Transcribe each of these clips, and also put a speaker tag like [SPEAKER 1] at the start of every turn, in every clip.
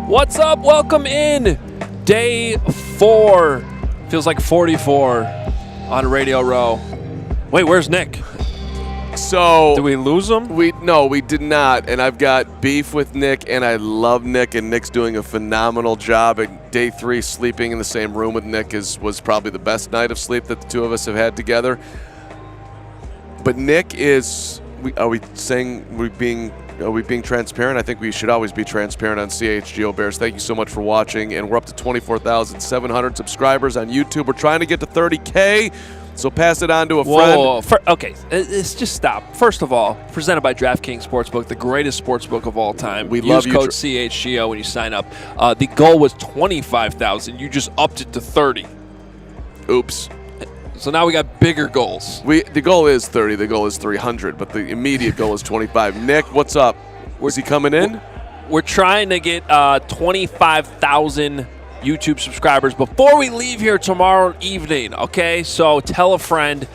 [SPEAKER 1] What's up? Welcome in. Day 4. Feels like 44 on Radio Row. Wait, where's Nick?
[SPEAKER 2] So
[SPEAKER 1] did we lose him?
[SPEAKER 2] No, we did not. And I've got beef with Nick, and I love Nick, and Nick's doing a phenomenal job. And day 3, sleeping in the same room with Nick was probably the best night of sleep that the two of us have had together. But Nick is. Are we being transparent? I think we should always be transparent on CHGO Bears. Thank you so much for watching. And we're up to 24,700 subscribers on YouTube. We're trying to get to 30K, so pass it on to a friend.
[SPEAKER 1] Whoa. Okay, let's just stop. First of all, presented by DraftKings Sportsbook, the greatest sportsbook of all time.
[SPEAKER 2] We love you.
[SPEAKER 1] Use code CHGO when you sign up. The goal was 25,000. You just upped it to 30.
[SPEAKER 2] Oops.
[SPEAKER 1] So now we got bigger goals.
[SPEAKER 2] The goal is 30. The goal is 300, but the immediate goal is 25. Nick, what's up? Is he coming in?
[SPEAKER 1] We're trying to get 25,000 YouTube subscribers before we leave here tomorrow evening, okay? So tell a friend.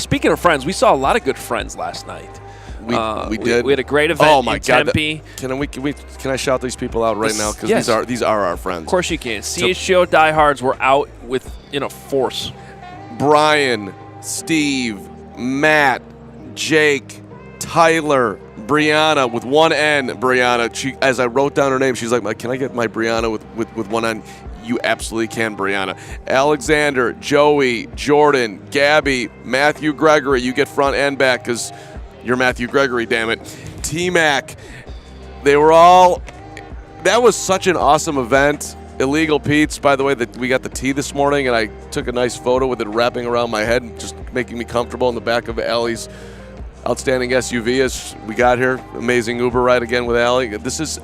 [SPEAKER 1] Speaking of friends, we saw a lot of good friends last night.
[SPEAKER 2] We did.
[SPEAKER 1] We had a great event in Tempe.
[SPEAKER 2] Can I shout these people out right now? Because
[SPEAKER 1] yes.
[SPEAKER 2] these are our friends.
[SPEAKER 1] Of course you can. CHGO diehards were out with force.
[SPEAKER 2] Brian, Steve, Matt, Jake, Tyler, Brianna with one N. Brianna, as I wrote down her name, she's like, "Can I get my Brianna with one N?" You absolutely can, Brianna. Alexander, Joey, Jordan, Gabby, Matthew Gregory. You get front and back because you're Matthew Gregory, damn it. T-Mac. They were all. That was such an awesome event. Illegal Pete's, by the way, that we got the tea this morning, and I took a nice photo with it wrapping around my head, just making me comfortable in the back of Allie's outstanding SUV as we got here. Amazing Uber ride again with Allie. It's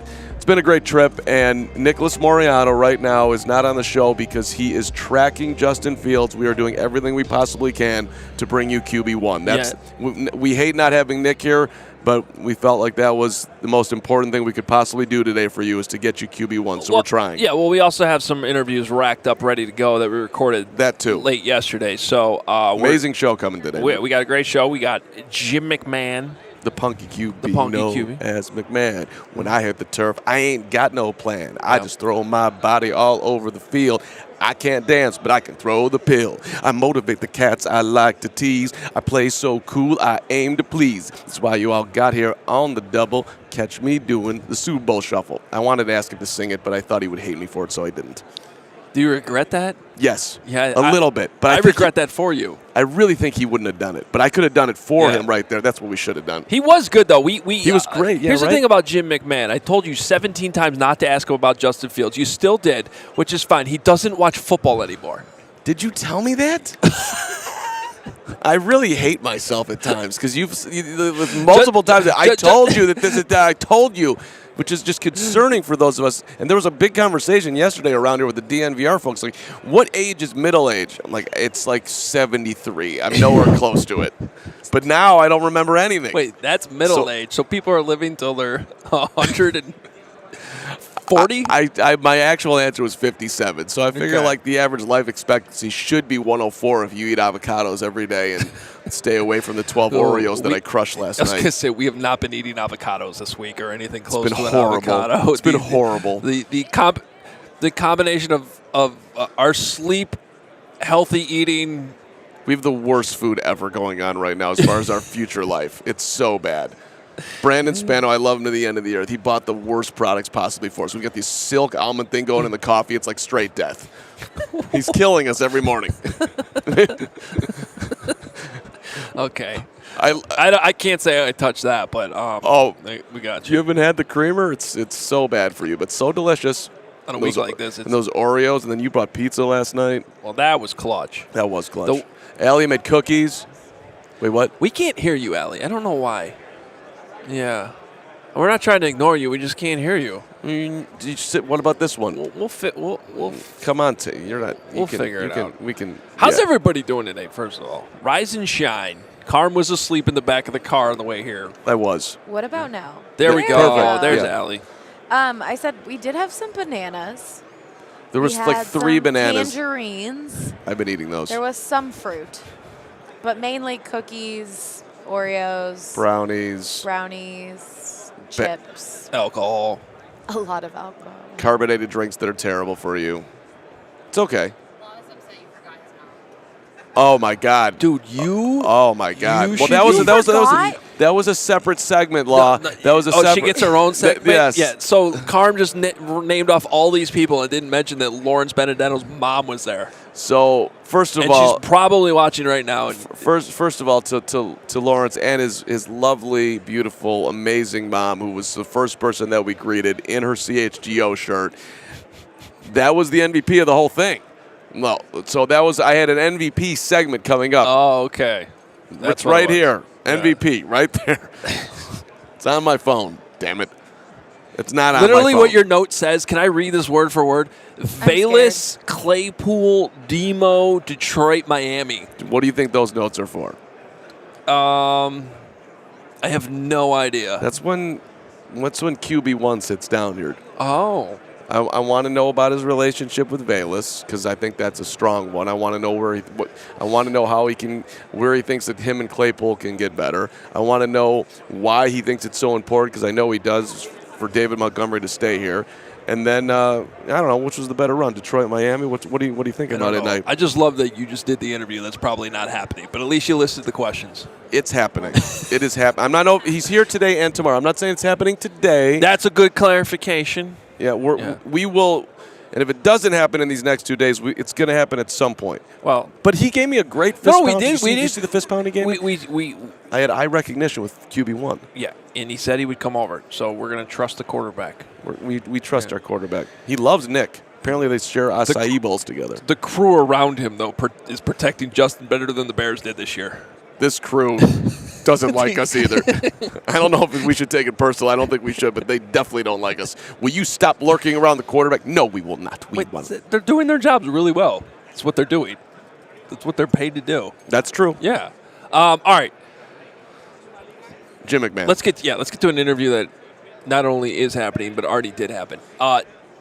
[SPEAKER 2] been a great trip, and Nicholas Moreano right now is not on the show because he is tracking Justin Fields. We are doing everything we possibly can to bring you QB1. We hate not having Nick here, but we felt like that was the most important thing we could possibly do today for you is to get you QB1, so we're trying.
[SPEAKER 1] Yeah, well, we also have some interviews racked up, ready to go that we recorded
[SPEAKER 2] that too
[SPEAKER 1] late yesterday. So
[SPEAKER 2] amazing show coming today.
[SPEAKER 1] We got a great show. We got Jim McMahon.
[SPEAKER 2] The punky QB, as McMahon. When I hit the turf, I ain't got no plan. I just throw my body all over the field. I can't dance, but I can throw the pill. I motivate the cats I like to tease. I play so cool, I aim to please. That's why you all got here on the double. Catch me doing the Super Bowl shuffle. I wanted to ask him to sing it, but I thought he would hate me for it, so I didn't.
[SPEAKER 1] Do you regret that?
[SPEAKER 2] Yes.
[SPEAKER 1] Yeah,
[SPEAKER 2] a little bit. But
[SPEAKER 1] I regret that for you.
[SPEAKER 2] I really think he wouldn't have done it, but I could have done it for him right there. That's what we should have done.
[SPEAKER 1] He was good, though. He
[SPEAKER 2] was great.
[SPEAKER 1] Here's the thing about Jim McMahon. I told you 17 times not to ask him about Justin Fields. You still did, which is fine. He doesn't watch football anymore.
[SPEAKER 2] Did you tell me that? I really hate myself at times because multiple times I told you that this is that I told you, which is just concerning for those of us. And there was a big conversation yesterday around here with the DNVR folks. Like, what age is middle age? I'm like, it's like 73. I'm nowhere close to it. But now I don't remember anything.
[SPEAKER 1] Wait, that's middle age. So people are living till they're 140?
[SPEAKER 2] My actual answer was 57. So I figure like the average life expectancy should be 104 if you eat avocados every day and stay away from the 12 Oreos that I crushed last night.
[SPEAKER 1] I was going to say, we have not been eating avocados this week or anything close to an
[SPEAKER 2] horrible.
[SPEAKER 1] avocado.
[SPEAKER 2] It's been horrible.
[SPEAKER 1] The combination of our sleep, healthy eating.
[SPEAKER 2] We have the worst food ever going on right now as far as our future life. It's so bad. Brandon Spano, I love him to the end of the earth. He bought the worst products possibly for us. We got this silk almond thing going in the coffee. It's like straight death. He's killing us every morning.
[SPEAKER 1] Okay. I can't say I touched that, but we got you.
[SPEAKER 2] You haven't had the creamer? It's so bad for you, but so delicious.
[SPEAKER 1] On a week like this.
[SPEAKER 2] And those Oreos, and then you brought pizza last night.
[SPEAKER 1] Well, that was clutch.
[SPEAKER 2] That was clutch. Allie made cookies. Wait, what?
[SPEAKER 1] We can't hear you, Allie. I don't know why. Yeah. We're not trying to ignore you. We just can't hear you.
[SPEAKER 2] What about this one?
[SPEAKER 1] We'll
[SPEAKER 2] come on, you're not.
[SPEAKER 1] We'll figure it out.
[SPEAKER 2] We can.
[SPEAKER 1] How's everybody doing today? First of all, rise and shine. Carm was asleep in the back of the car on the way here.
[SPEAKER 2] I was.
[SPEAKER 3] What about now?
[SPEAKER 1] There we go. There's Allie.
[SPEAKER 3] I said we did have some bananas.
[SPEAKER 2] There was like 3 bananas.
[SPEAKER 3] Tangerines.
[SPEAKER 2] I've been eating those.
[SPEAKER 3] There was some fruit, but mainly cookies, Oreos,
[SPEAKER 2] brownies,
[SPEAKER 3] chips,
[SPEAKER 1] alcohol.
[SPEAKER 3] A lot of alcohol.
[SPEAKER 2] carbonated drinks that are terrible for you. It's okay. Oh my God,
[SPEAKER 1] Dude, you.
[SPEAKER 2] Oh my God.
[SPEAKER 1] You
[SPEAKER 2] Well,
[SPEAKER 1] should-
[SPEAKER 2] that was a separate segment, Law. That was a separate.
[SPEAKER 1] she gets her own segment.
[SPEAKER 2] Yes.
[SPEAKER 1] Yeah. So Carm just named off all these people and didn't mention that Lawrence Benedetto's mom was there.
[SPEAKER 2] So first of
[SPEAKER 1] And
[SPEAKER 2] all,
[SPEAKER 1] she's probably watching right now. And
[SPEAKER 2] first of all, to Lawrence and his lovely, beautiful, amazing mom, who was the first person that we greeted in her CHGO shirt. That was the MVP of the whole thing. No, so I had an MVP segment coming up.
[SPEAKER 1] Oh, okay.
[SPEAKER 2] It's right here. MVP, right there. It's on my phone. Damn it. It's not on
[SPEAKER 1] Literally
[SPEAKER 2] my phone.
[SPEAKER 1] what your note says. Can I read this word for word? Valus, Claypool, Demo, Detroit, Miami.
[SPEAKER 2] What do you think those notes are for?
[SPEAKER 1] I have no idea.
[SPEAKER 2] That's when QB1 sits down here.
[SPEAKER 1] Oh.
[SPEAKER 2] I want to know about his relationship with Valus because I think that's a strong one. I want to know where he thinks that him and Claypool can get better. I want to know why he thinks it's so important because I know he does for David Montgomery to stay here. And then I don't know which was the better run, Detroit, Miami. What do you think about it?
[SPEAKER 1] I just love that you just did the interview. That's probably not happening, but at least you listed the questions.
[SPEAKER 2] It's happening. It is happening. I'm not. He's here today and tomorrow. I'm not saying it's happening today.
[SPEAKER 1] That's a good clarification.
[SPEAKER 2] Yeah, we will, and if it doesn't happen in these next 2 days, it's going to happen at some point.
[SPEAKER 1] Well,
[SPEAKER 2] but he gave me a great fist pound.
[SPEAKER 1] We did.
[SPEAKER 2] Did you see the fist pound he gave me? I had eye recognition with QB1.
[SPEAKER 1] Yeah, and he said he would come over, so we're going to trust the quarterback.
[SPEAKER 2] We trust our quarterback. He loves Nick. Apparently they share acai bowls together.
[SPEAKER 1] The crew around him, though, is protecting Justin better than the Bears did this year.
[SPEAKER 2] This crew doesn't like us either. I don't know if we should take it personal. I don't think we should, but they definitely don't like us. Will you stop lurking around the quarterback? No, we will not.
[SPEAKER 1] They're doing their jobs really well. That's what they're doing. That's what they're paid to do.
[SPEAKER 2] That's true.
[SPEAKER 1] Yeah. All right.
[SPEAKER 2] Jim McMahon.
[SPEAKER 1] Let's get to an interview that not only is happening but already did happen.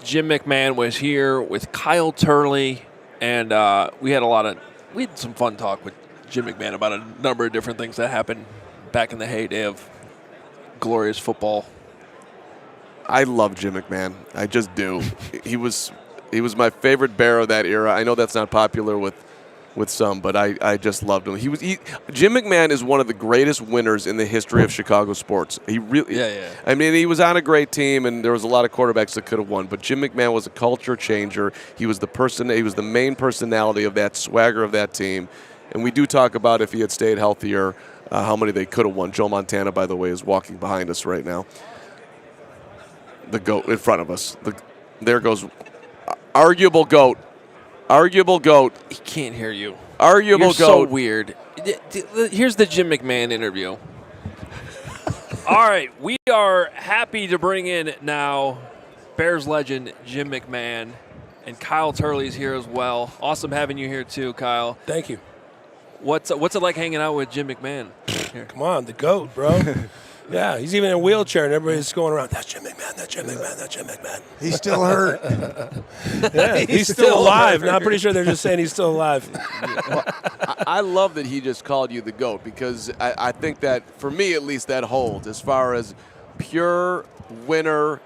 [SPEAKER 1] Jim McMahon was here with Kyle Turley, and we had some fun talk with Jim McMahon about a number of different things that happened back in the heyday of glorious football.
[SPEAKER 2] I love Jim McMahon. I just do. He was my favorite Bear of that era. I know that's not popular with some, but I just loved him. Jim McMahon is one of the greatest winners in the history of Chicago sports. He really,
[SPEAKER 1] yeah.
[SPEAKER 2] I mean, he was on a great team, and there was a lot of quarterbacks that could have won. But Jim McMahon was a culture changer. He was the main personality of that swagger of that team. And we do talk about if he had stayed healthier, how many they could have won. Joe Montana, by the way, is walking behind us right now. The GOAT in front of us. There goes arguable GOAT. Arguable GOAT.
[SPEAKER 1] He can't hear you.
[SPEAKER 2] Arguable
[SPEAKER 1] You're
[SPEAKER 2] GOAT.
[SPEAKER 1] so weird. Here's the Jim McMahon interview. All right, we are happy to bring in now Bears legend Jim McMahon, and Kyle Turley's here as well. Awesome having you here too, Kyle.
[SPEAKER 4] Thank you.
[SPEAKER 1] What's it like hanging out with Jim McMahon? Here.
[SPEAKER 4] Come on, the GOAT, bro. Yeah, he's even in a wheelchair, and everybody's going around, that's Jim McMahon, that's Jim McMahon, that's Jim McMahon.
[SPEAKER 5] He's still hurt.
[SPEAKER 4] Yeah, he's still alive. Now, I'm pretty sure they're just saying he's still alive.
[SPEAKER 2] Well, I love that he just called you the GOAT because I think that, for me at least, that holds as far as pure winner,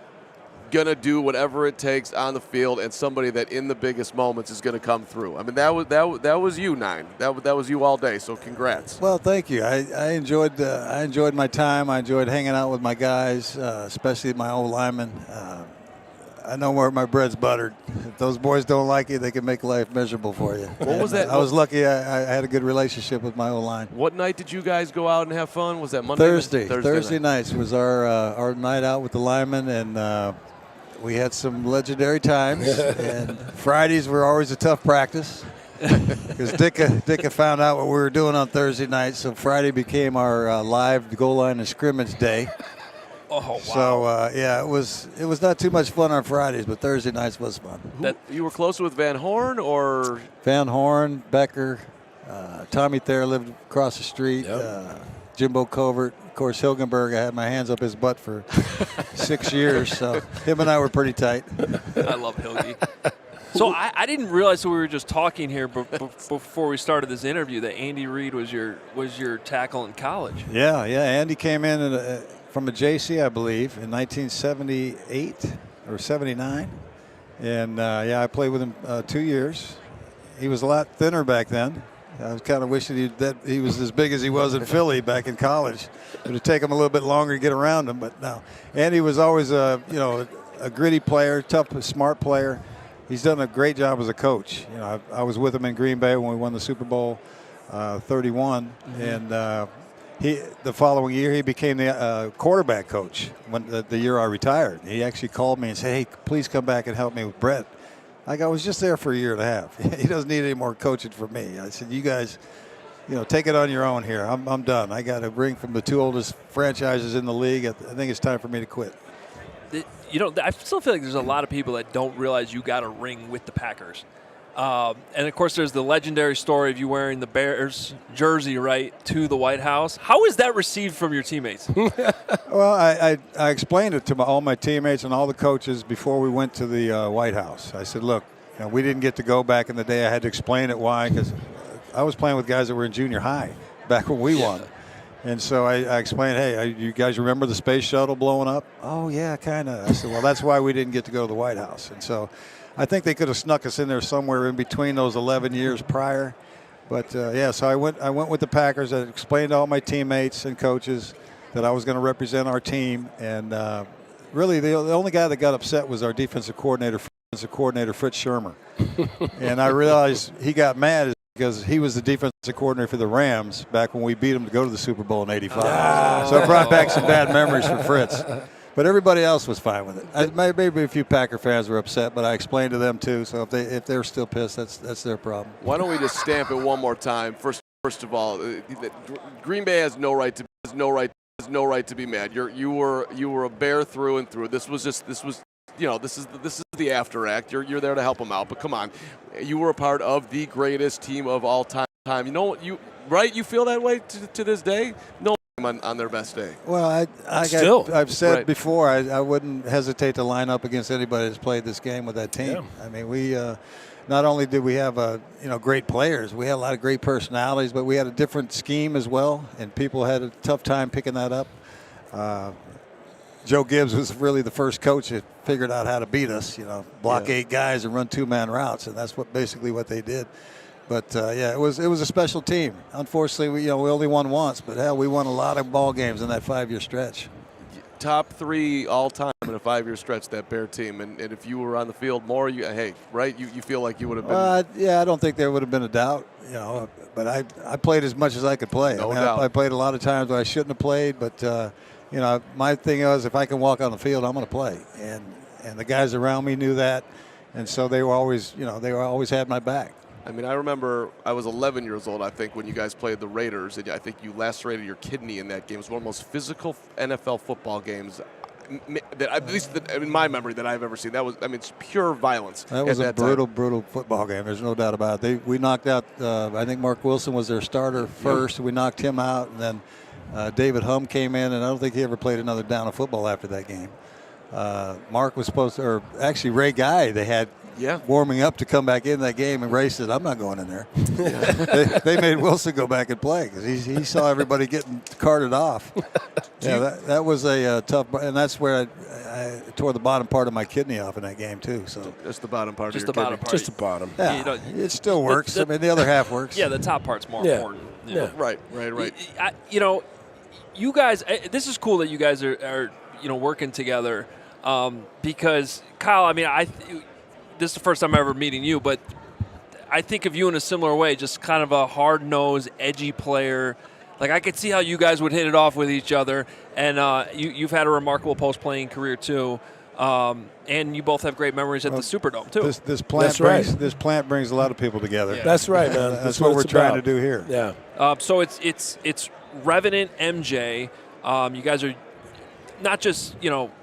[SPEAKER 2] going to do whatever it takes on the field, and somebody that in the biggest moments is going to come through. I mean, that was you, Nine. That was you all day, so congrats.
[SPEAKER 5] Well, thank you. I enjoyed my time. I enjoyed hanging out with my guys, especially my old linemen. I know where my bread's buttered. If those boys don't like you, they can make life miserable for you.
[SPEAKER 2] What was that?
[SPEAKER 5] I was lucky I had a good relationship with my old line.
[SPEAKER 2] What night did you guys go out and have fun? Was that Monday?
[SPEAKER 5] Thursday nights was our night out with the linemen, and we had some legendary times. And Fridays were always a tough practice because Dicka found out what we were doing on Thursday night, so Friday became our live goal line and scrimmage day.
[SPEAKER 1] Oh, wow.
[SPEAKER 5] So, it was not too much fun on Fridays, but Thursday nights was fun.
[SPEAKER 2] You were close with Van Horn or?
[SPEAKER 5] Van Horn, Becker, Tommy Thayer lived across the street, Jimbo Covert. Of course, Hilgenberg, I had my hands up his butt for 6 years, so him and I were pretty tight.
[SPEAKER 1] I love Hilge. So I didn't realize that we were just talking here before we started this interview that Andy Reid was your tackle in college.
[SPEAKER 5] Yeah. Andy came in from a JC, I believe, in 1978. or 79. And, I played with him 2 years. He was a lot thinner back then. I was kind of wishing that he was as big as he was in Philly back in college. It would take him a little bit longer to get around him, but no. And he was always a gritty player, tough, smart player. He's done a great job as a coach. I was with him in Green Bay when we won the Super Bowl 31, and the following year he became the quarterback coach when the year I retired. He actually called me and said, "Hey, please come back and help me with Brett." I was just there for a year and a half. He doesn't need any more coaching from me. I said, "You guys, take it on your own here. I'm done. I got a ring from the 2 oldest franchises in the league. I think it's time for me to quit."
[SPEAKER 1] I still feel like there's a lot of people that don't realize you got a ring with the Packers. And, of course, there's the legendary story of you wearing the Bears jersey, right, to the White House. How is that received from your teammates?
[SPEAKER 5] Well, I explained it to all my teammates and all the coaches before we went to the White House. I said, look, we didn't get to go back in the day. I had to explain it why, because I was playing with guys that were in junior high back when we won. And so I explained, hey, you guys remember the space shuttle blowing up? Oh, yeah, kind of. I said, well, that's why we didn't get to go to the White House. And so I think they could have snuck us in there somewhere in between those 11 years prior. But, so I went with the Packers. I explained to all my teammates and coaches that I was going to represent our team. And really the only guy that got upset was our defensive coordinator, Fritz Shermer. And I realized he got mad because he was the defensive coordinator for the Rams back when we beat them to go to the Super Bowl in '85. So it brought back some bad memories for Fritz. But everybody else was fine with it. Maybe a few Packer fans were upset, but I explained to them too. So if they're still pissed, that's their problem.
[SPEAKER 2] Why don't we just stamp it one more time? First of all, Green Bay has no right to be mad. You were a Bear through and through. This was the after act. You're there to help them out. But come on, you were a part of the greatest team of all time. You feel that way to this day? No. On their best day.
[SPEAKER 5] Well, I've said before I wouldn't hesitate to line up against anybody that's played this game with that team. Yeah. I mean, we not only did we have great players, we had a lot of great personalities, but we had a different scheme as well, and people had a tough time picking that up. Joe Gibbs was really the first coach that figured out how to beat us. Block 8 guys and run 2-man routes, and that's basically what they did. But it was a special team. Unfortunately, we only won once, but hell, we won a lot of ball games in that 5-year stretch.
[SPEAKER 2] Top 3 all time in a 5-year stretch, that Bear team. And if you were on the field more, you feel like you would have been.
[SPEAKER 5] I don't think there would have been a doubt. But I played as much as I could play.
[SPEAKER 2] No doubt.
[SPEAKER 5] I played a lot of times where I shouldn't have played, but my thing was if I can walk on the field, I'm going to play. And the guys around me knew that, and so they were always had my back.
[SPEAKER 2] I mean, I remember I was 11 years old, I think, when you guys played the Raiders, and I think you lacerated your kidney in that game. It was one of the most physical NFL football games that, at least in my memory, that I've ever seen. It's pure violence.
[SPEAKER 5] That was a brutal football game. There's no doubt about it. We knocked out, I think Mark Wilson was their starter first. We knocked him out, and then David Hum came in, and I don't think he ever played another down of football after that game. Mark was supposed to, or actually Ray Guy, they had warming up to come back in that game, and Ray said, I'm not going in there. they made Wilson go back and play because he saw everybody getting carted off. That was a tough, and that's where I tore the bottom part of my kidney off in that game too. So
[SPEAKER 2] just the bottom part.
[SPEAKER 4] Just the bottom part. Just the bottom.
[SPEAKER 5] Yeah, it still works. The other half works.
[SPEAKER 1] Yeah, the top part's more important.
[SPEAKER 2] Yeah. Right.
[SPEAKER 1] You guys, this is cool that you guys are working together because Kyle, this is the first time I'm ever meeting you, but I think of you in a similar way, just kind of a hard-nosed, edgy player. Like, I could see how you guys would hit it off with each other, and you've had a remarkable post-playing career, too. And you both have great memories at the Superdome, too.
[SPEAKER 5] This plant brings a lot of people together.
[SPEAKER 4] Yeah. That's right, man.
[SPEAKER 5] That's what we're trying to do here.
[SPEAKER 4] Yeah.
[SPEAKER 1] So it's Revenant MJ. You guys are not just,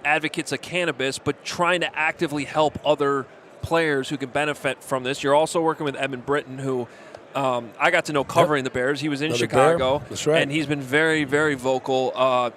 [SPEAKER 1] advocates of cannabis, but trying to actively help other players who can benefit from this. You're also working with Edmund Britton, who I got to know covering the Bears. He was in Chicago.
[SPEAKER 4] Bear. That's right.
[SPEAKER 1] And he's been very, very vocal. I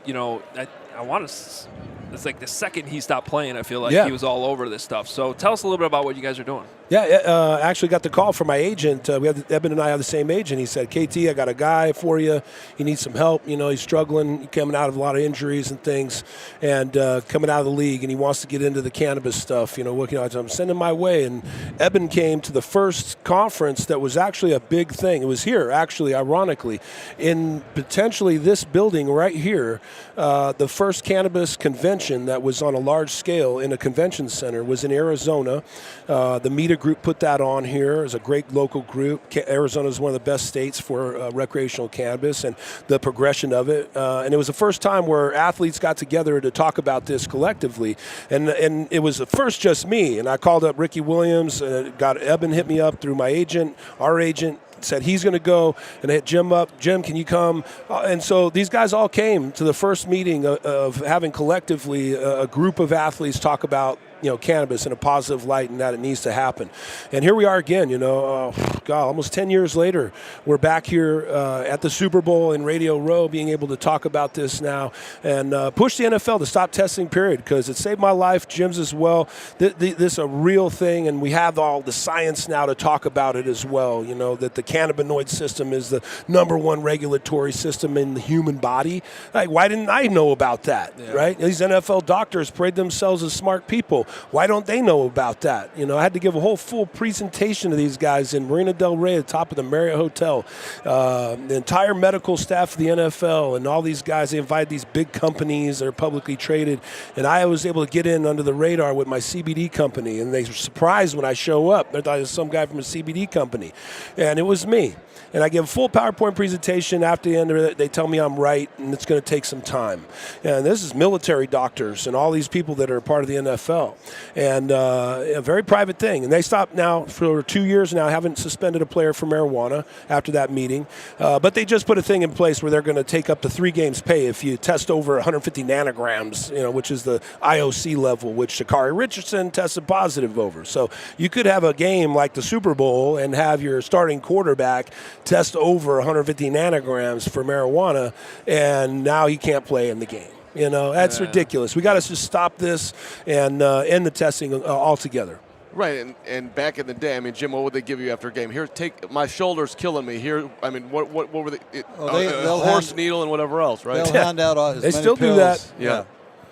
[SPEAKER 1] want to. It's like the second he stopped playing, I feel like he was all over this stuff. So tell us a little bit about what you guys are doing.
[SPEAKER 4] Yeah, actually got the call from my agent. Eben and I have the same agent. He said, KT, I got a guy for you. He needs some help. You know, he's struggling, coming out of a lot of injuries and things, and coming out of the league, and he wants to get into the cannabis stuff. You know, working on it. I'm sending my way. And Eben came to the first conference that was actually a big thing. It was here, actually, ironically, in potentially this building right here. The first cannabis convention that was on a large scale in a convention center was in Arizona. The META group put that on here. It's a great local group. Arizona is one of the best states for recreational cannabis and the progression of it. And it was the first time where athletes got together to talk about this collectively. And it was at first just me. And I called up Ricky Williams. Got Eben hit me up through my agent, our agent. Said he's going to go, and I hit Jim up. Jim, can you come? And so these guys all came to the first meeting of having collectively a group of athletes talk about, you know, cannabis in a positive light and that it needs to happen. And here we are again, you know, almost 10 years later, we're back here at the Super Bowl in Radio Row being able to talk about this now and push the NFL to stop testing, period, because it saved my life, Jim's as well. This is a real thing, and we have all the science now to talk about it as well, you know, that the cannabinoid system is the #1 regulatory system in the human body. Like, why didn't I know about that, right? These NFL doctors parade themselves as smart people. Why don't they know about that? You know, I had to give a whole full presentation to these guys in Marina Del Rey at the top of the Marriott Hotel. The entire medical staff of the NFL and all these guys, they invited these big companies that are publicly traded. And I was able to get in under the radar with my CBD company. And they were surprised when I show up. They thought it was some guy from a CBD company. And it was me. And I give a full PowerPoint presentation. After the end of it, they tell me I'm right, and it's going to take some time. And this is military doctors and all these people that are part of the NFL. And a very private thing. And they stopped now for 2 years now, haven't suspended a player for marijuana after that meeting. But they just put a thing in place where they're going to take up to 3 games pay if you test over 150 nanograms, you know, which is the IOC level, which Sha'Carri Richardson tested positive over. So you could have a game like the Super Bowl and have your starting quarterback test over 150 nanograms for marijuana, and now he can't play in the game. You know, that's ridiculous. We got to just stop this and end the testing altogether.
[SPEAKER 2] Right, and back in the day, I mean, Jim, what would they give you after a game? Here, take my shoulder's killing me. Here, I mean, what were they? A horse needle and whatever else, right?
[SPEAKER 5] They'll hand out as
[SPEAKER 4] they
[SPEAKER 5] many
[SPEAKER 4] still
[SPEAKER 5] pills.
[SPEAKER 4] do that.
[SPEAKER 2] Yeah,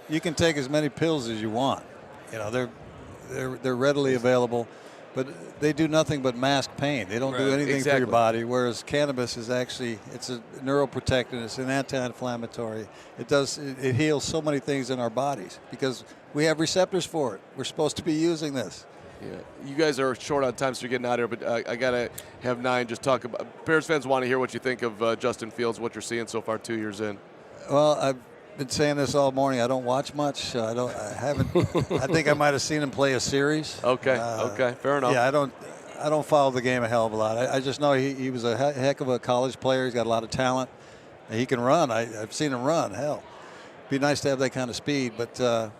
[SPEAKER 5] you can take as many pills as you want. You know, they're readily available, but they do nothing but mask pain. They don't do anything for your body. Whereas cannabis is actually, it's a neuroprotectant. It's an anti-inflammatory. It heals so many things in our bodies because we have receptors for it. We're supposed to be using this.
[SPEAKER 2] Yeah, you guys are short on time, so you're getting out of here. But I gotta have Nine just talk about. Bears fans want to hear what you think of Justin Fields, what you're seeing so far 2 years in.
[SPEAKER 5] Well, I've been saying this all morning. I don't watch much. I haven't. I think I might have seen him play a series.
[SPEAKER 2] Okay. Fair enough.
[SPEAKER 5] Yeah, I don't follow the game a hell of a lot. I just know he was a heck of a college player. He's got a lot of talent. He can run. I've seen him run. Hell, it'd be nice to have that kind of speed, but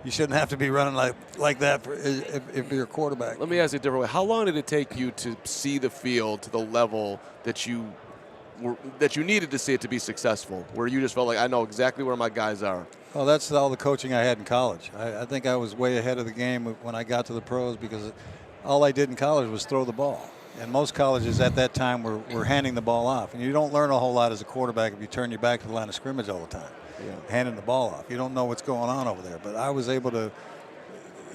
[SPEAKER 5] you shouldn't have to be running like that if you're a quarterback.
[SPEAKER 2] Let me ask you a different way. How long did it take you to see the field to the level that you needed to see it to be successful, where you just felt like, I know exactly where my guys are?
[SPEAKER 5] Well, that's all the coaching I had in college. I think I was way ahead of the game when I got to the pros because all I did in college was throw the ball. And most colleges at that time were handing the ball off. And you don't learn a whole lot as a quarterback if you turn your back to the line of scrimmage all the time, handing the ball off. You don't know what's going on over there. But I was able to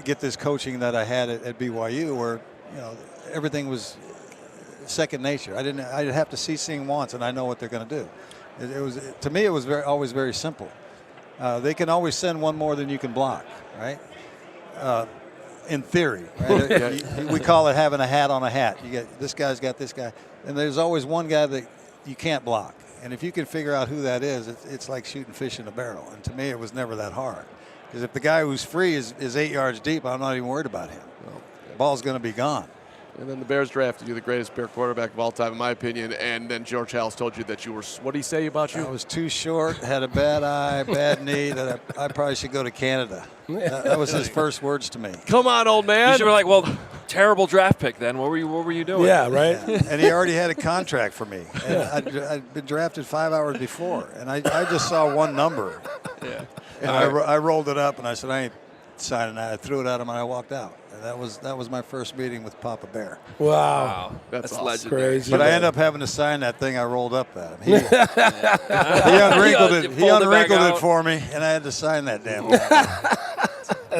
[SPEAKER 5] get this coaching that I had at BYU where, you know, everything was second nature. I'd have to see seeing once, and I know what they're going to do. It was, to me, it was always very simple. They can always send one more than you can block, right? In theory, right? We call it having a hat on a hat. You get this guy's got this guy, and there's always one guy that you can't block. And if you can figure out who that is, it's like shooting fish in a barrel. And to me, it was never that hard. Because if the guy who's free is 8 yards deep, I'm not even worried about him. The ball's going to be gone.
[SPEAKER 2] And then the Bears drafted you the greatest Bear quarterback of all time, in my opinion. And then George Halas told you that you were, what did he say about you?
[SPEAKER 5] I was too short, had a bad eye, bad knee, that I probably should go to Canada. That was his first words to me.
[SPEAKER 2] Come on, old man.
[SPEAKER 1] You should be like, well, terrible draft pick then. What were you doing?
[SPEAKER 4] Yeah, right?
[SPEAKER 5] Yeah. And he already had a contract for me. And I'd been drafted 5 hours before. And I just saw one number.
[SPEAKER 2] Yeah.
[SPEAKER 5] And I rolled it up and I said, I ain't signing that. I threw it at him and I walked out. And that was my first meeting with Papa Bear.
[SPEAKER 4] Wow.
[SPEAKER 1] That's
[SPEAKER 2] awesome.
[SPEAKER 1] legendary.
[SPEAKER 4] Crazy.
[SPEAKER 5] But I ended up having to sign that thing I rolled up at him. He unwrinkled it. He unwrinkled it for me, and I had to sign that damn thing.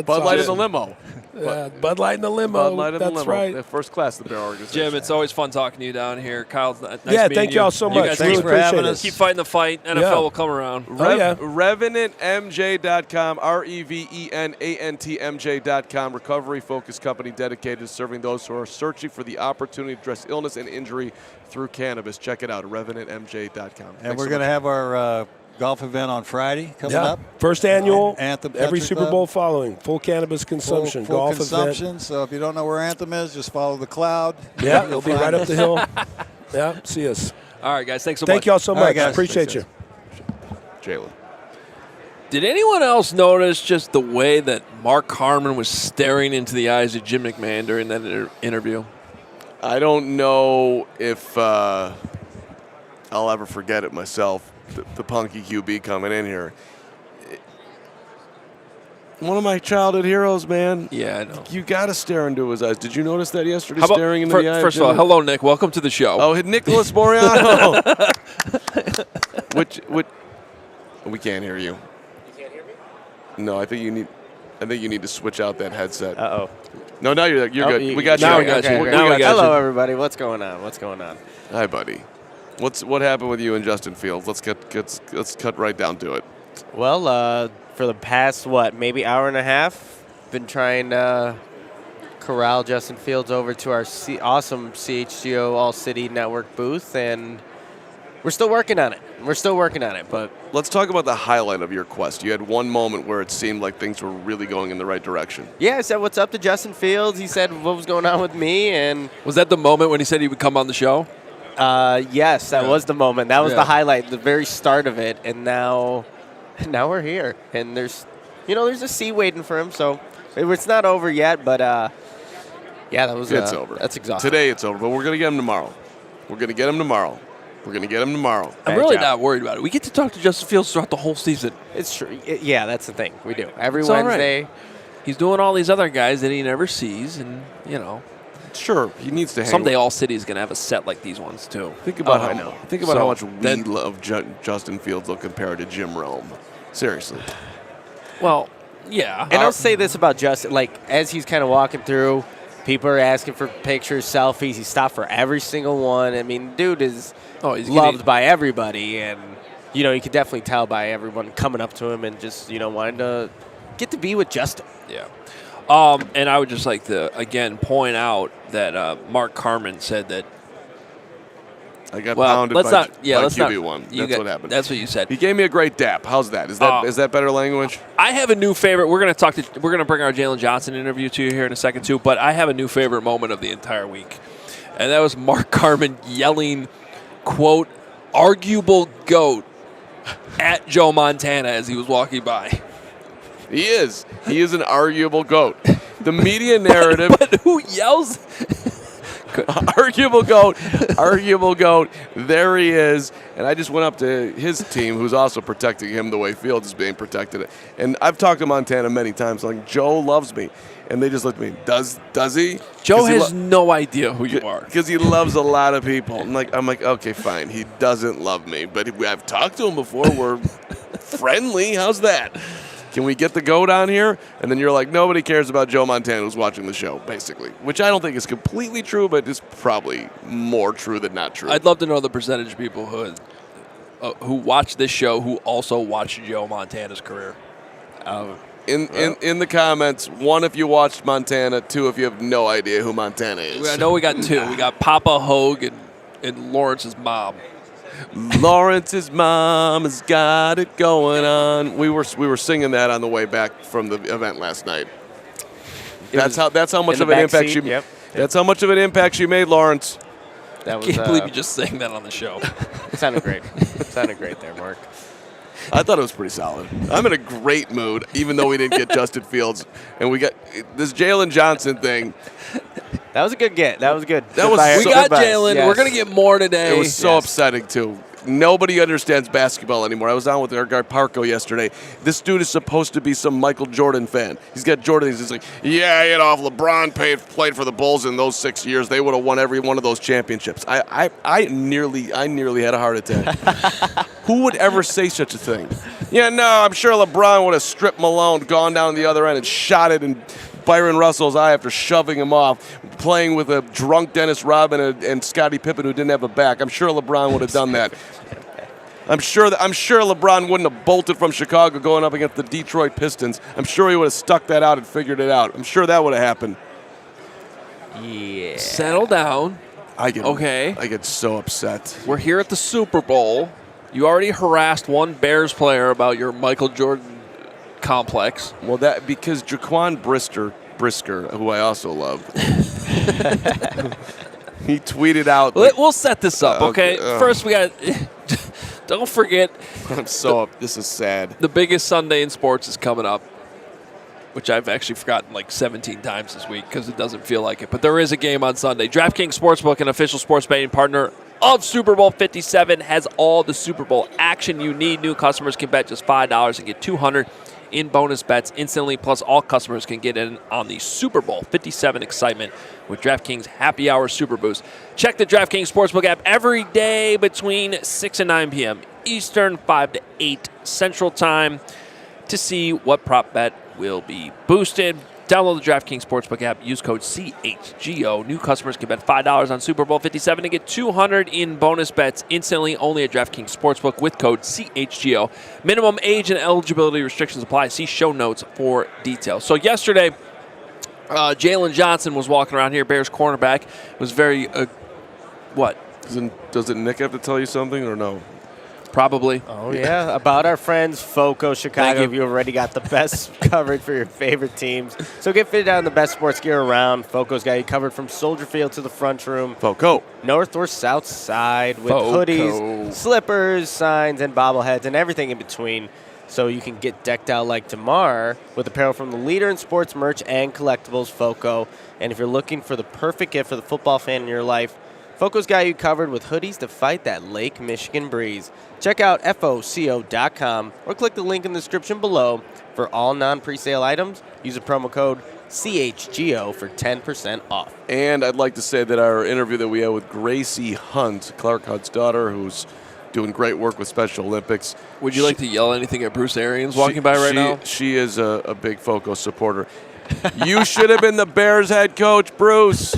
[SPEAKER 2] Bud Light in the limo.
[SPEAKER 4] Yeah, Bud Light in the limo.
[SPEAKER 2] Bud Light in the
[SPEAKER 4] That's
[SPEAKER 2] limo.
[SPEAKER 4] right.
[SPEAKER 2] The first class of the Bear organization.
[SPEAKER 1] Jim, it's always fun talking to you down here. Kyle, nice
[SPEAKER 4] Yeah,
[SPEAKER 1] meeting
[SPEAKER 4] thank
[SPEAKER 1] you.
[SPEAKER 4] y'all so
[SPEAKER 1] You
[SPEAKER 4] much.
[SPEAKER 1] guys
[SPEAKER 5] Thanks
[SPEAKER 1] keep,
[SPEAKER 5] for having us.
[SPEAKER 1] keep fighting the fight. NFL
[SPEAKER 4] Yeah.
[SPEAKER 1] will come around.
[SPEAKER 4] Oh, yeah.
[SPEAKER 2] RevenantMJ.com, RevenantMJ.com, recovery-focused company dedicated to serving those who are searching for the opportunity to address illness and injury through cannabis. Check it out, RevenantMJ.com.
[SPEAKER 5] And we're going to have our golf event on Friday coming up.
[SPEAKER 4] First annual,
[SPEAKER 5] Anthem
[SPEAKER 4] every
[SPEAKER 5] Country
[SPEAKER 4] Super
[SPEAKER 5] Club.
[SPEAKER 4] Bowl following. Full cannabis consumption,
[SPEAKER 5] Full
[SPEAKER 4] golf
[SPEAKER 5] consumption.
[SPEAKER 4] event.
[SPEAKER 5] So if you don't know where Anthem is, just follow the cloud.
[SPEAKER 4] Yeah, it'll be right up the hill. Yeah, see us.
[SPEAKER 1] All right, guys, thanks so much.
[SPEAKER 4] Thank y'all so
[SPEAKER 5] All right,
[SPEAKER 4] much.
[SPEAKER 5] guys.
[SPEAKER 4] Appreciate
[SPEAKER 2] Thanks,
[SPEAKER 4] you.
[SPEAKER 2] Jaylon.
[SPEAKER 1] Did anyone else notice just the way that Mark Carman was staring into the eyes of Jim McMahon during that interview?
[SPEAKER 2] I don't know if I'll ever forget it myself, the punky QB coming in here. One of my childhood heroes, man.
[SPEAKER 1] Yeah, I know.
[SPEAKER 2] You got to stare into his eyes. Did you notice that yesterday,
[SPEAKER 1] How about,
[SPEAKER 2] staring into the eyes?
[SPEAKER 1] first of all, hello, Nick. Welcome to the show.
[SPEAKER 2] Oh, Nicholas Moreano. which we can't hear you.
[SPEAKER 6] You can't hear me?
[SPEAKER 2] No, I think you need to switch out that headset.
[SPEAKER 6] Uh-oh.
[SPEAKER 2] No, now you're good. We got you.
[SPEAKER 1] now we got you. Now we got you.
[SPEAKER 6] Hello, everybody. What's going on?
[SPEAKER 2] Hi, buddy. What happened with you and Justin Fields? Let's cut right down to it.
[SPEAKER 6] Well, for the past, maybe hour and a half, been trying to corral Justin Fields over to our awesome CHGO All-City Network booth, and we're still working on it. But
[SPEAKER 2] Let's talk about the highlight of your quest. You had one moment where it seemed like things were really going in the right direction.
[SPEAKER 6] yeah, I said, what's up to Justin Fields? He said, what was going on with me? And
[SPEAKER 1] Was that the moment when he said he would come on the show?
[SPEAKER 6] yes, that was the moment. That was
[SPEAKER 1] Yeah.
[SPEAKER 6] the highlight, the very start of it. And now we're here. And there's a seat waiting for him. So it's not over yet, but yeah, that was
[SPEAKER 2] It's over.
[SPEAKER 6] That's exhausting.
[SPEAKER 2] Today it's over, but we're going to get him tomorrow.
[SPEAKER 1] I'm really not worried about it. We get to talk to Justin Fields throughout the whole season.
[SPEAKER 6] It's true. Yeah, that's the thing. We do. Every
[SPEAKER 1] It's all right.
[SPEAKER 6] Wednesday.
[SPEAKER 1] He's doing all these other guys that he never sees, and,
[SPEAKER 2] Sure, he needs to hang.
[SPEAKER 1] someday All City is going to have a set like these ones, too.
[SPEAKER 2] Think about
[SPEAKER 6] I know.
[SPEAKER 2] how much we
[SPEAKER 1] then-
[SPEAKER 2] love Justin Fields will compare to Jim Rome. Seriously.
[SPEAKER 1] Well, yeah.
[SPEAKER 6] And I'll say this about Justin. Like, as he's kind of walking through, people are asking for pictures, selfies. He stopped for every single one. I mean, dude is
[SPEAKER 1] he's
[SPEAKER 6] loved by everybody. And, you could definitely tell by everyone coming up to him and just, wanting to get to be with Justin.
[SPEAKER 1] Yeah. And I would just like to, again, point out that Mark Carman said that,
[SPEAKER 2] I got
[SPEAKER 1] well,
[SPEAKER 2] pounded
[SPEAKER 1] let's
[SPEAKER 2] by,
[SPEAKER 1] not, yeah,
[SPEAKER 2] by
[SPEAKER 1] let's not.
[SPEAKER 2] QB1.
[SPEAKER 1] you
[SPEAKER 2] That's what happened.
[SPEAKER 1] That's what you said.
[SPEAKER 2] He gave me a great dap. How's that? Is that better language?
[SPEAKER 1] I have a new favorite. We're going to bring our Jaylon Johnson interview to you here in a second, too, but I have a new favorite moment of the entire week. And that was Mark Carman yelling, quote, arguable GOAT at Joe Montana as he was walking by.
[SPEAKER 2] He is. He is an arguable GOAT. The media narrative.
[SPEAKER 1] But who yells?
[SPEAKER 2] Arguable GOAT. There he is. And I just went up to his team, who's also protecting him the way Fields is being protected. And I've talked to Montana many times. Like, Joe loves me. And they just look at me. Does he?
[SPEAKER 1] Joe has no idea who you are.
[SPEAKER 2] Because he loves a lot of people. I'm like, okay, fine. He doesn't love me. But I've talked to him before. We're friendly. How's that? Can we get the GOAT on here? And then you're like, nobody cares about Joe Montana who's watching the show, basically. Which I don't think is completely true, but it's probably more true than not true.
[SPEAKER 1] I'd love to know the percentage of people who watch this show who also watch Joe Montana's career.
[SPEAKER 2] In the comments, 1 if you watched Montana, 2 if you have no idea who Montana is.
[SPEAKER 1] I know we got 2. We got Papa Hoge and Lawrence's mom.
[SPEAKER 2] Lawrence's mom has got it going on. We were singing that on the way back from the event last night. That's how much of an impact she.
[SPEAKER 6] Yep.
[SPEAKER 2] That's how much of an impact she made, Lawrence.
[SPEAKER 6] That was,
[SPEAKER 1] Can't believe you just sang that on the show.
[SPEAKER 6] It sounded great. there, Mark.
[SPEAKER 2] I thought it was pretty solid. I'm in a great mood, even though we didn't get Justin Fields, and we got this Jaylon Johnson thing.
[SPEAKER 6] That was a good get. That was good.
[SPEAKER 2] That was
[SPEAKER 1] We
[SPEAKER 2] so
[SPEAKER 1] got
[SPEAKER 6] Goodbye.
[SPEAKER 1] Jaylon.
[SPEAKER 6] Yes.
[SPEAKER 1] We're going to get more today.
[SPEAKER 2] It was so upsetting too. Look, nobody understands basketball anymore. I was on with our guy Parco yesterday. This dude is supposed to be some Michael Jordan fan. He's got Jordan. He's like, yeah, if LeBron played for the Bulls in those 6 years, they would have won every one of those championships. I nearly had a heart attack. Who would ever say such a thing? Yeah, no, I'm sure LeBron would have stripped Malone, gone down the other end, and shot it in Byron Russell's eye after shoving him off, playing with a drunk Dennis Rodman and Scottie Pippen who didn't have a back. I'm sure LeBron would have done that. I'm sure LeBron wouldn't have bolted from Chicago going up against the Detroit Pistons. I'm sure he would have stuck that out and figured it out. I'm sure that would have happened.
[SPEAKER 6] Yeah.
[SPEAKER 1] Settle down.
[SPEAKER 2] I get so upset.
[SPEAKER 1] We're here at the Super Bowl. You already harassed one Bears player about your Michael Jordan complex.
[SPEAKER 2] Well, that because Jaquan Brisker, who I also love, he tweeted out.
[SPEAKER 1] We'll set this up, okay?
[SPEAKER 2] Okay.
[SPEAKER 1] First, we got. Don't forget.
[SPEAKER 2] This is sad.
[SPEAKER 1] The biggest Sunday in sports is coming up, which I've actually forgotten like 17 times this week because it doesn't feel like it. But there is a game on Sunday. DraftKings Sportsbook, an official sports betting partner of Super Bowl 57, has all the Super Bowl action you need. New customers can bet just $5 and get $200 in bonus bets instantly. Plus, all customers can get in on the Super Bowl 57 excitement with DraftKings Happy Hour Super Boost. Check the DraftKings Sportsbook app every day between 6 and 9 p.m. Eastern, 5 to 8 Central Time to see what prop bet will be boosted. Download the DraftKings Sportsbook app. Use code CHGO. New customers can bet $5 on Super Bowl 57 to get $200 in bonus bets instantly only at DraftKings Sportsbook with code CHGO. Minimum age and eligibility restrictions apply. See show notes for details. So yesterday, Jaylon Johnson was walking around here, Bears cornerback. Was very, what?
[SPEAKER 2] Doesn't Nick have to tell you something or no?
[SPEAKER 1] Probably.
[SPEAKER 6] Oh, yeah. About our friends, FOCO Chicago. You already got the best coverage for your favorite teams. So get fitted out in the best sports gear around. FOCO's got you covered from Soldier Field to the front room.
[SPEAKER 2] FOCO.
[SPEAKER 6] North or south side with
[SPEAKER 1] FOCO.
[SPEAKER 6] hoodies, slippers, signs, and bobbleheads, and everything in between. So you can get decked out like Damar with apparel from the leader in sports merch and collectibles, FOCO. And if you're looking for the perfect gift for the football fan in your life, FOCO's got you covered with hoodies to fight that Lake Michigan breeze. Check out FOCO.com or click the link in the description below for all non-presale items. Use the promo code CHGO for 10% off.
[SPEAKER 2] And I'd like to say that our interview that we had with Gracie Hunt, Clark Hunt's daughter, who's doing great work with Special Olympics.
[SPEAKER 1] Would you like to yell anything at Bruce Arians walking by right now?
[SPEAKER 2] She is a big FOCO supporter. You should have been the Bears head coach, Bruce.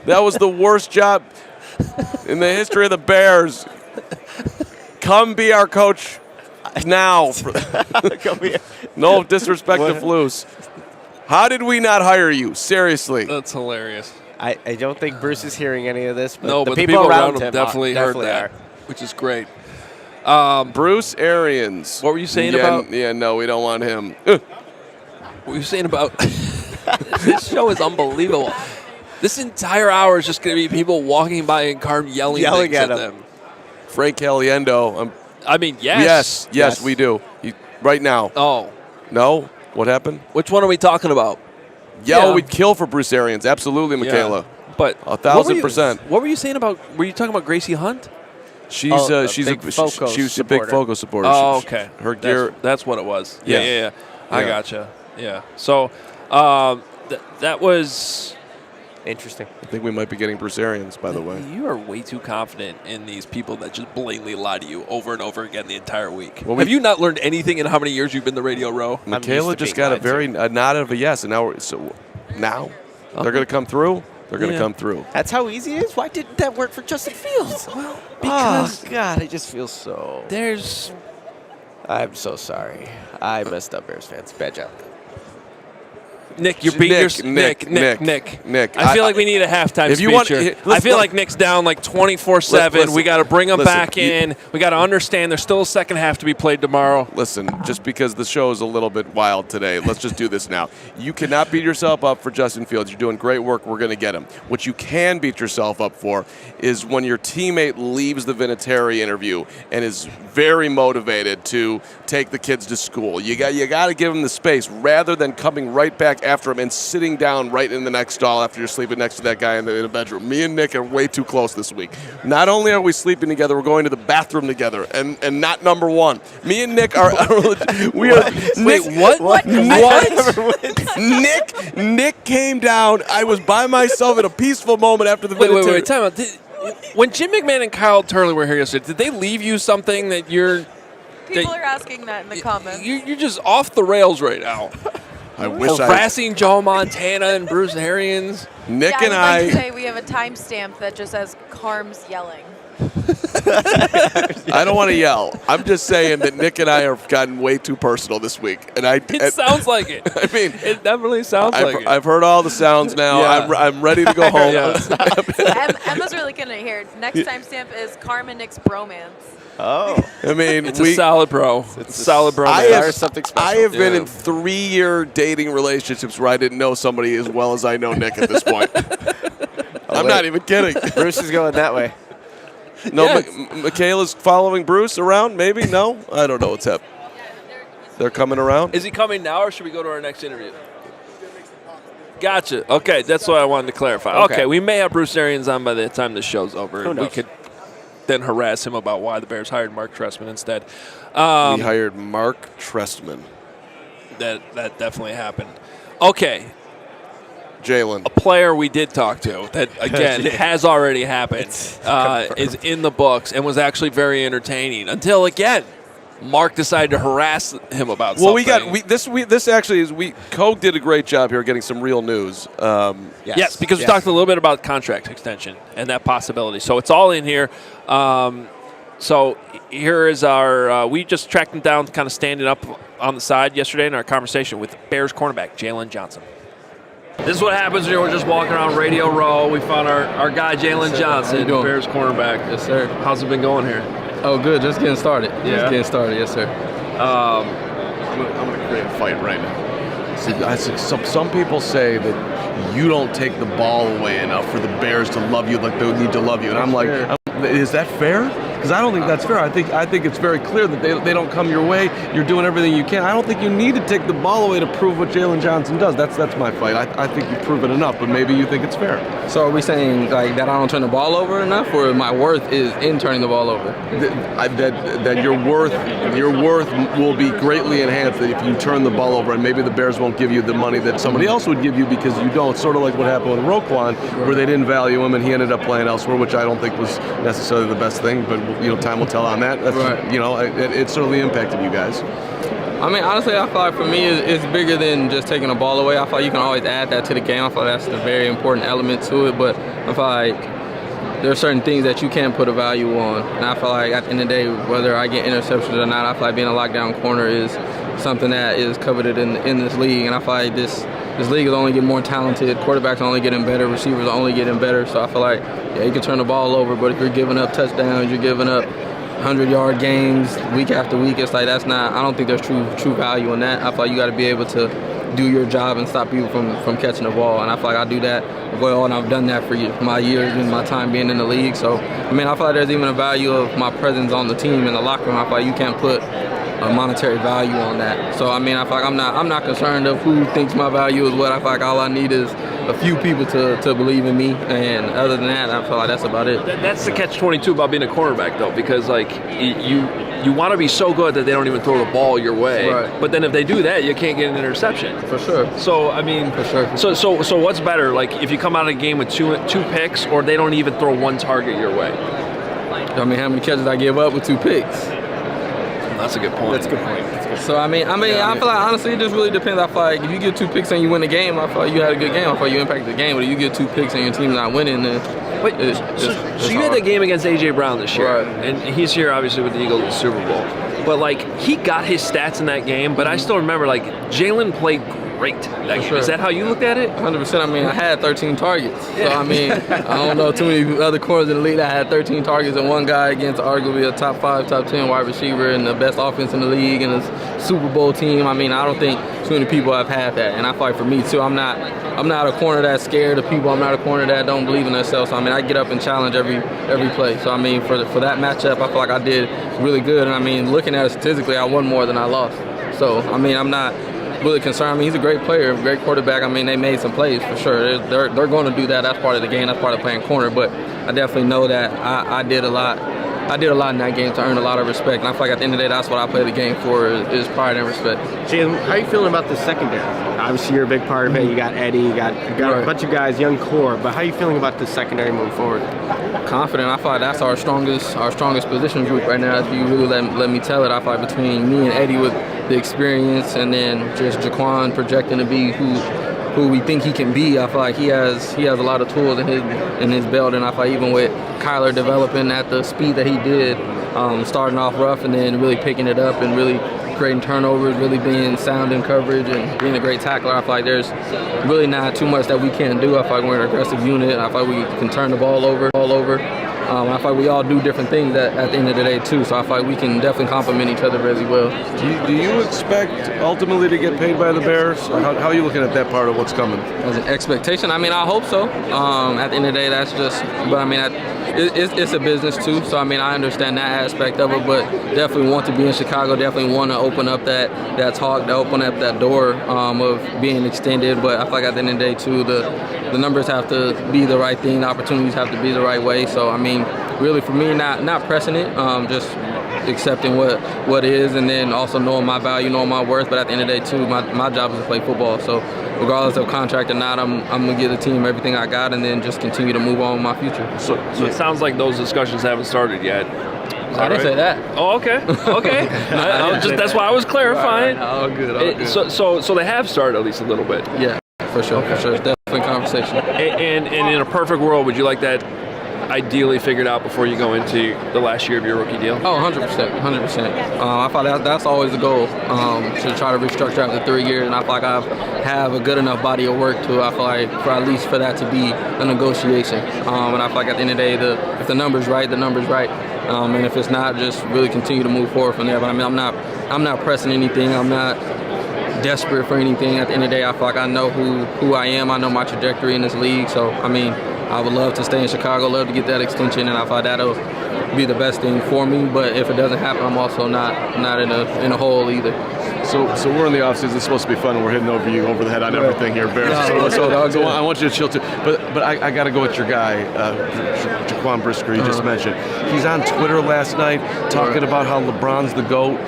[SPEAKER 2] That was the worst job in the history of the Bears. Come be our coach now. No disrespect to Flus. How did we not hire you? Seriously.
[SPEAKER 1] That's hilarious.
[SPEAKER 6] I don't think Bruce is hearing any of this, but,
[SPEAKER 1] No,
[SPEAKER 6] the
[SPEAKER 1] but the
[SPEAKER 6] people around him
[SPEAKER 1] definitely heard that,
[SPEAKER 6] are.
[SPEAKER 1] which is great.
[SPEAKER 2] Bruce Arians.
[SPEAKER 1] What were you saying about?
[SPEAKER 2] Yeah, no, we don't want him.
[SPEAKER 1] What were you saying about? This show is unbelievable. This entire hour is just going to be people walking by and Carm yelling things at them.
[SPEAKER 2] Frank Caliendo.
[SPEAKER 1] I mean, yes.
[SPEAKER 2] Yes, we do. Right now.
[SPEAKER 1] Oh.
[SPEAKER 2] No? What happened?
[SPEAKER 1] Which one are we talking about?
[SPEAKER 2] Yeah, we'd kill for Bruce Arians. Absolutely, Michaela.
[SPEAKER 1] Yeah. But
[SPEAKER 2] 1,000%.
[SPEAKER 1] What were you saying about? Were you talking about Gracie Hunt?
[SPEAKER 2] She's a big FOCO supporter.
[SPEAKER 1] Oh, okay.
[SPEAKER 2] Her gear.
[SPEAKER 1] That's what it was.
[SPEAKER 2] Yeah.
[SPEAKER 1] Yeah. I gotcha. Yeah. So that was
[SPEAKER 6] Interesting.
[SPEAKER 2] I think we might be getting Bruce Arians, by the way.
[SPEAKER 1] You are way too confident in these people that just blatantly lie to you over and over again the entire week.
[SPEAKER 2] Well,
[SPEAKER 1] have you not learned anything in how many years you've been the Radio Row?
[SPEAKER 2] Michaela just got a nod of a yes, and now they're going to come through. They're going to come through.
[SPEAKER 6] That's how easy it is? Why didn't that work for Justin Fields?
[SPEAKER 1] Well, because
[SPEAKER 6] God, it just feels so. I'm so sorry. I messed up, Bears fans. Bad job.
[SPEAKER 1] Nick, you're beating Nick. I feel like we need a halftime speech. I feel like Nick's down like 24/7. We got to bring him back in. We got to understand there's still a second half to be played tomorrow.
[SPEAKER 2] Listen, just because the show is a little bit wild today, let's just do this now. You cannot beat yourself up for Justin Fields. You're doing great work. We're going to get him. What you can beat yourself up for is when your teammate leaves the Vinatieri interview and is very motivated to take the kids to school. You got to give him the space rather than coming right back after him and sitting down right in the next stall after you're sleeping next to that guy in a bedroom. Me and Nick are way too close this week. Not only are we sleeping together, we're going to the bathroom together, and not number one. Me and Nick are we are.
[SPEAKER 1] Wait, what?
[SPEAKER 2] Nick came down. I was by myself in a peaceful moment after the
[SPEAKER 1] Wait,
[SPEAKER 2] Vinatieri.
[SPEAKER 1] time out. When Jim McMahon and Kyle Turley were here yesterday, did they leave you something that you're...
[SPEAKER 3] People are asking that in the comments.
[SPEAKER 1] You're just off the rails right now.
[SPEAKER 2] I wish
[SPEAKER 1] Harassing Joe Montana and Bruce Arians.
[SPEAKER 2] Nick
[SPEAKER 3] yeah,
[SPEAKER 2] and
[SPEAKER 3] I would like to say we have a timestamp that just says Carm's yelling.
[SPEAKER 2] I don't want to yell. I'm just saying that Nick and I have gotten way too personal this week, and
[SPEAKER 1] It sounds like it.
[SPEAKER 2] I mean,
[SPEAKER 1] it definitely sounds like it.
[SPEAKER 2] I've heard all the sounds now.
[SPEAKER 1] Yeah.
[SPEAKER 2] I'm ready to go home.
[SPEAKER 3] Emma's really gonna hear. Next timestamp is Carm and Nick's bromance.
[SPEAKER 6] Oh.
[SPEAKER 2] I mean,
[SPEAKER 1] It's a solid bro. It's a solid bro.
[SPEAKER 2] I
[SPEAKER 6] There's something special.
[SPEAKER 2] I have been
[SPEAKER 1] Yeah.
[SPEAKER 2] in 3-year dating relationships where I didn't know somebody as well as I know Nick at this point. I'm not even kidding.
[SPEAKER 6] Bruce is going that way.
[SPEAKER 2] No,
[SPEAKER 1] Yeah.
[SPEAKER 2] Michaela's following Bruce around? Maybe? No? I don't know what's happening. They're coming around?
[SPEAKER 1] Is he coming now, or should we go to our next interview? Gotcha. Okay, that's what I wanted to clarify. Okay, we may have Bruce Arians on by the time the show's over.
[SPEAKER 6] Who knows?
[SPEAKER 1] We could then harass him about why the Bears hired Mark Trestman instead.
[SPEAKER 2] We hired Mark Trestman.
[SPEAKER 1] That definitely happened. Okay,
[SPEAKER 2] Jaylon.
[SPEAKER 1] a player we did talk to that, again, has already happened, is in the books and was actually very entertaining until, again, Mark decided to harass him about
[SPEAKER 2] Well,
[SPEAKER 1] something.
[SPEAKER 2] this actually is Hoge did a great job here getting some real news.
[SPEAKER 1] Yes, because we talked a little bit about contract extension and that possibility. So it's all in here. So here is our we just tracked him down kind of standing up on the side yesterday in our conversation with Bears cornerback Jaylon Johnson. This is what happens when we're just walking around Radio Row. We found our guy Jaylon Johnson, Bears cornerback.
[SPEAKER 7] Yes, sir.
[SPEAKER 1] How's it been going here?
[SPEAKER 7] Oh, good. Just getting started.
[SPEAKER 1] Yeah.
[SPEAKER 7] Just getting started. Yes, sir.
[SPEAKER 2] I'm going to create a fight right now. See, some people say that you don't take the ball away enough for the Bears to love you like they need to love you, and I'm like, is that fair? Because I don't think that's fair. I think it's very clear that they don't come your way. You're doing everything you can. I don't think you need to take the ball away to prove what Jaylon Johnson does. That's my fight. I think you've proven enough, but maybe you think it's fair.
[SPEAKER 7] So are we saying like that I don't turn the ball over enough, or my worth is in turning the ball over?
[SPEAKER 2] That your worth will be greatly enhanced if you turn the ball over, and maybe the Bears won't give you the money that somebody else would give you because you don't. Sort of like what happened with Roquan, where they didn't value him and he ended up playing elsewhere, which I don't think was necessarily the best thing. But time will tell on that. That's,
[SPEAKER 7] Right.
[SPEAKER 2] It certainly impacted you guys.
[SPEAKER 7] I mean, honestly, I feel like for me, it's bigger than just taking the ball away. I feel like you can always add that to the game. I feel like that's a very important element to it. But I feel like there are certain things that you can't put a value on. And I feel like at the end of the day, whether I get interceptions or not, I feel like being a lockdown corner is something that is coveted in this league. And I feel like this league is only getting more talented. Quarterbacks are only getting better. Receivers are only getting better. So I feel like, you can turn the ball over, but if you're giving up touchdowns, you're giving up 100-yard games week after week, it's like I don't think there's true value in that. I feel like you got to be able to do your job and stop people from catching the ball. And I feel like I do that well, and I've done that for my years and my time being in the league. So, I mean, I feel like there's even a value of my presence on the team in the locker room. I feel like you can't put a monetary value on that. So, I mean, I feel like I'm not concerned of who thinks my value is what. I feel like all I need is a few people to believe in me, and other than that, I feel like that's about it.
[SPEAKER 1] That's the catch-22 about being a cornerback, though, because like you want to be so good that they don't even throw the ball your way.
[SPEAKER 7] Right.
[SPEAKER 1] But then if they do that, you can't get an interception.
[SPEAKER 7] For sure.
[SPEAKER 1] So I mean,
[SPEAKER 7] For sure.
[SPEAKER 1] So what's better, like if you come out of the game with two picks, or they don't even throw one target your way?
[SPEAKER 7] I mean, how many catches I give up with 2 picks?
[SPEAKER 1] That's a good point.
[SPEAKER 6] That's a good point.
[SPEAKER 7] So I feel like honestly it just really depends. I feel like if you get 2 picks and you win the game, I feel like you had a good game. I feel like you impacted the game. But if you get 2 picks and your team's not winning, then
[SPEAKER 1] Wait,
[SPEAKER 7] it's
[SPEAKER 1] so you had that game against A.J. Brown this year,
[SPEAKER 7] Right.
[SPEAKER 1] and he's here obviously with the Eagles in the Super Bowl. But like he got his stats in that game, but I still remember like Jaylon played great that game.
[SPEAKER 7] sure.
[SPEAKER 1] Is that how you looked at it?
[SPEAKER 7] 100%. I mean, I had 13 targets. So I mean, I don't know too many other corners in the league that had 13 targets and one guy against arguably a top 5, top 10 wide receiver and the best offense in the league and a Super Bowl team. I mean, I don't think too many people have had that, and I feel like for me too, I'm not a corner that's scared of people. I'm not a corner that don't believe in themselves. So I mean, I get up and challenge every play. So I mean, for that matchup, I feel like I did really good. And I mean, looking at it statistically, I won more than I lost. So I mean, I'm not really concern me. He's a great player, great quarterback. I mean, they made some plays for sure. They're going to do that. That's part of the game. That's part of playing corner. But I definitely know that I did a lot. I did a lot in that game to earn a lot of respect. And I feel like at the end of the day, that's what I play the game for is pride and respect.
[SPEAKER 8] Jaylon, how are you feeling about the secondary? Obviously, you're a big part of it. You got Eddie, you got a bunch of guys, young core. But how are you feeling about the secondary moving forward?
[SPEAKER 7] Confident. I feel like that's our strongest position group right now. If you really let me tell it, I feel like between me and Eddie with the experience and then just Jaquan projecting to be who we think he can be, I feel like he has a lot of tools in his belt, and I feel like even with Kyler developing at the speed that he did, starting off rough and then really picking it up and really creating turnovers, really being sound in coverage and being a great tackler, I feel like there's really not too much that we can't do. I feel like we're an aggressive unit. I feel like we can turn the ball over. I feel like we all do different things at the end of the day too, so I feel like we can definitely complement each other really well.
[SPEAKER 2] Do you expect ultimately to get paid by the Bears? How are you looking at that part of what's coming?
[SPEAKER 7] As an expectation, I mean, I hope so. At the end of the day, that's just, but I mean, it's a business too, so I mean, I understand that aspect of it, but definitely want to be in Chicago, definitely want to open up that talk, to open up that door of being extended, but I feel like at the end of the day too, the numbers have to be the right thing, the opportunities have to be the right way, so I mean, really for me, not pressing it, just accepting what is, and then also knowing my value, knowing my worth, but at the end of the day too, my job is to play football, so regardless of contract or not, I'm going to give the team everything I got and then just continue to move on with my future.
[SPEAKER 1] So it sounds like those discussions haven't started yet.
[SPEAKER 7] I didn't say that.
[SPEAKER 1] Oh, okay. Okay. That's why I was clarifying.
[SPEAKER 7] All good.
[SPEAKER 1] So they have started at least a little bit.
[SPEAKER 7] Yeah, for sure. For sure. It's definitely conversation.
[SPEAKER 1] And in a perfect world, would you like that ideally figured out before you go into the last year of your rookie deal?
[SPEAKER 7] Oh, 100%. I thought that's always the goal, to try to restructure after 3 years, and I feel like I have a good enough body of work to, I feel like, for at least for that to be a negotiation. And I feel like at the end of the day, if the number's right, the number's right. And if it's not, just really continue to move forward from there. But I mean, I'm not pressing anything. I'm not desperate for anything. At the end of the day, I feel like I know who I am. I know my trajectory in this league. So, I mean, I would love to stay in Chicago, love to get that extension, and I thought that'll be the best thing for me. But if it doesn't happen, I'm also not in a hole either.
[SPEAKER 2] So we're in the offseason. It's supposed to be fun, and we're hitting over the head on everything here, Bears. So I want you to chill too. But I got to go with your guy, Jaquan Brisker. You just mentioned. He's on Twitter last night talking about how LeBron's the GOAT.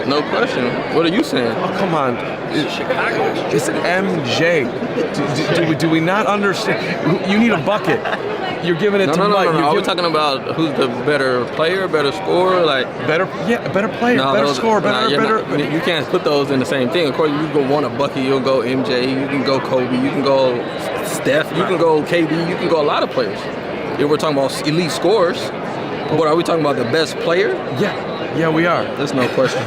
[SPEAKER 7] No question. What are you saying?
[SPEAKER 2] Oh, come on. It's MJ. Do we not understand? You need a bucket. You're giving it to Mike.
[SPEAKER 7] No. Are we talking about who's the better player, better scorer?
[SPEAKER 2] Better player, better scorer, better.
[SPEAKER 7] You can't put those in the same thing. Of course, you go want a bucket, you'll go MJ, you can go Kobe, you can go Steph, you can go KD, you can go a lot of players. If we're talking about elite scorers, but are we talking about the best player?
[SPEAKER 2] Yeah, we are.
[SPEAKER 7] There's no question.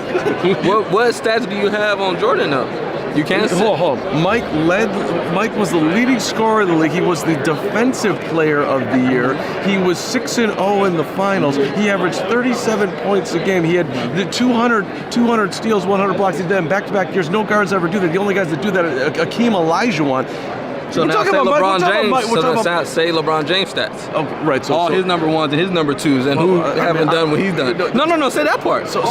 [SPEAKER 7] What stats do you have on Jordan though? You can't
[SPEAKER 2] hold on. Mike was the leading scorer in the league. He was the defensive player of the year. He was 6-0 in the finals. He averaged 37 points a game. He had the 200 steals, 100 blocks. He did them back-to-back years. No guards ever do that. The only guys that do that are Akeem Olajuwon.
[SPEAKER 7] So now say LeBron James stats.
[SPEAKER 2] Okay, right. So
[SPEAKER 7] his number ones and his number twos, and who haven't done what he's done. No. Say that part.
[SPEAKER 2] So okay.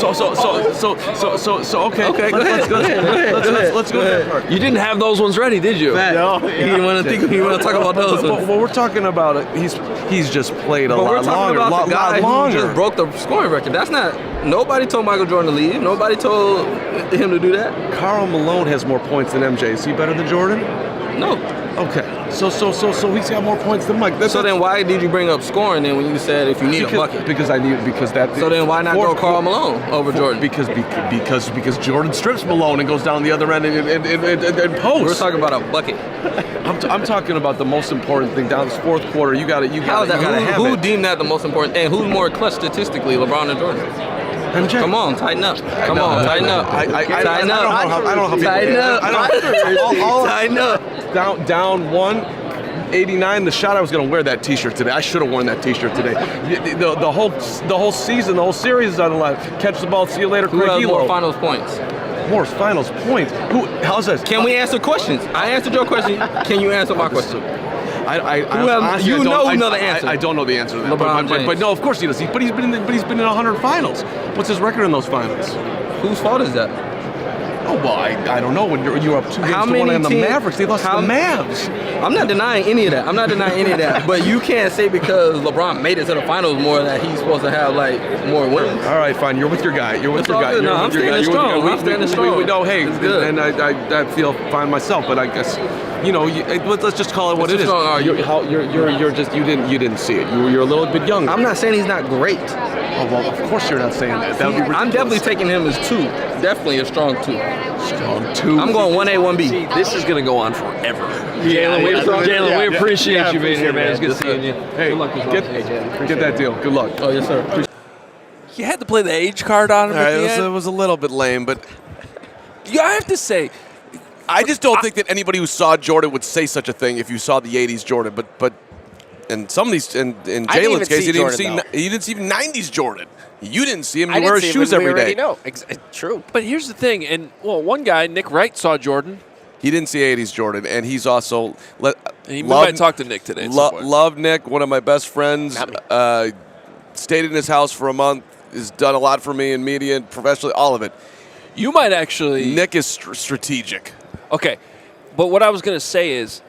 [SPEAKER 2] Okay, let's go to that part.
[SPEAKER 1] You didn't have those ones ready, did you?
[SPEAKER 7] No. He didn't want to think. He want to talk about those ones.
[SPEAKER 2] But we're talking about it. He's just played a lot longer.
[SPEAKER 7] We're talking about the guy who just broke the scoring record. That's not. Nobody told Michael Jordan to leave. Nobody told him to do that.
[SPEAKER 2] Karl Malone has more points than MJ. Is he better than Jordan?
[SPEAKER 7] No.
[SPEAKER 2] Okay, so he's got more points than Mike.
[SPEAKER 7] So then why did you bring up scoring then when you said if you need a bucket?
[SPEAKER 2] Because that.
[SPEAKER 7] So then why not go Karl Malone over Jordan?
[SPEAKER 2] Because Jordan strips Malone and goes down the other end and posts.
[SPEAKER 7] We're talking about a bucket.
[SPEAKER 2] I'm talking about the most important thing down this fourth quarter. You got to have
[SPEAKER 7] Who
[SPEAKER 2] it.
[SPEAKER 7] deemed that the most important? And who's more clutch statistically, LeBron or Jordan?
[SPEAKER 2] MJ.
[SPEAKER 7] Come on, tighten up. Tighten up.
[SPEAKER 2] I don't know how people.
[SPEAKER 7] Tighten up.
[SPEAKER 2] Down 189. The shot. I was going to wear that T-shirt today. I should have worn that T-shirt today. The whole season, the whole series is on the line. Catch the ball. See you later.
[SPEAKER 7] Who has more finals points?
[SPEAKER 2] More finals points. How's this?
[SPEAKER 7] Can we answer questions? I answered your question. Can you answer my question?
[SPEAKER 2] Honestly,
[SPEAKER 7] you know the answer.
[SPEAKER 2] I don't know the answer to that.
[SPEAKER 7] LeBron James.
[SPEAKER 2] But no, of course he does. But he's been in 100 finals. What's his record in those finals?
[SPEAKER 7] Whose fault is that?
[SPEAKER 2] Oh, well, I don't know. When you're up 2 games to 1 on the Mavericks, they lost to the Mavs.
[SPEAKER 7] I'm not denying any of that. But you can't say because LeBron made it to the finals more that he's supposed to have like more wins.
[SPEAKER 2] All right, fine. You're with your guy. You're with your guy.
[SPEAKER 7] No, I'm standing strong. I'm standing strong.
[SPEAKER 2] We know, hey,
[SPEAKER 7] it's good.
[SPEAKER 2] And I feel fine myself. But I guess, let's just call it what it is. You didn't see it. You're a little bit younger.
[SPEAKER 7] I'm not saying he's not great.
[SPEAKER 2] Oh, well, of course you're not saying that. That would be ridiculous.
[SPEAKER 7] I'm definitely taking him as 2. Definitely a strong 2.
[SPEAKER 2] Strong 2.
[SPEAKER 7] I'm going 1A, 1B.
[SPEAKER 1] This is going to go on forever.
[SPEAKER 7] Jalen,
[SPEAKER 1] we appreciate you being here, man. It's good seeing you.
[SPEAKER 2] Hey,
[SPEAKER 7] good luck.
[SPEAKER 2] Get that deal. Good luck.
[SPEAKER 7] Oh, yes, sir.
[SPEAKER 1] You had to play the age card on him at the end.
[SPEAKER 2] It was a little bit lame, but
[SPEAKER 1] I have to say,
[SPEAKER 2] I just don't think that anybody who saw Jordan would say such a thing if you saw the 80s Jordan. But in some of these, in Jalen's case, he didn't see 90s Jordan. You didn't see him. You wear his shoes every day.
[SPEAKER 6] No, true.
[SPEAKER 1] but here's the thing, and one guy, Nick Wright, saw Jordan.
[SPEAKER 2] He didn't see 80s Jordan, and he's also
[SPEAKER 1] We might talk to Nick today.
[SPEAKER 2] Love Nick, one of my best friends. Stayed in his house for a month. Has done a lot for me in media and professionally, all of it.
[SPEAKER 1] You might actually.
[SPEAKER 2] Nick is strategic.
[SPEAKER 1] Okay, but what I was going to say is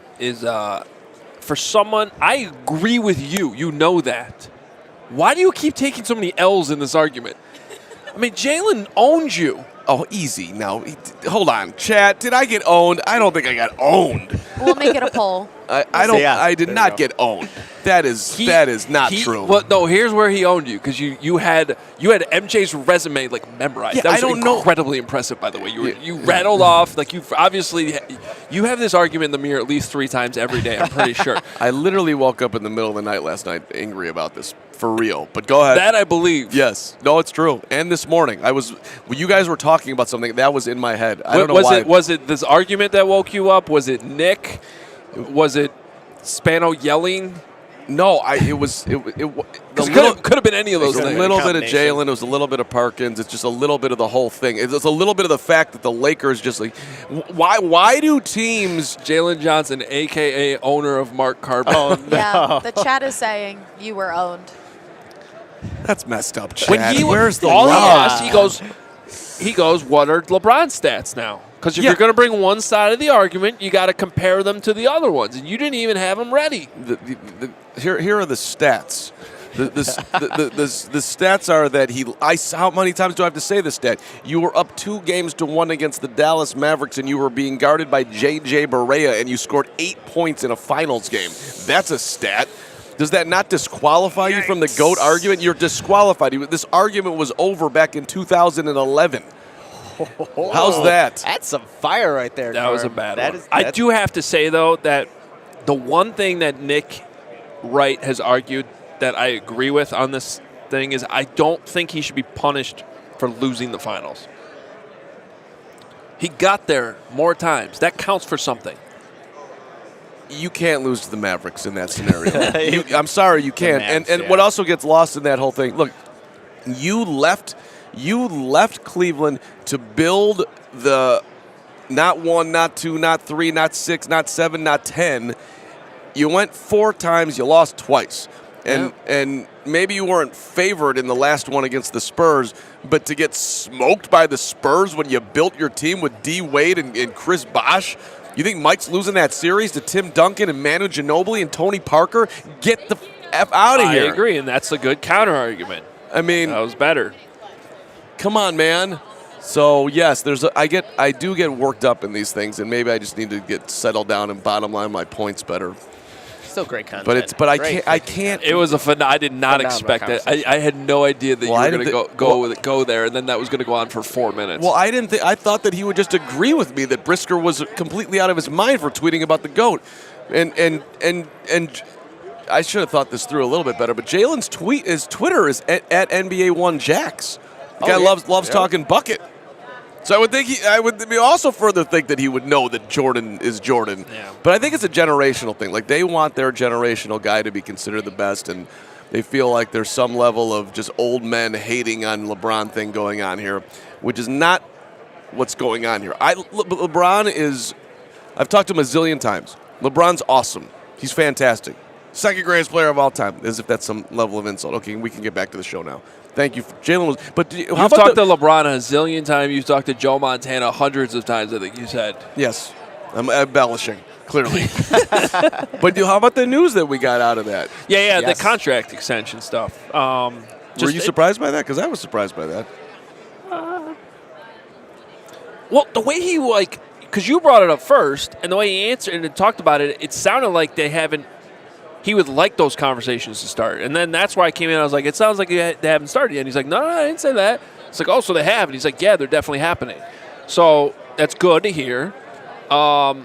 [SPEAKER 1] for someone, I agree with you. You know that. Why do you keep taking so many L's in this argument? I mean, Jaylon owns you.
[SPEAKER 2] Oh, easy. Now, hold on. Chat, did I get owned? I don't think I got owned.
[SPEAKER 3] We'll make it a poll.
[SPEAKER 2] I did not get owned. That is not true.
[SPEAKER 1] Well, no, here's where he owned you, because you had MJ's resume memorized.
[SPEAKER 2] Yeah,
[SPEAKER 1] that was incredibly impressive, by the way. You rattled off you obviously you have this argument in the mirror at least 3 times every day. I'm pretty sure.
[SPEAKER 2] I literally woke up in the middle of the night last night angry about this. For real. But go ahead.
[SPEAKER 1] That I believe.
[SPEAKER 2] Yes. No, it's true. And this morning, when you guys were talking about something, that was in my head. I don't know why.
[SPEAKER 1] Was it this argument that woke you up? Was it Nick? Was it Spano yelling?
[SPEAKER 2] No, it
[SPEAKER 1] could have been any of those things.
[SPEAKER 2] A little bit of Jaylon. It was a little bit of Perkins. It's just a little bit of the whole thing. It's a little bit of the fact that the Lakers just why do teams?
[SPEAKER 1] Jaylon Johnson, a.k.a. owner of Mark Carman.
[SPEAKER 6] Oh, no.
[SPEAKER 3] Yeah, the chat is saying you were owned.
[SPEAKER 2] That's messed up, Chad.
[SPEAKER 1] Where's the loss? He goes, what are LeBron's stats now? Because if you're going to bring one side of the argument, you got to compare them to the other ones, and you didn't even have them ready.
[SPEAKER 2] Here are the stats. The stats are that how many times do I have to say this stat? You were up 2 games to 1 against the Dallas Mavericks, and you were being guarded by J.J. Barea, and you scored 8 points in a finals game. That's a stat. Does that not disqualify you from the GOAT argument? You're disqualified. This argument was over back in 2011. How's that?
[SPEAKER 6] That's some fire right there.
[SPEAKER 1] That was a bad one. I do have to say, though, that the one thing that Nick Wright has argued that I agree with on this thing is I don't think he should be punished for losing the finals. He got there more times. That counts for something.
[SPEAKER 2] You can't lose to the Mavericks in that scenario. I'm sorry, you can't. And what also gets lost in that whole thing, look, you left Cleveland to build the not 1, not 2, not 3, not 6, not 7, not 10. You went 4 times, you lost twice. And maybe you weren't favored in the last one against the Spurs, but to get smoked by the Spurs when you built your team with D. Wade and Chris Bosh, you think Mike's losing that series to Tim Duncan and Manu Ginobili and Tony Parker? Get the F out of here.
[SPEAKER 1] I agree, and that's a good counter argument.
[SPEAKER 2] I mean,
[SPEAKER 1] that was better.
[SPEAKER 2] Come on, man. So yes, I do get worked up in these things, and maybe I just need to get settled down and bottom line my points better.
[SPEAKER 6] Still great content.
[SPEAKER 2] But I can't.
[SPEAKER 1] It was I did not expect that. I had no idea that you were going to go there, and then that was going to go on for 4 minutes.
[SPEAKER 2] Well, I thought that he would just agree with me that Brisker was completely out of his mind for tweeting about the GOAT, and I should have thought this through a little bit better. But Jalen's Twitter is at NBA1Jax. The guy loves talking bucket. So I would also further think that he would know that Jordan is Jordan.
[SPEAKER 1] Yeah.
[SPEAKER 2] But I think it's a generational thing. Like, they want their generational guy to be considered the best, and they feel like there's some level of just old men hating on LeBron thing going on here, which is not what's going on here. LeBron is, I've talked to him a zillion times. LeBron's awesome. He's fantastic. Second greatest player of all time, as if that's some level of insult. Okay, we can get back to the show now. Thank you. Jalen was. But
[SPEAKER 1] You've talked to LeBron a zillion times. You've talked to Joe Montana hundreds of times, I think you said.
[SPEAKER 2] Yes. I'm embellishing, clearly. But how about the news that we got out of that?
[SPEAKER 1] Yeah,
[SPEAKER 6] Yes.
[SPEAKER 1] the contract extension stuff.
[SPEAKER 2] Were you surprised by that? Because I was surprised by that.
[SPEAKER 1] Well, the way he, because you brought it up first, and the way he answered and talked about it, it sounded like he would like those conversations to start. And then that's why I came in, I was like, it sounds like they haven't started yet. And he's like, no, I didn't say that. It's like, oh, so they have. And he's like, yeah, they're definitely happening. So that's good to hear. I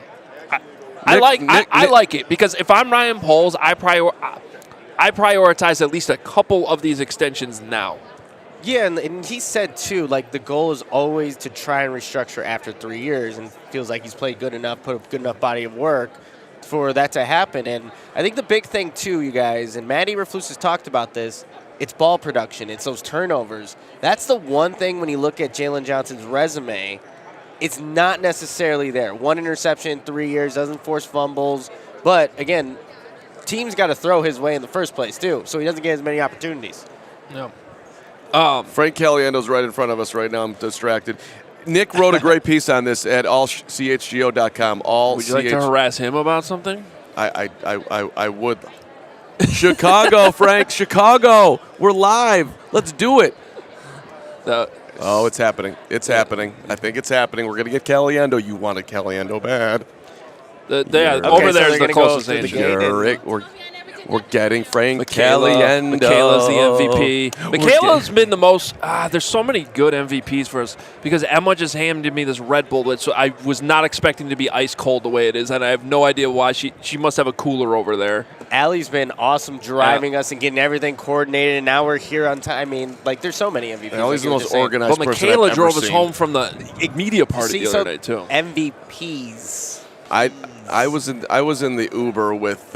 [SPEAKER 1] like it because if I'm Ryan Poles, I prioritize at least a couple of these extensions now.
[SPEAKER 6] Yeah, and he said, too, like, the goal is always to try and restructure after 3 years, and feels like he's played good enough, put a good enough body of work for that to happen. And I think the big thing, too, you guys, and Matty Reflus has talked about this, it's ball production. It's those turnovers. That's the one thing when you look at Jaylon Johnson's resume, it's not necessarily there. 1 interception in 3 years, doesn't force fumbles. But, again, teams got to throw his way in the first place, too, so he doesn't get as many opportunities.
[SPEAKER 1] No.
[SPEAKER 2] Frank Caliendo's right in front of us right now. I'm distracted. Nick wrote a great piece on this at allchgo.com.
[SPEAKER 1] Would you like to harass him about something?
[SPEAKER 2] I would. Chicago, Frank. Chicago. We're live. Let's do it. Oh, it's happening. It's happening. I think it's happening. We're going to get Caliendo. You want a Caliendo bad.
[SPEAKER 1] Over there is the closest answer.
[SPEAKER 2] We're getting Frank Caliendo.
[SPEAKER 1] Michaela's the MVP. Michaela's been the most. There's so many good MVPs for us because Emma just handed me this Red Bull that I was not expecting to be ice cold the way it is, and I have no idea why. She must have a cooler over there.
[SPEAKER 6] Allie's been awesome driving us and getting everything coordinated, and now we're here on time. I mean, like, there's so many MVPs.
[SPEAKER 2] Allie's the most organized
[SPEAKER 1] person
[SPEAKER 2] Michaela
[SPEAKER 1] I've
[SPEAKER 2] drove
[SPEAKER 1] ever
[SPEAKER 2] us
[SPEAKER 1] seen. Home from the media party the other day too.
[SPEAKER 6] MVPs.
[SPEAKER 2] I was in the Uber with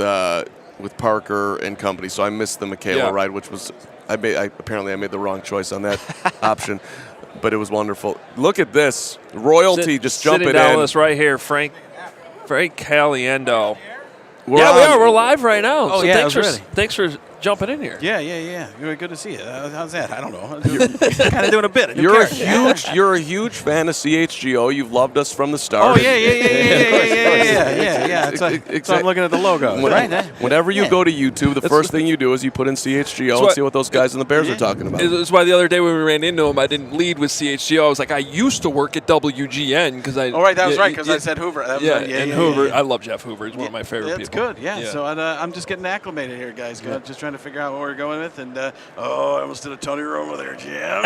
[SPEAKER 2] Parker and company, so I missed the Michaela ride, which was apparently I made the wrong choice on that option, but it was wonderful. Look at this royalty just jumping
[SPEAKER 1] sitting down
[SPEAKER 2] in.
[SPEAKER 1] with us right here, Frank Caliendo.
[SPEAKER 2] We
[SPEAKER 1] are. We're live right now.
[SPEAKER 9] Oh,
[SPEAKER 1] so
[SPEAKER 9] yeah,
[SPEAKER 1] thanks for jumping in here.
[SPEAKER 9] Yeah. Good to see you. How's that? I don't know. Kind of doing a bit.
[SPEAKER 2] You're a huge fan of CHGO. You've loved us from the start.
[SPEAKER 9] Oh yeah. So I'm looking at the logo. Right.
[SPEAKER 2] Whenever you go to YouTube, the first thing you do is you put in CHGO and see what those guys in the Bears are talking about.
[SPEAKER 1] That's why the other day when we ran into him, I didn't lead with CHGO. I was like, I used to work at WGN because I.
[SPEAKER 9] Oh right, that was right because I said Hoover.
[SPEAKER 1] Hoover. I love Jeff Hoover. He's one of my favorite people.
[SPEAKER 9] That's good. Yeah. So I'm just getting acclimated here, guys. Just trying to figure out what we're going with. And I almost did a Tony Romo there, Jim.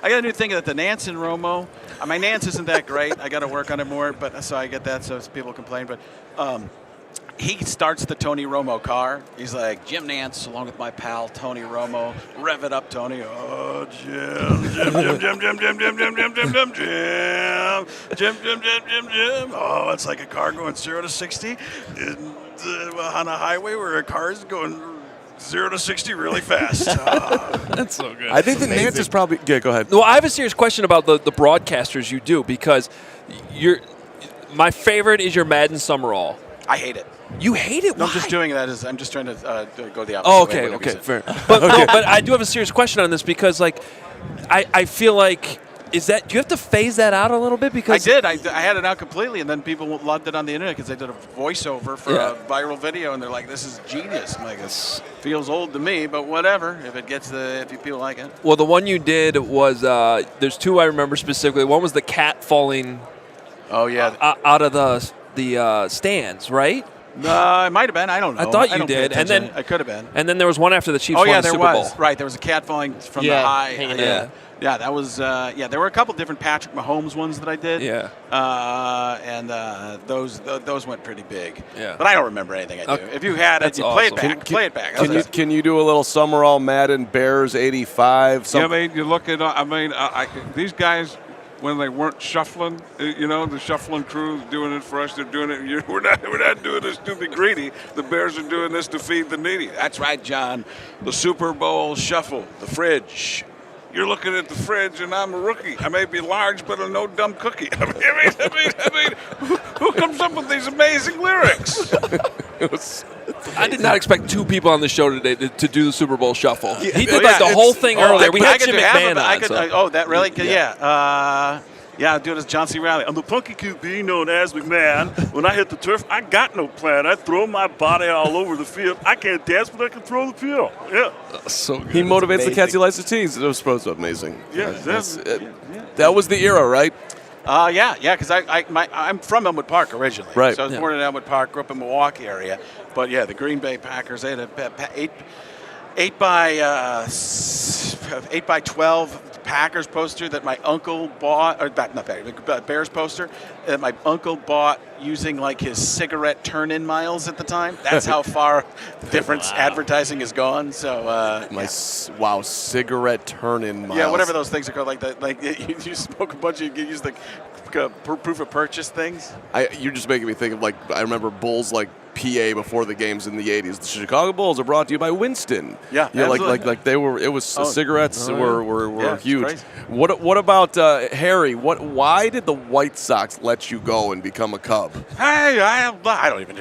[SPEAKER 9] I got a new thing that the Nance and Romo. My Nance isn't that great. I got to work on it more. But so I get that. So people complain. But he starts the Tony Romo car. He's like, Jim Nance, along with my pal Tony Romo. Rev it up, Tony. Oh, Jim. Oh, it's like a car going 0 to 60 on a highway where a car is going 0 to 60 really fast.
[SPEAKER 1] That's so good.
[SPEAKER 2] I think the Nance is probably. Yeah, go ahead.
[SPEAKER 1] Well, I have a serious question about the broadcasters you do because my favorite is your Madden Summerall.
[SPEAKER 9] I hate it.
[SPEAKER 1] You hate it?
[SPEAKER 9] No,
[SPEAKER 1] Why?
[SPEAKER 9] I'm just doing that. I'm just trying to go the opposite
[SPEAKER 1] Oh,
[SPEAKER 9] way.
[SPEAKER 1] okay, fair. But I do have a serious question on this because, like, I feel like do you have to phase that out a little bit? Because
[SPEAKER 9] I did. I had it out completely, and then people loved it on the internet because they did a voiceover for a viral video, and they're like, "This is genius." I'm like, "This feels old to me, but whatever. If people like it."
[SPEAKER 1] Well, the one you did was there's two I remember specifically. One was the cat falling.
[SPEAKER 9] Oh yeah.
[SPEAKER 1] Out of the stands, right?
[SPEAKER 9] It might have been. I don't know.
[SPEAKER 1] I thought you did, and then
[SPEAKER 9] I could have been.
[SPEAKER 1] And then there was one after the Chiefs won the Super Bowl.
[SPEAKER 9] Right, there was a cat falling from the high. Yeah, that was. There were a couple different Patrick Mahomes ones that I did.
[SPEAKER 1] Yeah.
[SPEAKER 9] And those went pretty big.
[SPEAKER 1] Yeah.
[SPEAKER 9] But I don't remember anything I do. If you had it, play it back. Play it back.
[SPEAKER 2] Can you do a little Summerall Madden Bears 85?
[SPEAKER 10] Yeah, I mean, you look at. These guys. When they weren't shuffling, the shuffling crew doing it for us. They're doing it. We're not doing this to be greedy. The Bears are doing this to feed the needy. That's right, John. The Super Bowl shuffle, the fridge. You're looking at the fridge, and I'm a rookie. I may be large, but I'm no dumb cookie. I mean, who comes up with these amazing lyrics?
[SPEAKER 1] I did not expect two people on the show today to do the Super Bowl shuffle. He did
[SPEAKER 2] yeah,
[SPEAKER 1] the whole thing earlier. We had
[SPEAKER 9] could
[SPEAKER 1] Jim
[SPEAKER 9] do half
[SPEAKER 1] McMahon
[SPEAKER 9] of it.
[SPEAKER 1] on.
[SPEAKER 9] Oh, that really? Yeah. Yeah, I'll do it as John C. Reilly. I'm the punky QB known as McMahon. When I hit the turf, I got no plan. I throw my body all over the field. I can't dance, but I can throw the field. Yeah.
[SPEAKER 1] So good.
[SPEAKER 2] He motivates the cats he likes to tease. It was supposed to be amazing.
[SPEAKER 9] Yeah,
[SPEAKER 2] that was the era, right?
[SPEAKER 9] Yeah, because I'm from Elmwood Park originally.
[SPEAKER 2] Right.
[SPEAKER 9] So I was born in Elmwood Park, grew up in Milwaukee area. But yeah, the Green Bay Packers, they had a 8 by 12 Packers poster that my uncle bought, or not Bears poster that my uncle bought using like his cigarette turn-in miles at the time. That's how far different advertising has gone. So
[SPEAKER 2] cigarette turn-in miles.
[SPEAKER 9] Yeah, whatever those things are called, like that. Like you smoke a bunch, you use the proof of purchase things.
[SPEAKER 2] You're just making me think of I remember Bulls PA before the games in the 80s. The Chicago Bulls are brought to you by Winston.
[SPEAKER 9] Yeah,
[SPEAKER 2] like they were. It was cigarettes were huge.
[SPEAKER 9] Crazy.
[SPEAKER 2] What about Harry? Why did the White Sox let you go and become a Cub?
[SPEAKER 9] Hey, I don't even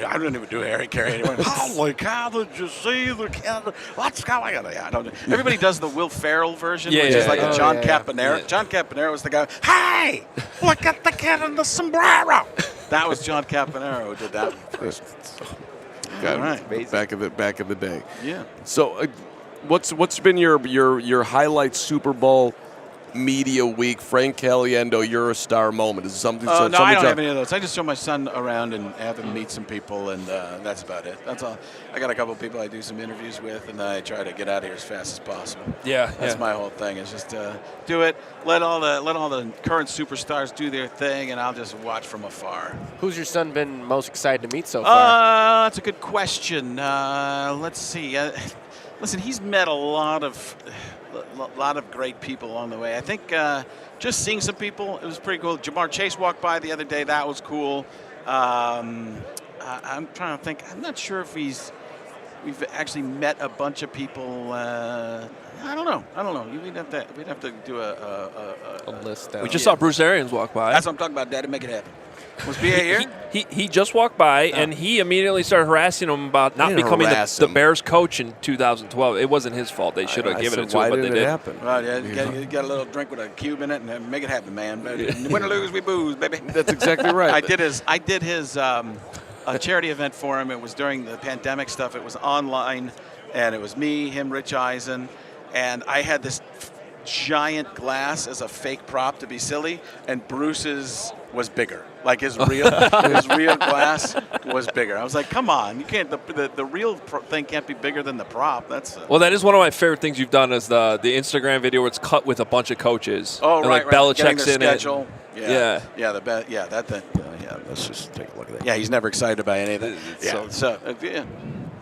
[SPEAKER 9] do Harry Carey anymore. Holy cow! Did you see the Canada? What's going on? I don't. Everybody does the Will Ferrell version, which is like a John Campanera. Yeah. John Campanera was the guy. Hey, look at the kid in the sombrero. That was John Campanera who did that first.
[SPEAKER 2] All right, back in the day.
[SPEAKER 9] Yeah.
[SPEAKER 2] So, what's been your highlight Super Bowl media week? Frank Caliendo, you're a star moment. Is it something?
[SPEAKER 9] No, I don't have any of those. I just show my son around and have him meet some people, and that's about it. That's all. I got a couple of people I do some interviews with, and I try to get out of here as fast as possible.
[SPEAKER 1] Yeah,
[SPEAKER 9] that's my whole thing. Is just do it. Let all the current superstars do their thing, and I'll just watch from afar.
[SPEAKER 6] Who's your son been most excited to meet so far?
[SPEAKER 9] That's a good question. Let's see. Listen, he's met a lot of great people along the way. I think just seeing some people, it was pretty cool. Jamar Chase walked by the other day. That was cool. I'm trying to think. I'm not sure if we've actually met a bunch of people. I don't know. We'd have to do a
[SPEAKER 6] list.
[SPEAKER 1] We just saw Bruce Arians walk by.
[SPEAKER 9] That's what I'm talking about, Daddy. Make it happen. Was BA here?
[SPEAKER 1] He just walked by, and he immediately started harassing him about not becoming the Bears coach in 2012. It wasn't his fault. They should have given it to him, but they did.
[SPEAKER 2] Happen?
[SPEAKER 9] Well, you got a little drink with a cube in it, and make it happen, man. Win or lose, we booze, baby.
[SPEAKER 2] That's exactly right.
[SPEAKER 9] I did his a charity event for him. It was during the pandemic stuff. It was online, and it was me, him, Rich Eisen, and I had this giant glass as a fake prop to be silly, and Bruce's was bigger. Like his real glass was bigger. I was like, come on, you can't. The real thing can't be bigger than the prop.
[SPEAKER 1] Well, that is one of my favorite things you've done is the Instagram video where it's cut with a bunch of coaches.
[SPEAKER 9] Oh,
[SPEAKER 1] and
[SPEAKER 9] right.
[SPEAKER 1] Belichick's in
[SPEAKER 9] schedule.
[SPEAKER 1] it.
[SPEAKER 9] Yeah. That thing. Yeah. Let's just take a look at that. Yeah, he's never excited about anything. Yeah.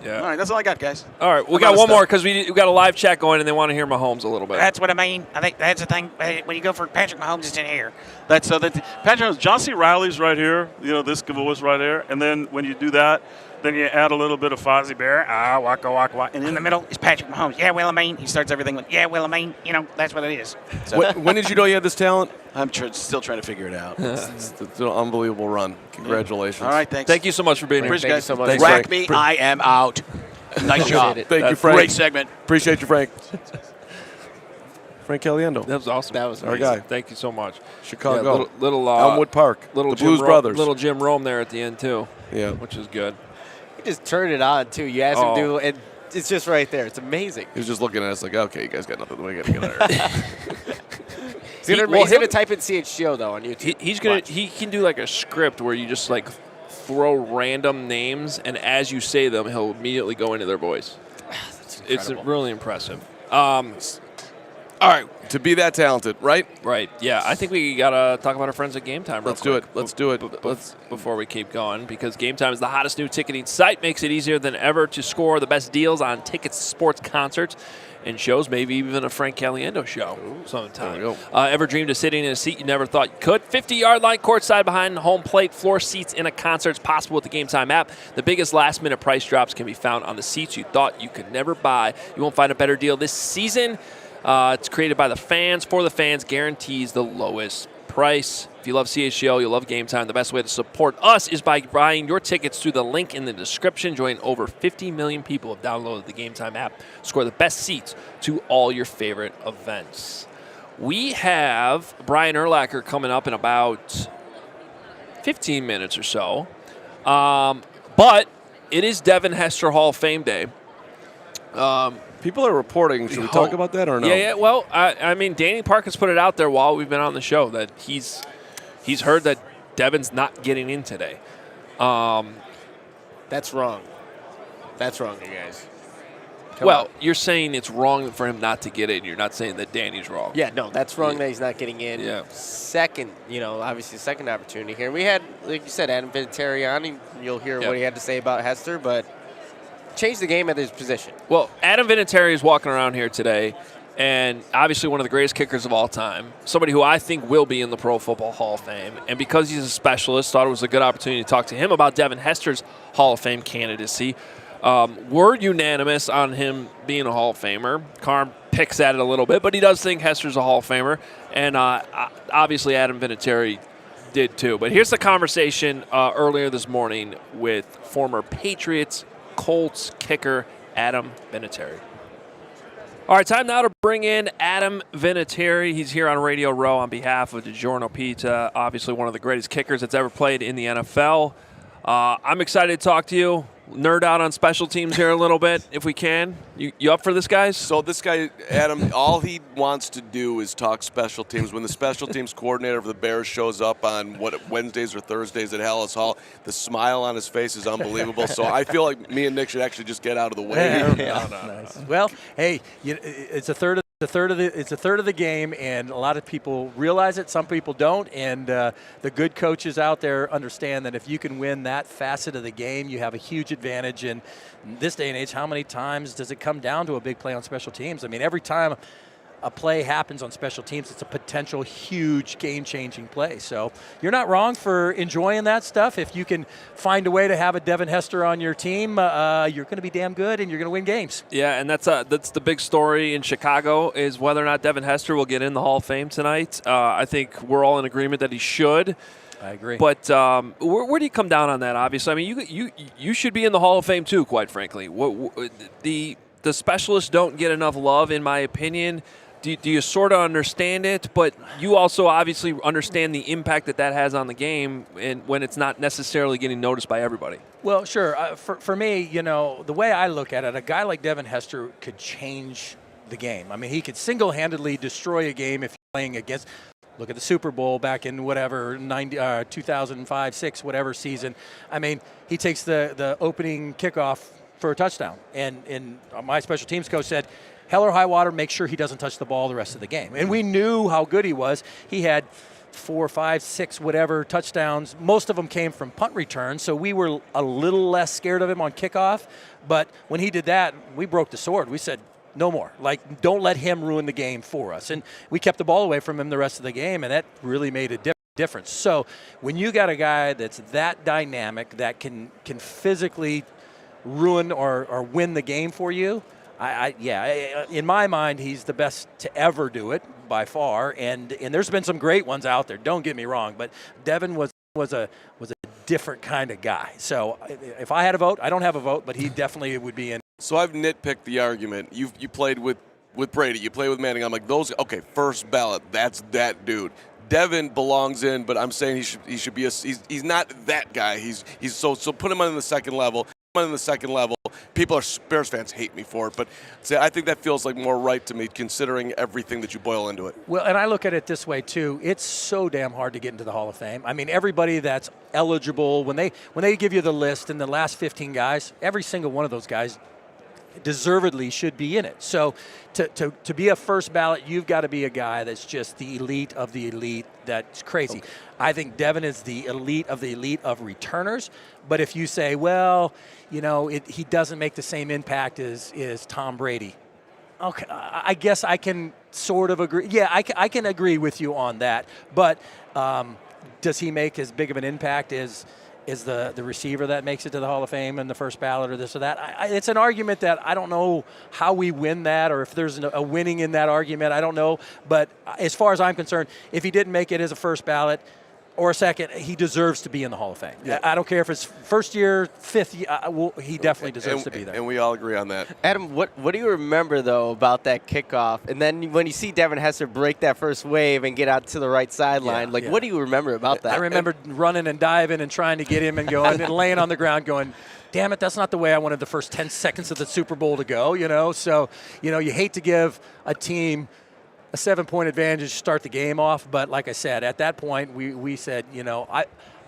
[SPEAKER 9] All right, that's all I got, guys.
[SPEAKER 1] All right, we got one more because we got a live chat going and they want to hear Mahomes a little bit.
[SPEAKER 11] That's what I mean. I think that's the thing. When you go for Patrick Mahomes, it's in here.
[SPEAKER 9] Patrick Mahomes, John C. Reilly's right here. This voice right here. And then when you do that, then you add a little bit of Fozzie Bear. Waka, waka, waka.
[SPEAKER 11] And in the middle is Patrick Mahomes. Yeah, well, I mean. He starts everything with, yeah, well, I mean. That's what it is.
[SPEAKER 2] So. When did you know you had this talent?
[SPEAKER 9] I'm still trying to figure it out.
[SPEAKER 2] It's an unbelievable run. Congratulations.
[SPEAKER 9] All right, thanks.
[SPEAKER 1] Thank you so much for being here.
[SPEAKER 9] Appreciate
[SPEAKER 6] you so much.
[SPEAKER 2] Thanks,
[SPEAKER 9] Rack
[SPEAKER 2] Frank.
[SPEAKER 9] me, I am out. Nice job.
[SPEAKER 2] Thank you, Frank.
[SPEAKER 9] Great segment.
[SPEAKER 2] Appreciate you, Frank. Frank Caliendo.
[SPEAKER 1] That was awesome.
[SPEAKER 6] That was
[SPEAKER 2] our
[SPEAKER 6] amazing.
[SPEAKER 2] guy.
[SPEAKER 1] Thank you so much.
[SPEAKER 2] Chicago.
[SPEAKER 1] Little
[SPEAKER 2] Elmwood Park.
[SPEAKER 1] Little
[SPEAKER 2] the
[SPEAKER 1] Jim
[SPEAKER 2] Blues Brothers.
[SPEAKER 1] Little Jim Rome there at the end too.
[SPEAKER 2] Yeah,
[SPEAKER 1] which is good.
[SPEAKER 6] He just turned it on too. You asked him to do, and it's just right there. It's amazing.
[SPEAKER 2] He was just looking at us like, okay, you guys got nothing. We got to get out of here.
[SPEAKER 6] He's gonna type in CHGO though on YouTube.
[SPEAKER 1] He can do like a script where you just like throw random names, and as you say them, he'll immediately go into their voice. It's really impressive. All right,
[SPEAKER 2] to be that talented, right?
[SPEAKER 1] Right. Yeah, I think we gotta talk about our friends at Game Time.
[SPEAKER 2] Let's do it.
[SPEAKER 1] Before we keep going, because Game Time is the hottest new ticketing site. Makes it easier than ever to score the best deals on tickets, sports, concerts, and shows. Maybe even a Frank Caliendo show sometime. Ever dreamed of sitting in a seat you never thought you could? 50-yard line, courtside behind home plate, floor seats in a concert's possible with the Game Time app. The biggest last-minute price drops can be found on the seats you thought you could never buy. You won't find a better deal this season. It's created by the fans, for the fans, guarantees the lowest price. If you love CHGO, you love Game Time, the best way to support us is by buying your tickets through the link in the description. Join over 50 million people have downloaded the Game Time app. Score the best seats to all your favorite events. We have Brian Urlacher coming up in about 15 minutes or so. But it is Devin Hester Hall of Fame Day.
[SPEAKER 2] People are reporting. Should we talk about that or no?
[SPEAKER 1] Yeah. Well, I mean, Danny Park has put it out there while we've been on the show that he's heard that Devin's not getting in today.
[SPEAKER 6] That's wrong. That's wrong, you guys. Come
[SPEAKER 1] Well,
[SPEAKER 6] on.
[SPEAKER 1] you're saying it's wrong for him not to get in. You're not saying that Danny's wrong.
[SPEAKER 6] Yeah, no, that's wrong that he's not getting in.
[SPEAKER 1] Yeah.
[SPEAKER 6] Second, obviously second opportunity here. We had, like you said, Adam Vinatieri on. You'll hear what he had to say about Hester, but change the game at his position.
[SPEAKER 1] Well, Adam Vinatieri is walking around here today, and obviously one of the greatest kickers of all time, somebody who I think will be in the Pro Football Hall of Fame. And because he's a specialist, thought it was a good opportunity to talk to him about Devin Hester's Hall of Fame candidacy. We're unanimous on him being a Hall of Famer. Carm picks at it a little bit, but he does think Hester's a Hall of Famer. And obviously Adam Vinatieri did too. But here's the conversation earlier this morning with former Patriots, Colts kicker Adam Vinatieri. All right, time now to bring in Adam Vinatieri. He's here on Radio Row on behalf of DiGiorno Pizza, obviously one of the greatest kickers that's ever played in the NFL. I'm excited to talk to you. Nerd out on special teams here a little bit, if we can. You up for this, guys?
[SPEAKER 2] So this guy, Adam, all he wants to do is talk special teams. When the special teams coordinator for the Bears shows up on Wednesdays or Thursdays at Hallis Hall, the smile on his face is unbelievable. So I feel like me and Nick should actually just get out of the way.
[SPEAKER 12] Yeah. Nice. Well, hey, it's a third of the game, and a lot of people realize it. Some people don't, and the good coaches out there understand that if you can win that facet of the game, you have a huge advantage. And in this day and age, how many times does it come down to a big play on special teams? I mean, every time a play happens on special teams, it's a potential huge game-changing play. So you're not wrong for enjoying that stuff. If you can find a way to have a Devin Hester on your team, you're going to be damn good and you're going to win games.
[SPEAKER 1] Yeah, and that's the big story in Chicago is whether or not Devin Hester will get in the Hall of Fame tonight. I think we're all in agreement that he should.
[SPEAKER 12] I agree.
[SPEAKER 1] But where do you come down on that? Obviously, I mean, you should be in the Hall of Fame too, quite frankly. The specialists don't get enough love, in my opinion. Do you sort of understand it? But you also obviously understand the impact that has on the game, and when it's not necessarily getting noticed by everybody.
[SPEAKER 12] Well, sure. For me, the way I look at it, a guy like Devin Hester could change the game. I mean, he could single-handedly destroy a game if you're playing against. Look at the Super Bowl back in 2005, 6, whatever season. I mean, he takes the opening kickoff for a touchdown, and my special teams coach said, hell or high water, make sure he doesn't touch the ball the rest of the game. And we knew how good he was. He had 4, 5, 6, whatever touchdowns. Most of them came from punt returns, so we were a little less scared of him on kickoff. But when he did that, we broke the sword. We said, no more. Like, don't let him ruin the game for us. And we kept the ball away from him the rest of the game, and that really made a difference. So when you got a guy that's that dynamic, that can physically ruin or win the game for you, in my mind, he's the best to ever do it by far, and there's been some great ones out there. Don't get me wrong, but Devin was a different kind of guy. So if I had a vote, I don't have a vote, but he definitely would be in.
[SPEAKER 2] So I've nitpicked the argument. You played with Brady. You played with Manning. I'm like, first ballot. That's that dude. Devin belongs in, but I'm saying he should be he's not that guy. He's so put him on the second level. People Bears fans hate me for it, but I think that feels like more right to me, considering everything that you boil into it.
[SPEAKER 12] Well, and I look at it this way too. It's so damn hard to get into the Hall of Fame. I mean, everybody that's eligible, when they give you the list and the last 15 guys, every single one of those guys deservedly should be in it. So to be a first ballot, you've got to be a guy that's just the elite of the elite. That's crazy. Okay. I think Devin is the elite of returners. But if you say, well, he doesn't make the same impact as Tom Brady. Okay, I guess I can sort of agree. Yeah, I can agree with you on that. But does he make as big of an impact as the receiver that makes it to the Hall of Fame and the first ballot or this or that? It's an argument that I don't know how we win that, or if there's a winning in that argument. I don't know. But as far as I'm concerned, if he didn't make it as a first ballot, or a second, he deserves to be in the Hall of Fame.
[SPEAKER 2] Yeah.
[SPEAKER 12] I don't care if it's first year, fifth year, he definitely deserves to be there.
[SPEAKER 2] And we all agree on that.
[SPEAKER 6] Adam, what do you remember, though, about that kickoff? And then when you see Devin Hester break that first wave and get out to the right sideline, what do you remember about that?
[SPEAKER 12] I remember running and diving and trying to get him and going and laying on the ground going, damn it, that's not the way I wanted the first 10 seconds of the Super Bowl to go, So, you hate to give a team a 7-point advantage to start the game off. But like I said, at that point, we said,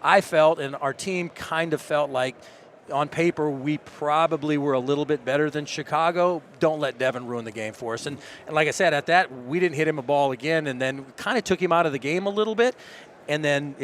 [SPEAKER 12] I felt and our team kind of felt like on paper we probably were a little bit better than Chicago. Don't let Devin ruin the game for us. And like I said, at that, we didn't hit him a ball again and then kind of took him out of the game a little bit. And then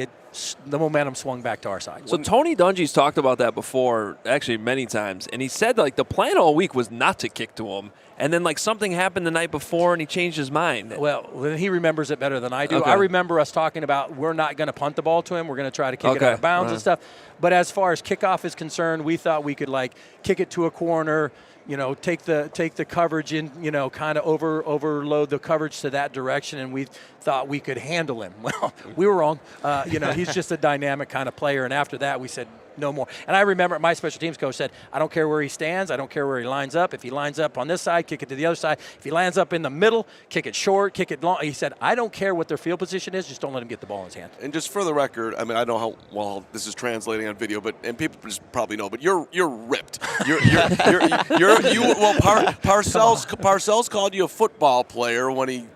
[SPEAKER 12] the momentum swung back to our side.
[SPEAKER 1] So Tony Dungy's talked about that before, actually many times, and he said the plan all week was not to kick to him, and then something happened the night before and he changed his mind.
[SPEAKER 12] Well, he remembers it better than I do.
[SPEAKER 1] Okay.
[SPEAKER 12] I remember us talking about we're not going to punt the ball to him. We're going to try to kick it out of bounds and stuff. But as far as kickoff is concerned, we thought we could kick it to a corner. Take the coverage in, kind of overload the coverage to that direction, and we thought we could handle him. Well, we were wrong. He's just a dynamic kind of player, and after that we said no more. And I remember my special teams coach said, I don't care where he stands, I don't care where he lines up. If he lines up on this side, kick it to the other side. If he lands up in the middle, kick it short, kick it long. He said, I don't care what their field position is, just don't let him get the ball in his hand.
[SPEAKER 2] And just for the record, I mean, I don't know how well this is translating on video, and people just probably know, but you're ripped. Parcells called you a football player when he,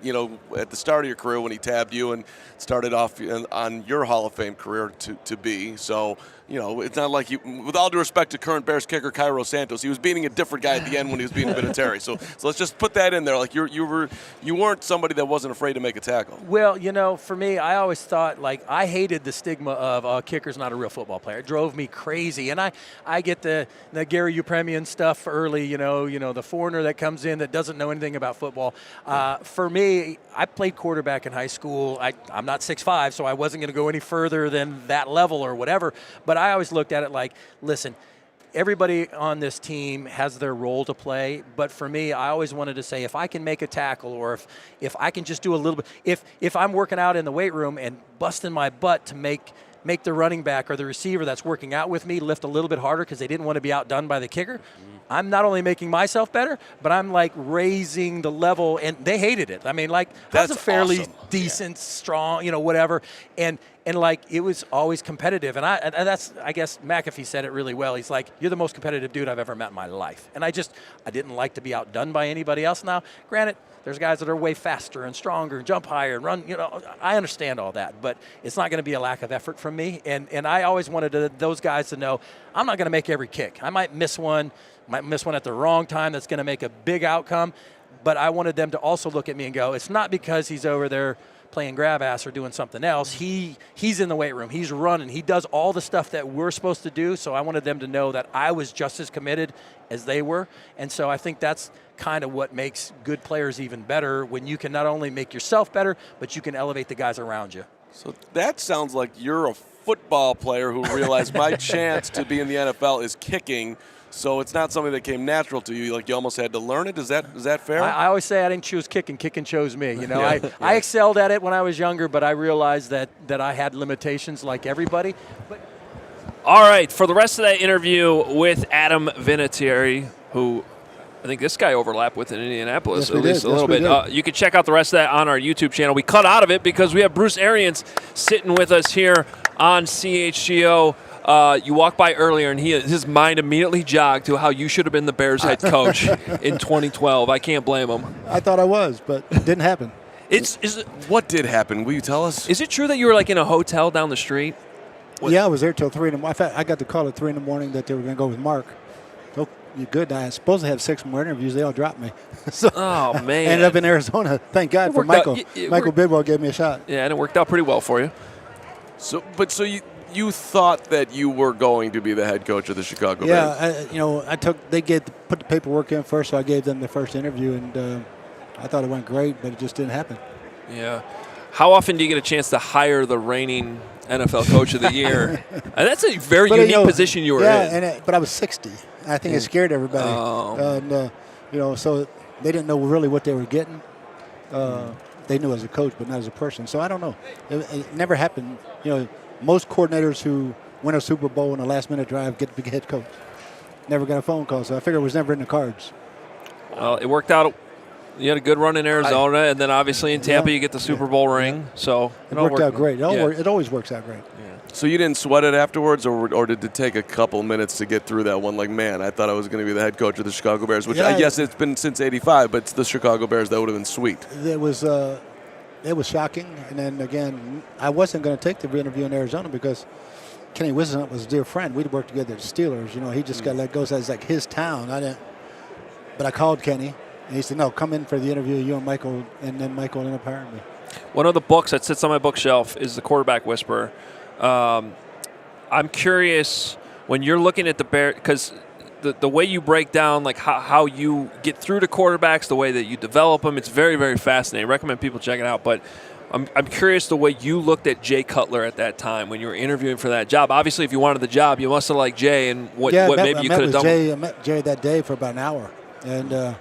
[SPEAKER 2] at the start of your career when he tabbed you and started off on your Hall of Fame career to be. So, it's not like you, with all due respect to current Bears kicker Cairo Santos, he was beating a different guy at the end when he was beating Vinatieri. So let's just put that in there. You weren't somebody that wasn't afraid to make a tackle.
[SPEAKER 12] Well, for me, I always thought I hated the stigma of a kicker's not a real football player. It drove me crazy. And I get the Gary Upremian stuff early, the foreigner that comes in that doesn't know anything about football. For me, I played quarterback in high school. I'm not 6'5", so I wasn't going to go any further than that level or whatever. But I always looked at it listen, everybody on this team has their role to play. But for me, I always wanted to say, if I can make a tackle or if I can just do a little bit, if I'm working out in the weight room and busting my butt to make the running back or the receiver that's working out with me lift a little bit harder because they didn't want to be outdone by the kicker, I'm not only making myself better, but I'm raising the level, and they hated it. I mean, I was a fairly decent, strong, whatever, and it was always competitive. And that's, I guess McAfee said it really well. He's like, you're the most competitive dude I've ever met in my life. And I didn't like to be outdone by anybody else. Now, granted, there's guys that are way faster and stronger and jump higher and run, I understand all that, but it's not going to be a lack of effort from me. And I always wanted those guys to know I'm not going to make every kick. I might miss one at the wrong time that's going to make a big outcome, but I wanted them to also look at me and go, it's not because he's over there playing grab ass or doing something else. He's in the weight room. He's running. He does all the stuff that we're supposed to do, so I wanted them to know that I was just as committed as they were. And so I think that's kind of what makes good players even better, when you can not only make yourself better, but you can elevate the guys around you.
[SPEAKER 2] So that sounds like you're a football player who realized my chance to be in the NFL is kicking. So it's not something that came natural to you. You almost had to learn it. Is that fair?
[SPEAKER 12] I always say I didn't choose kicking. Kicking chose me. I excelled at it when I was younger, but I realized that I had limitations like everybody.
[SPEAKER 1] All right, for the rest of that interview with Adam Vinatieri, who I think this guy overlapped with in Indianapolis, at least a little bit. You can check out the rest of that on our YouTube channel. We cut out of it because we have Bruce Arians sitting with us here on CHGO. You walked by earlier, and his mind immediately jogged to how you should have been the Bears head coach in 2012. I can't blame him.
[SPEAKER 13] I thought I was, but it didn't happen.
[SPEAKER 2] What did happen? Will you tell us?
[SPEAKER 1] Is it true that you were in a hotel down the street?
[SPEAKER 13] Yeah, I was there till 3 in the morning. I got the call at 3 in the morning that they were going to go with Mark. So you're good. I was supposed to have 6 more interviews. They all dropped me.
[SPEAKER 1] Oh, man.
[SPEAKER 13] I ended up in Arizona. Thank God for Michael. Michael Bidwell gave me a shot.
[SPEAKER 1] Yeah, and it worked out pretty well for you.
[SPEAKER 2] So you thought that you were going to be the head coach of the Chicago Bears?
[SPEAKER 13] Yeah, they put the paperwork in first, so I gave them the first interview, and I thought it went great, but it just didn't happen.
[SPEAKER 1] Yeah. How often do you get a chance to hire the reigning NFL Coach of the Year? And that's a very unique position you were in.
[SPEAKER 13] But I was 60. I think it scared everybody. So they didn't know really what they were getting. they knew as a coach, but not as a person. So I don't know. It never happened. Most coordinators who win a Super Bowl in a last-minute drive get to be head coach. Never got a phone call, so I figure it was never in the cards.
[SPEAKER 1] Well, it worked out. You had a good run in Arizona, and then obviously in Tampa you get the Super Bowl ring. So
[SPEAKER 13] it worked out great. It always works out great.
[SPEAKER 2] So you didn't sweat it afterwards, or did it take a couple minutes to get through that one? Like, man, I thought I was going to be the head coach of the Chicago Bears, which I guess it's been since '85, but it's the Chicago Bears. That would have been sweet.
[SPEAKER 13] It was shocking. And then, again, I wasn't going to take the interview in Arizona because Kenny Wisdom was a dear friend. We'd worked together at the Steelers. He just got let go. So it's like his town. But I called Kenny, and he said, no, come in for the interview, you and Michael, and then Michael ended up hiring me.
[SPEAKER 1] One of the books that sits on my bookshelf is The Quarterback Whisperer. I'm curious when you're looking at the Bears, because the way you break down like how you get through to quarterbacks, the way that you develop them, it's very, very fascinating. I recommend people check it out. But I'm curious the way you looked at Jay Cutler at that time when you were interviewing for that job. Obviously, if you wanted the job, you must have liked Jay and what maybe you could have done.
[SPEAKER 13] I met Jay that day for about an hour, and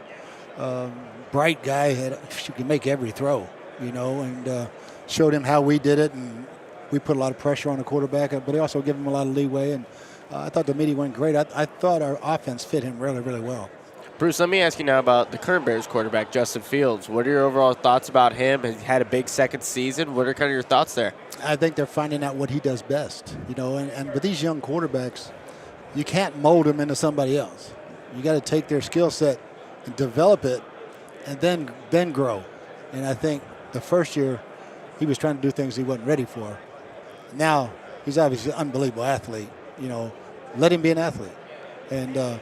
[SPEAKER 13] bright guy, he could make every throw, and showed him how we did it, and we put a lot of pressure on the quarterback, but they also give him a lot of leeway. And I thought the meeting went great. I thought our offense fit him really, really well.
[SPEAKER 6] Bruce, let me ask you now about the current Bears quarterback, Justin Fields. What are your overall thoughts about him? He had a big second season. What are kind of your thoughts there?
[SPEAKER 13] I think they're finding out what he does best, and with these young quarterbacks, you can't mold them into somebody else. You got to take their skill set and develop it and then grow. And I think the first year he was trying to do things he wasn't ready for. Now he's obviously an unbelievable athlete. Let him be an athlete, and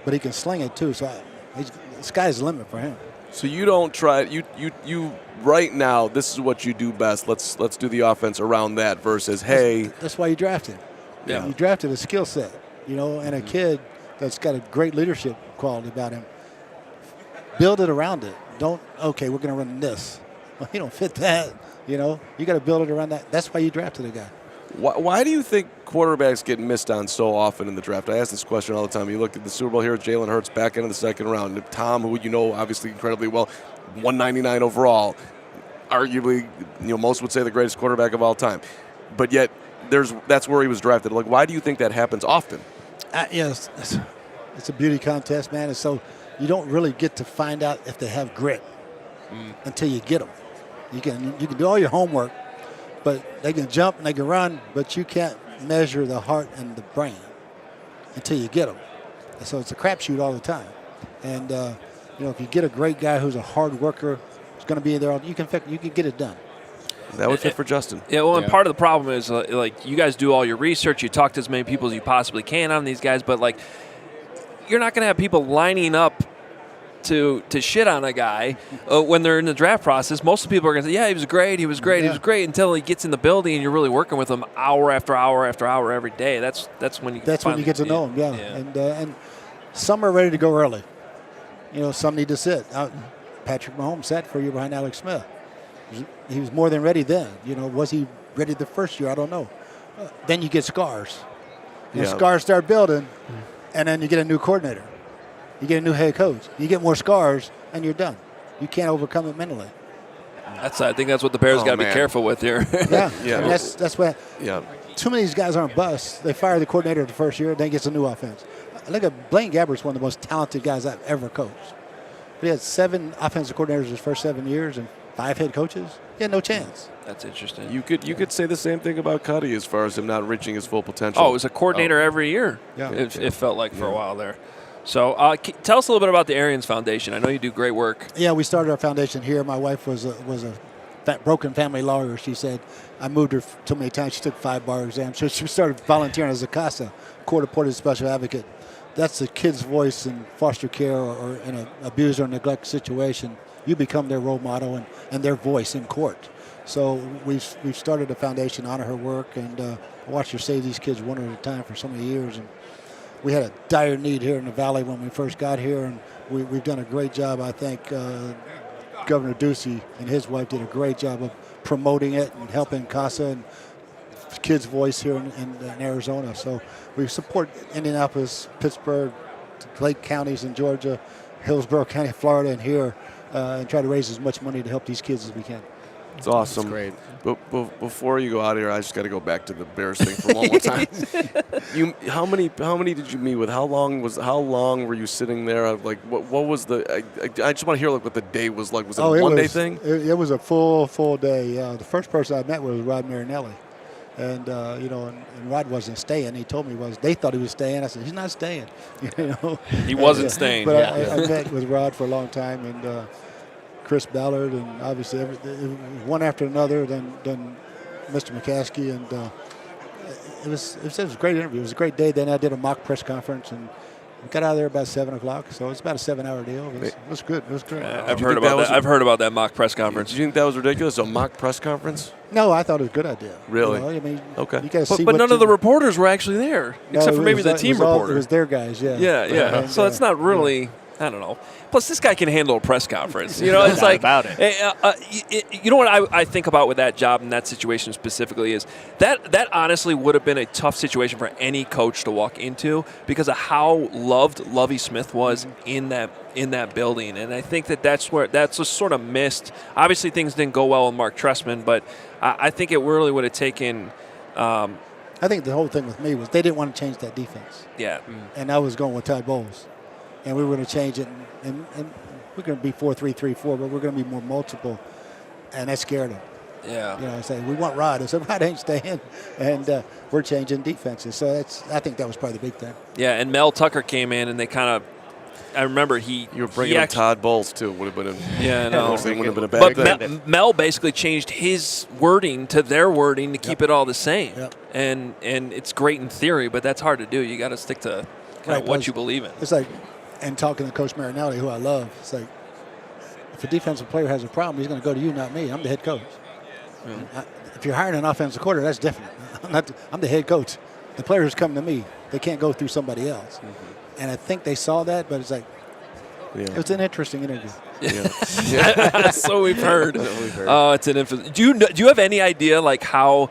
[SPEAKER 13] but he can sling it too. So the sky's the limit for him.
[SPEAKER 2] So you don't try you right now. This is what you do best. Let's do the offense around that versus
[SPEAKER 13] That's why you drafted him.
[SPEAKER 2] Yeah.
[SPEAKER 13] You drafted a skill set, and a kid that's got a great leadership quality about him. Build it around it. We're going to run this. Well, you don't fit that. You got to build it around that. That's why you drafted a guy.
[SPEAKER 2] Why do you think quarterbacks get missed on so often in the draft? I ask this question all the time. You look at the Super Bowl here with Jalen Hurts back into the second round. Tom, who obviously incredibly well, 199 overall, arguably most would say the greatest quarterback of all time. But yet that's where he was drafted. Like, why do you think that happens often?
[SPEAKER 13] Yes, it's a beauty contest, man. And so you don't really get to find out if they have grit until you get them. You can do all your homework, but they can jump and they can run, but you can't measure the heart and the brain until you get them. And so it's a crapshoot all the time. And if you get a great guy who's a hard worker, who's going to be there, you can get it done.
[SPEAKER 2] That would fit for Justin.
[SPEAKER 1] Yeah, well, and part of the problem is like you guys do all your research, you talk to as many people as you possibly can on these guys, but like you're not going to have people lining up to shit on a guy when they're in the draft process. Most of the people are going to say, yeah, he was great, until he gets in the building and you're really working with him hour after hour after hour every day. That's when you
[SPEAKER 13] when you get to know him, And some are ready to go early. Some need to sit. Patrick Mahomes sat for a year behind Alex Smith. He was more than ready then. Was he ready the first year? I don't know. Then you get scars. Scars start building, and then you get a new coordinator. You get a new head coach. You get more scars, and you're done. You can't overcome it mentally.
[SPEAKER 1] I think that's what the Bears got to be careful with here.
[SPEAKER 13] Yeah. And that's what. Yeah. Too many of these guys aren't busts. They fire the coordinator the first year, then gets a new offense. Look at Blaine Gabbert's one of the most talented guys I've ever coached. But he had 7 offensive coordinators his first 7 years and 5 head coaches. He had no chance.
[SPEAKER 1] That's interesting.
[SPEAKER 2] You could say the same thing about Cuddy as far as him not reaching his full potential.
[SPEAKER 1] Oh, it was a coordinator every year. Yeah. It felt like for a while there. So tell us a little bit about the Arians Foundation. I know you do great work.
[SPEAKER 13] Yeah, we started our foundation here. My wife was a broken family lawyer. She said, I moved her too many times. She took 5 bar exams. So she started volunteering as a CASA, court-appointed special advocate. That's the kid's voice in foster care or in an abuse or neglect situation. You become their role model and their voice in court. So we've started a foundation to honor her work, and I watched her save these kids one at a time for so many years. And we had a dire need here in the Valley when we first got here, and we've done a great job. I think Governor Ducey and his wife did a great job of promoting it and helping CASA and kids' voice here in Arizona. So we support Indianapolis, Pittsburgh, Lake counties in Georgia, Hillsborough County, Florida, and here and try to raise as much money to help these kids as we can.
[SPEAKER 2] It's awesome.
[SPEAKER 6] That's great.
[SPEAKER 2] But before you go out of here, I just got to go back to the Bears thing for one more time. How many did you meet with? How long were you sitting there? Like, what was the? I just want to hear like what the day was like. Was it a one-day thing?
[SPEAKER 13] It was a full day. The first person I met was Rod Marinelli, and and Rod wasn't staying. He told me they thought he was staying. I said he's not staying.
[SPEAKER 1] He wasn't staying.
[SPEAKER 13] But I met with Rod for a long time, and Chris Ballard, and obviously one after another. Then Mr. McCaskey, and it was a great interview. It was a great day. Then I did a mock press conference, and we got out of there about 7 o'clock. So it's about a 7-hour deal. It was good. It was great.
[SPEAKER 1] I've heard about that. I've heard about that mock press conference.
[SPEAKER 2] Did you think that was ridiculous? A mock press conference?
[SPEAKER 13] No, I thought it was a good idea.
[SPEAKER 2] Really?
[SPEAKER 13] I mean,
[SPEAKER 2] okay.
[SPEAKER 13] You guys see
[SPEAKER 1] but none of the reporters were actually there, except for maybe the team reporter.
[SPEAKER 13] It was their guys. Yeah.
[SPEAKER 1] Yeah. So it's not really. I don't know. Plus, this guy can handle a press conference. It's like
[SPEAKER 6] about it.
[SPEAKER 1] You know what I think about with that job and that situation specifically is that honestly would have been a tough situation for any coach to walk into because of how loved Lovie Smith was in that building, and I think that's just sort of missed. Obviously, things didn't go well with Mark Trestman, but I think it really would have taken.
[SPEAKER 13] I think the whole thing with me was they didn't want to change that defense.
[SPEAKER 1] Yeah.
[SPEAKER 13] And I was going with Todd Bowles. And we were going to change it, and we're going to be 4-3-3-4, but we're going to be more multiple, and that scared them.
[SPEAKER 1] Yeah.
[SPEAKER 13] I say we want Rod. I said Rod ain't staying, and we're changing defenses. So I think that was probably the big thing.
[SPEAKER 1] Yeah, and Mel Tucker came in, and they kind of. I remember you were
[SPEAKER 2] bringing in Todd Bowles too. Would have been
[SPEAKER 1] no,
[SPEAKER 2] it would have been a bad thing.
[SPEAKER 1] Mel basically changed his wording to their wording to keep it all the same.
[SPEAKER 13] Yep.
[SPEAKER 1] And it's great in theory, but that's hard to do. You got to stick to kind of what you believe in.
[SPEAKER 13] It's like. And talking to Coach Marinelli, who I love, it's like, if a defensive player has a problem, he's going to go to you, not me. I'm the head coach. Yeah. If you're hiring an offensive coordinator, that's different. I'm the head coach. The players come to me. They can't go through somebody else. Mm-hmm. And I think they saw that, but it's like, it was an interesting interview.
[SPEAKER 1] Yeah. So we've heard. Oh, it's an interesting. Do you have any idea like how?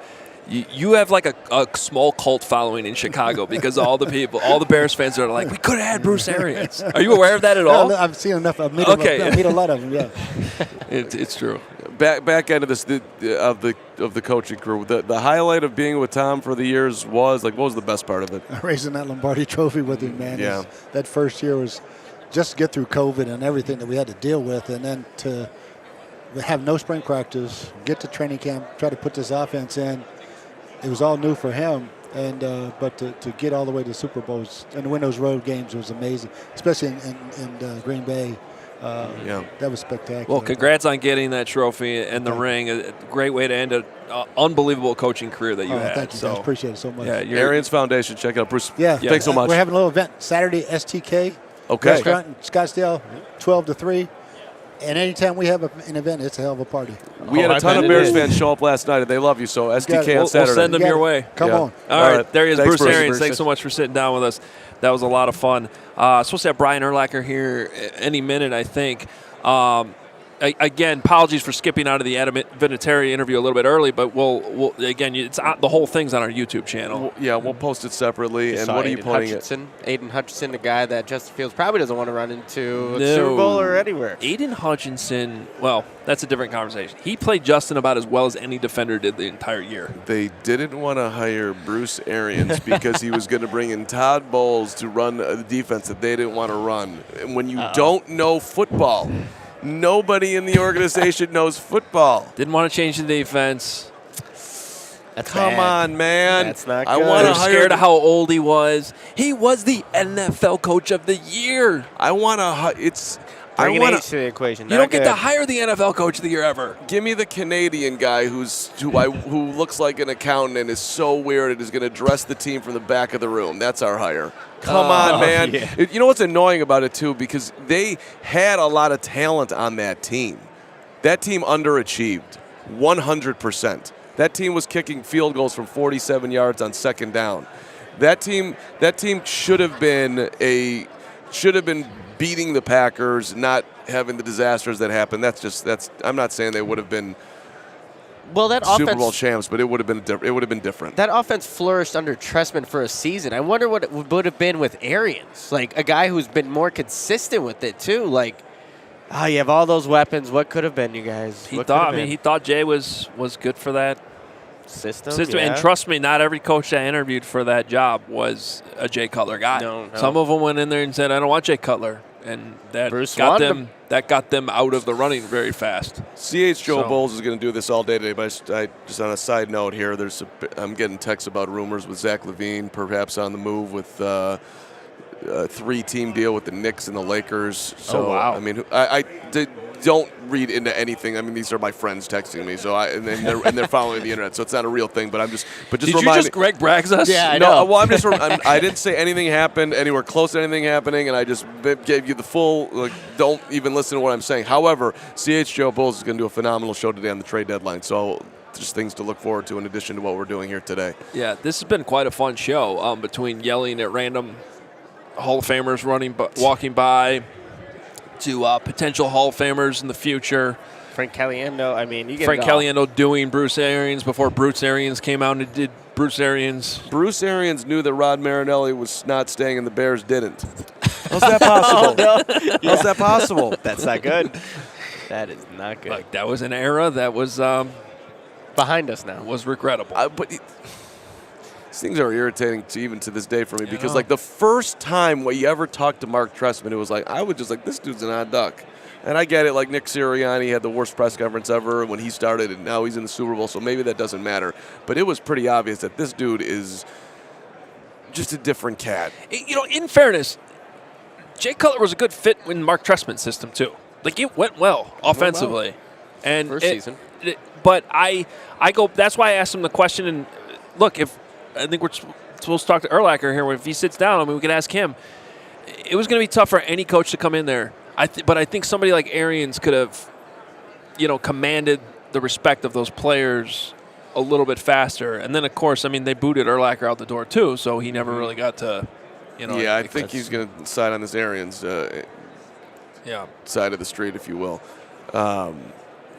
[SPEAKER 1] You have like a small cult following in Chicago because all the Bears fans are like, we could have had Bruce Arians. Are you aware of that at all?
[SPEAKER 13] No, I've seen enough. I meet a lot of them. Yeah,
[SPEAKER 2] it's true. Back into this of the coaching crew. The highlight of being with Tom for the years was like, what was the best part of it?
[SPEAKER 13] Raising that Lombardi Trophy with him, man.
[SPEAKER 2] Yeah.
[SPEAKER 13] That first year was just to get through COVID and everything that we had to deal with, and then to have no spring practice, get to training camp, try to put this offense in. It was all new for him, and but to get all the way to the Super Bowls and win those road games was amazing, especially in Green Bay. That was spectacular.
[SPEAKER 1] Well, congrats on getting that trophy and the ring. A great way to end an unbelievable coaching career that you had.
[SPEAKER 13] Thank you, guys. Appreciate it so much.
[SPEAKER 2] Yeah, Arians Foundation. Check it out, Bruce.
[SPEAKER 13] Yeah.
[SPEAKER 2] Thanks so much.
[SPEAKER 13] We're having a little event Saturday, STK restaurant in Scottsdale, 12 to 3. And anytime we have an event, it's a hell of a party.
[SPEAKER 2] We had a ton of Bears fans show up last night, and they love you. So STK on Saturday.
[SPEAKER 1] We'll send them your way.
[SPEAKER 13] Come on.
[SPEAKER 1] All right. There he is, Bruce Arians. Thanks so much for sitting down with us. That was a lot of fun. Supposed to have Brian Urlacher here any minute, I think. Again, apologies for skipping out of the Adam Vinatieri interview a little bit early, but we'll again, it's the whole thing's on our YouTube channel.
[SPEAKER 2] We'll post it separately. And what are you putting it?
[SPEAKER 6] Aiden Hutchinson, a guy that Justin Fields probably doesn't want to run into the Super Bowl or anywhere.
[SPEAKER 1] Aiden Hutchinson, well, that's a different conversation. He played Justin about as well as any defender did the entire year.
[SPEAKER 2] They didn't want to hire Bruce Arians because he was going to bring in Todd Bowles to run a defense that they didn't want to run. And when you don't know football, nobody in the organization knows football.
[SPEAKER 1] Didn't want to change the defense.
[SPEAKER 2] Come on, man.
[SPEAKER 6] That's not good.
[SPEAKER 2] I want to
[SPEAKER 1] hire. Scared of how old he was. He was the NFL Coach of the Year.
[SPEAKER 2] I want to. It's.
[SPEAKER 6] Bringing age to the equation.
[SPEAKER 1] You don't get to hire the NFL Coach of the Year ever.
[SPEAKER 2] Give me the Canadian guy who looks like an accountant and is so weird and is going to dress the team from the back of the room. That's our hire. Come on, man.
[SPEAKER 6] Yeah.
[SPEAKER 2] You know what's annoying about it, too? Because they had a lot of talent on that team. That team underachieved 100%. That team was kicking field goals from 47 yards on second down. That team should have been beating the Packers, not having the disasters that happened. I'm not saying they would have been Super Bowl champs, but it would have been different.
[SPEAKER 6] That offense flourished under Trestman for a season. I wonder what it would have been with Arians, like a guy who's been more consistent with it too. Like You have all those weapons. What could have been, you guys?
[SPEAKER 1] He thought Jay was good for that
[SPEAKER 6] system.
[SPEAKER 1] Yeah. And trust me, not every coach that interviewed for that job was a Jay Cutler guy.
[SPEAKER 6] No.
[SPEAKER 1] Some of them went in there and said, "I don't want Jay Cutler," and that
[SPEAKER 6] Bruce
[SPEAKER 1] got them out of the running very fast.
[SPEAKER 2] CHGO Bulls is going to do this all day today, but just on a side note here, I'm getting texts about rumors with Zach LaVine, perhaps on the move with a 3-team deal with the Knicks and the Lakers. So,
[SPEAKER 6] wow.
[SPEAKER 2] I mean, I don't read into anything. I mean, these are my friends texting me, so and they're following the internet, so it's not a real thing. But
[SPEAKER 1] did you just Greg Braggs us?
[SPEAKER 6] Yeah, I know.
[SPEAKER 2] Well, I didn't say anything happened anywhere close to anything happening, and I just gave you the full. Don't even listen to what I'm saying. However, CHGO Bulls is going to do a phenomenal show today on the trade deadline. So just things to look forward to in addition to what we're doing here today.
[SPEAKER 1] Yeah, this has been quite a fun show. Between yelling at random Hall of Famers walking by, to potential Hall of Famers in the future.
[SPEAKER 6] Frank Caliendo, I mean, you get
[SPEAKER 1] Frank Caliendo doing Bruce Arians before Bruce Arians came out and did Bruce Arians.
[SPEAKER 2] Bruce Arians knew that Rod Marinelli was not staying and the Bears didn't. How's that possible? How's that possible?
[SPEAKER 6] That's not good. That is not good.
[SPEAKER 1] Like, that was an era that was
[SPEAKER 6] behind us now.
[SPEAKER 1] Was regrettable.
[SPEAKER 2] But these things are irritating even to this day for me because, like, the first time when you ever talked to Mark Trestman, it was like, I was just like, this dude's an odd duck. And I get it, like Nick Sirianni had the worst press conference ever when he started, and now he's in the Super Bowl, so maybe that doesn't matter. But it was pretty obvious that this dude is just a different cat.
[SPEAKER 1] You know, in fairness, Jay Cutler was a good fit in Mark Trestman's system, too. Like, it went well offensively. And
[SPEAKER 6] first season.
[SPEAKER 1] But I go, that's why I asked him the question. And look, I think we're supposed to talk to Urlacher here. If he sits down, I mean, we could ask him. It was going to be tough for any coach to come in there. But I think somebody like Arians could have, commanded the respect of those players a little bit faster. And then, of course, I mean, they booted Urlacher out the door, too, so he never really got to,
[SPEAKER 2] Yeah, I think he's going to side on this Arians side of the street, if you will.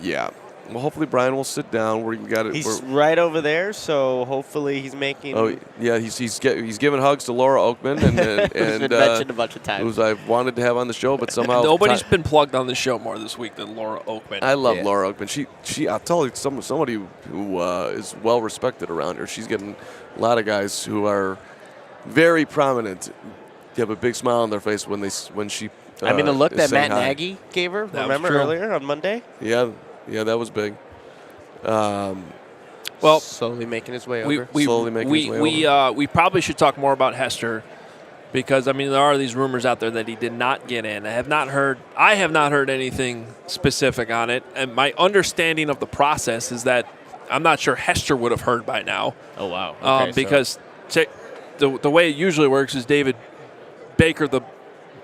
[SPEAKER 2] Yeah. Well, hopefully Brian will sit down. We got it.
[SPEAKER 6] He's right over there, so hopefully he's making.
[SPEAKER 2] Oh yeah, he's giving hugs to Laura Oakman, and
[SPEAKER 6] been mentioned a bunch of times.
[SPEAKER 2] Who I wanted to have on the show, but somehow
[SPEAKER 1] nobody's been plugged on the show more this week than Laura Oakman.
[SPEAKER 2] I love Laura Oakman. She I'll tell you, somebody who is well respected around here. She's getting a lot of guys who are very prominent. They have a big smile on their face when she.
[SPEAKER 6] I mean, the look that Matt
[SPEAKER 2] hi.
[SPEAKER 6] Nagy gave her. Remember earlier on Monday?
[SPEAKER 2] Yeah, that was big.
[SPEAKER 1] Well,
[SPEAKER 6] slowly making his way over.
[SPEAKER 1] We probably should talk more about Hester because, I mean, there are these rumors out there that he did not get in. I have not heard anything specific on it. And my understanding of the process is that I'm not sure Hester would have heard by now.
[SPEAKER 6] Oh, wow. Okay,
[SPEAKER 1] because the way it usually works is David Baker, the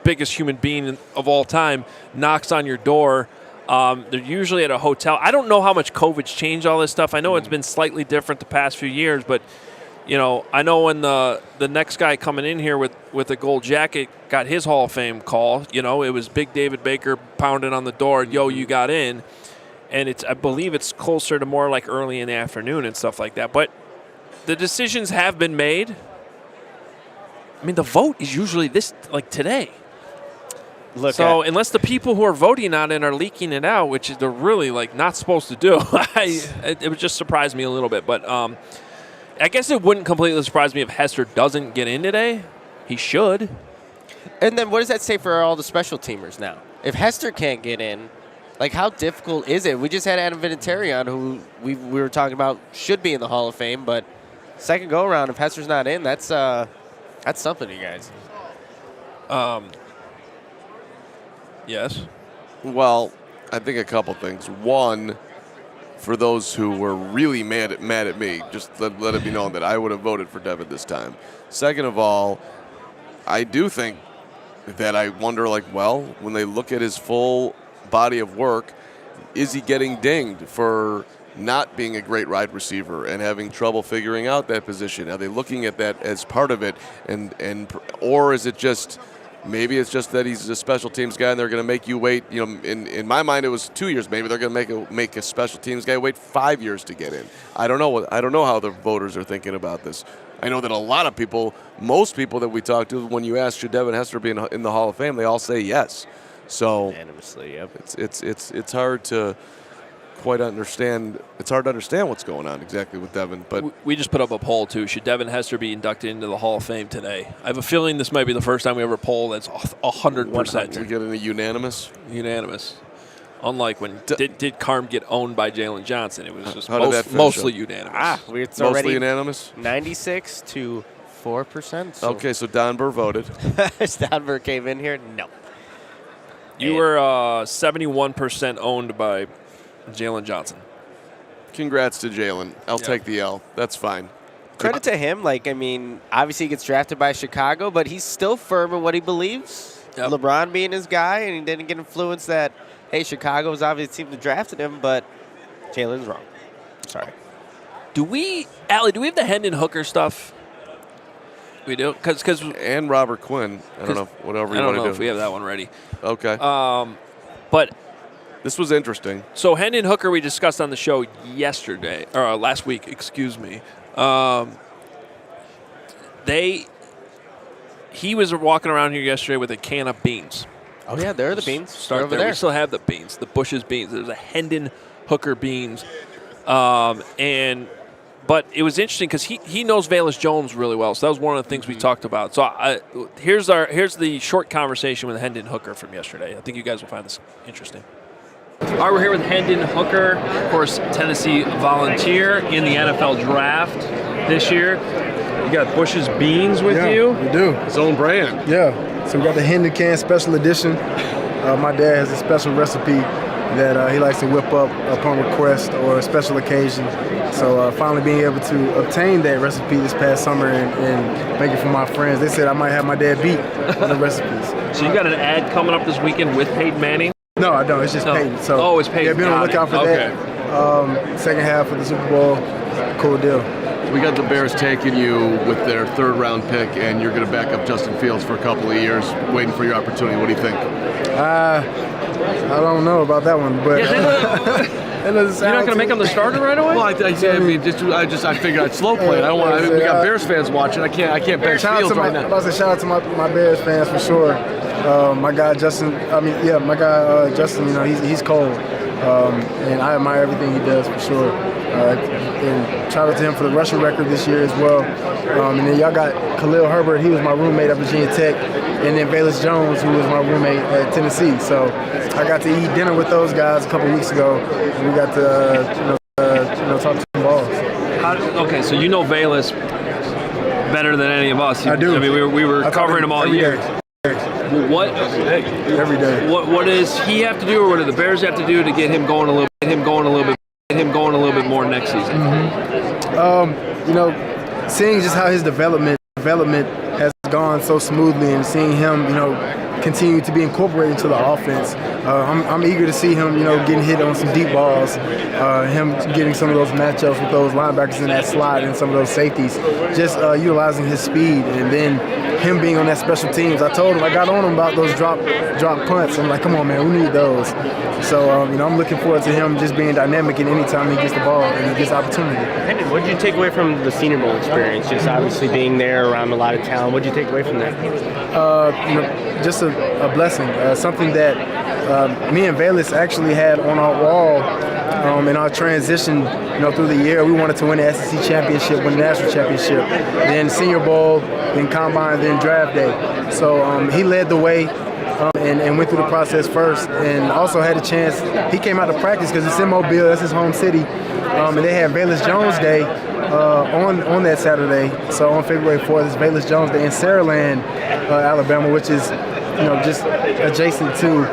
[SPEAKER 1] biggest human being of all time, knocks on your door. They're usually at a hotel. I don't know how much COVID's changed all this stuff. I know it's been slightly different the past few years, but, I know when the next guy coming in here with a gold jacket got his Hall of Fame call, it was big David Baker pounding on the door, yo, you got in. And I believe it's closer to more like early in the afternoon and stuff like that. But the decisions have been made. I mean, the vote is usually today. Unless the people who are voting on it are leaking it out, which they're really not supposed to do, it would just surprise me a little bit. But I guess it wouldn't completely surprise me if Hester doesn't get in today. He should.
[SPEAKER 6] And then what does that say for all the special teamers now? If Hester can't get in, how difficult is it? We just had Adam Vinatieri on, who we were talking about should be in the Hall of Fame, but second go around, if Hester's not in, that's something, you guys.
[SPEAKER 1] Yes.
[SPEAKER 2] Well, I think a couple things. One, for those who were really mad at me, just let it be known that I would have voted for Devin this time. Second of all, I do think that I wonder, when they look at his full body of work, is he getting dinged for not being a great wide receiver and having trouble figuring out that position? Are they looking at that as part of it, or is it just? Maybe it's just that he's a special teams guy and they're going to make you wait. In my mind, it was 2 years. Maybe they're going to make a special teams guy wait 5 years to get in. I don't know. I don't know how the voters are thinking about this. I know that a lot of people, most people that we talk to, when you ask should Devin Hester be in the Hall of Fame, they all say yes. So
[SPEAKER 6] unanimously, yep.
[SPEAKER 2] It's hard to quite understand. It's hard to understand what's going on exactly with Devin. But
[SPEAKER 1] we just put up a poll too. Should Devin Hester be inducted into the Hall of Fame today? I have a feeling this might be the first time we ever poll that's 100%.
[SPEAKER 2] We get a unanimous.
[SPEAKER 1] Unanimous. Unlike when did Carm get owned by Jaylon Johnson? It was just mostly unanimous.
[SPEAKER 6] It's
[SPEAKER 2] mostly
[SPEAKER 6] already
[SPEAKER 2] unanimous.
[SPEAKER 6] 96 to 4%. So.
[SPEAKER 2] Okay, so Don Burr voted.
[SPEAKER 6] Don Burr came in here. No.
[SPEAKER 1] You were 71% owned by Jaylon Johnson.
[SPEAKER 2] Congrats to Jaylon. I'll take the L. That's fine.
[SPEAKER 6] Credit to him. Like, I mean, obviously he gets drafted by Chicago, but he's still firm in what he believes. Yep. LeBron being his guy, and he didn't get influenced that, hey, Chicago was obviously the team that drafted him, but Jalen's wrong. Sorry.
[SPEAKER 1] Allie, do we have the Hendon Hooker stuff? We do?
[SPEAKER 2] And Robert Quinn. I don't know, whatever you want to do.
[SPEAKER 1] I don't know if we have that one ready.
[SPEAKER 2] Okay.
[SPEAKER 1] But
[SPEAKER 2] this was interesting.
[SPEAKER 1] So Hendon Hooker we discussed on the show yesterday, or last week, excuse me. He was walking around here yesterday with a can of beans.
[SPEAKER 6] Oh, yeah, there are the beans.
[SPEAKER 1] Start
[SPEAKER 6] over
[SPEAKER 1] there.
[SPEAKER 6] there.
[SPEAKER 1] We still have the beans, the Bush's beans. There's a Hendon Hooker beans. But it was interesting because he knows Velus Jones really well. So that was one of the things we talked about. So here's the short conversation with Hendon Hooker from yesterday. I think you guys will find this interesting. All right, we're here with Hendon Hooker, of course, Tennessee Volunteer in the NFL Draft this year. You got Bush's Beans with you.
[SPEAKER 14] We do.
[SPEAKER 2] His own brand.
[SPEAKER 14] Yeah. So we got the Hendon Can Special Edition. My dad has a special recipe that he likes to whip up upon request or a special occasion. So finally being able to obtain that recipe this past summer and make it for my friends. They said I might have my dad beat on the recipes.
[SPEAKER 1] So you got an ad coming up this weekend with Peyton Manning?
[SPEAKER 14] No, I don't. It's just Peyton. So
[SPEAKER 1] it's Peyton.
[SPEAKER 14] Yeah, be on the lookout for that. Second half of the Super Bowl, cool deal.
[SPEAKER 2] We got the Bears taking you with their third-round pick, and you're going to back up Justin Fields for a couple of years, waiting for your opportunity. What do you think?
[SPEAKER 14] I don't know about that one, but
[SPEAKER 1] you're not going to make him the starter right away?
[SPEAKER 2] Well, I figured I'd slow play it. We got Bears fans watching. I can't bench Fields right now.
[SPEAKER 14] I was shout out to my Bears fans for sure. My guy Justin. Justin. You know, he's cold, and I admire everything he does for sure. And shout out to him for the rushing record this year as well. And then y'all got Khalil Herbert. He was my roommate at Virginia Tech. And then Velus Jones, who was my roommate at Tennessee. So I got to eat dinner with those guys a couple weeks ago. And we got to talk to some balls.
[SPEAKER 1] Okay, so you know Velus better than any of us.
[SPEAKER 14] I do.
[SPEAKER 1] I mean, we were covering him all year. What
[SPEAKER 14] every day?
[SPEAKER 1] What does he have to do, or what do the Bears have to do to get him going a little bit more next season?
[SPEAKER 14] Mm-hmm. Seeing just how his development has gone so smoothly, and seeing him, continue to be incorporated into the offense. I'm eager to see him, getting hit on some deep balls, him getting some of those matchups with those linebackers in that slot and some of those safeties, just utilizing his speed, and then him being on that special teams. I got on him about those drop punts. I'm like, come on, man, we need those. So, I'm looking forward to him just being dynamic, and anytime he gets the ball and he gets opportunity.
[SPEAKER 8] Hendon, what did you take away from the Senior Bowl experience? Just obviously being there around a lot of talent. What did you take away from that?
[SPEAKER 14] Just a blessing. Something that me and Velus actually had on our wall in our transition. Through the year, we wanted to win the SEC championship, win the national championship, then Senior Bowl, then Combine, then Draft Day. So he led the way. And went through the process first, and also had a chance. He came out to practice because it's in Mobile, that's his home city, and they had Velus Jones Day on that Saturday. So on February 4th, it's Velus Jones Day in Saraland, Alabama, which is just adjacent to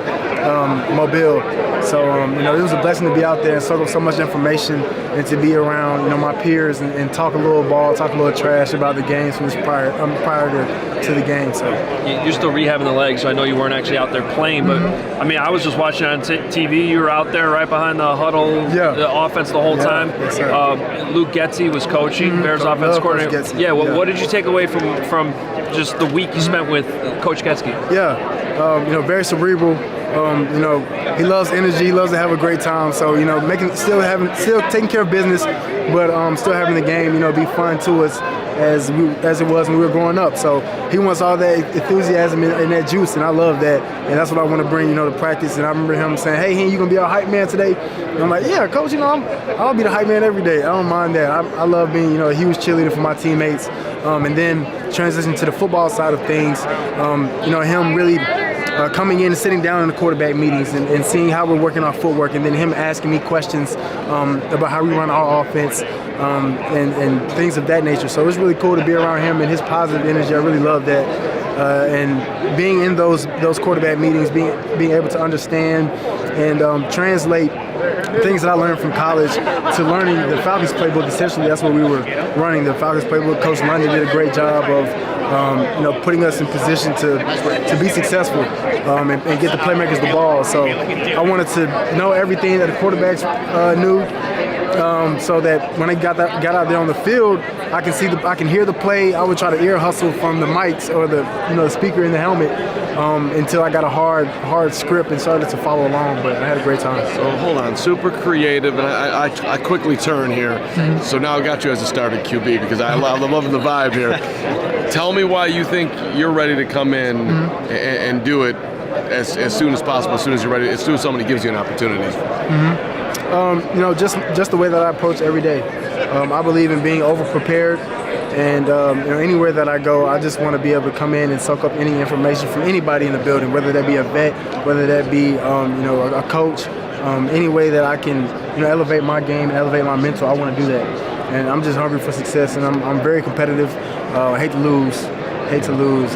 [SPEAKER 14] Mobile. So it was a blessing to be out there and soak up so much information, and to be around my peers and talk a little ball, talk a little trash about the games from prior to the game. So
[SPEAKER 1] you're still rehabbing the legs, so I know you weren't actually out there playing, but I was just watching on TV. You were out there right behind the huddle, the offense the whole time.
[SPEAKER 14] Yes, sir.
[SPEAKER 1] Luke Getsy was coaching, Bears offense coordinator. Yeah, what did you take away from just the week you spent with Coach Getsy?
[SPEAKER 14] Yeah, very cerebral. He loves energy. He loves to have a great time. So still taking care of business, but still having the game be fun to us. as it was when we were growing up. So he wants all that enthusiasm and that juice, and I love that. And that's what I want to bring, to practice. And I remember him saying, "Hey, you gonna be our hype man today?" And I'm like, "Yeah, coach. I'll be the hype man every day. I don't mind that. I love being, a huge cheerleader for my teammates." And then transition to the football side of things. Him really coming in and sitting down in the quarterback meetings and seeing how we're working our footwork, and then him asking me questions about how we run our offense and things of that nature. So it's really cool to be around him and his positive energy. I really love that. And being in those quarterback meetings, being able to understand and translate things that I learned from college to learning the Falcons playbook. Essentially, that's what we were running, the Falcons playbook. Coach London did a great job of putting us in position to be successful and get the playmakers the ball. So I wanted to know everything that the quarterbacks knew, so that when they got out there on the field, I can hear the play. I would try to ear hustle from the mics or the speaker in the helmet until I got a hard script and started to follow along. But I had a great time.
[SPEAKER 2] So hold on, super creative, and I quickly turn here. Mm-hmm. So now I got you as a starting QB because I'm loving the vibe here. Tell me why you think you're ready to come in and do it as soon as possible, as soon as you're ready, as soon as somebody gives you an opportunity.
[SPEAKER 14] Mm-hmm. Just the way that I approach every day. I believe in being over-prepared, and anywhere that I go, I just want to be able to come in and soak up any information from anybody in the building, whether that be a vet, whether that be a coach, any way that I can elevate my game and elevate my mental. I want to do that, and I'm just hungry for success, and I'm very competitive. I hate to lose.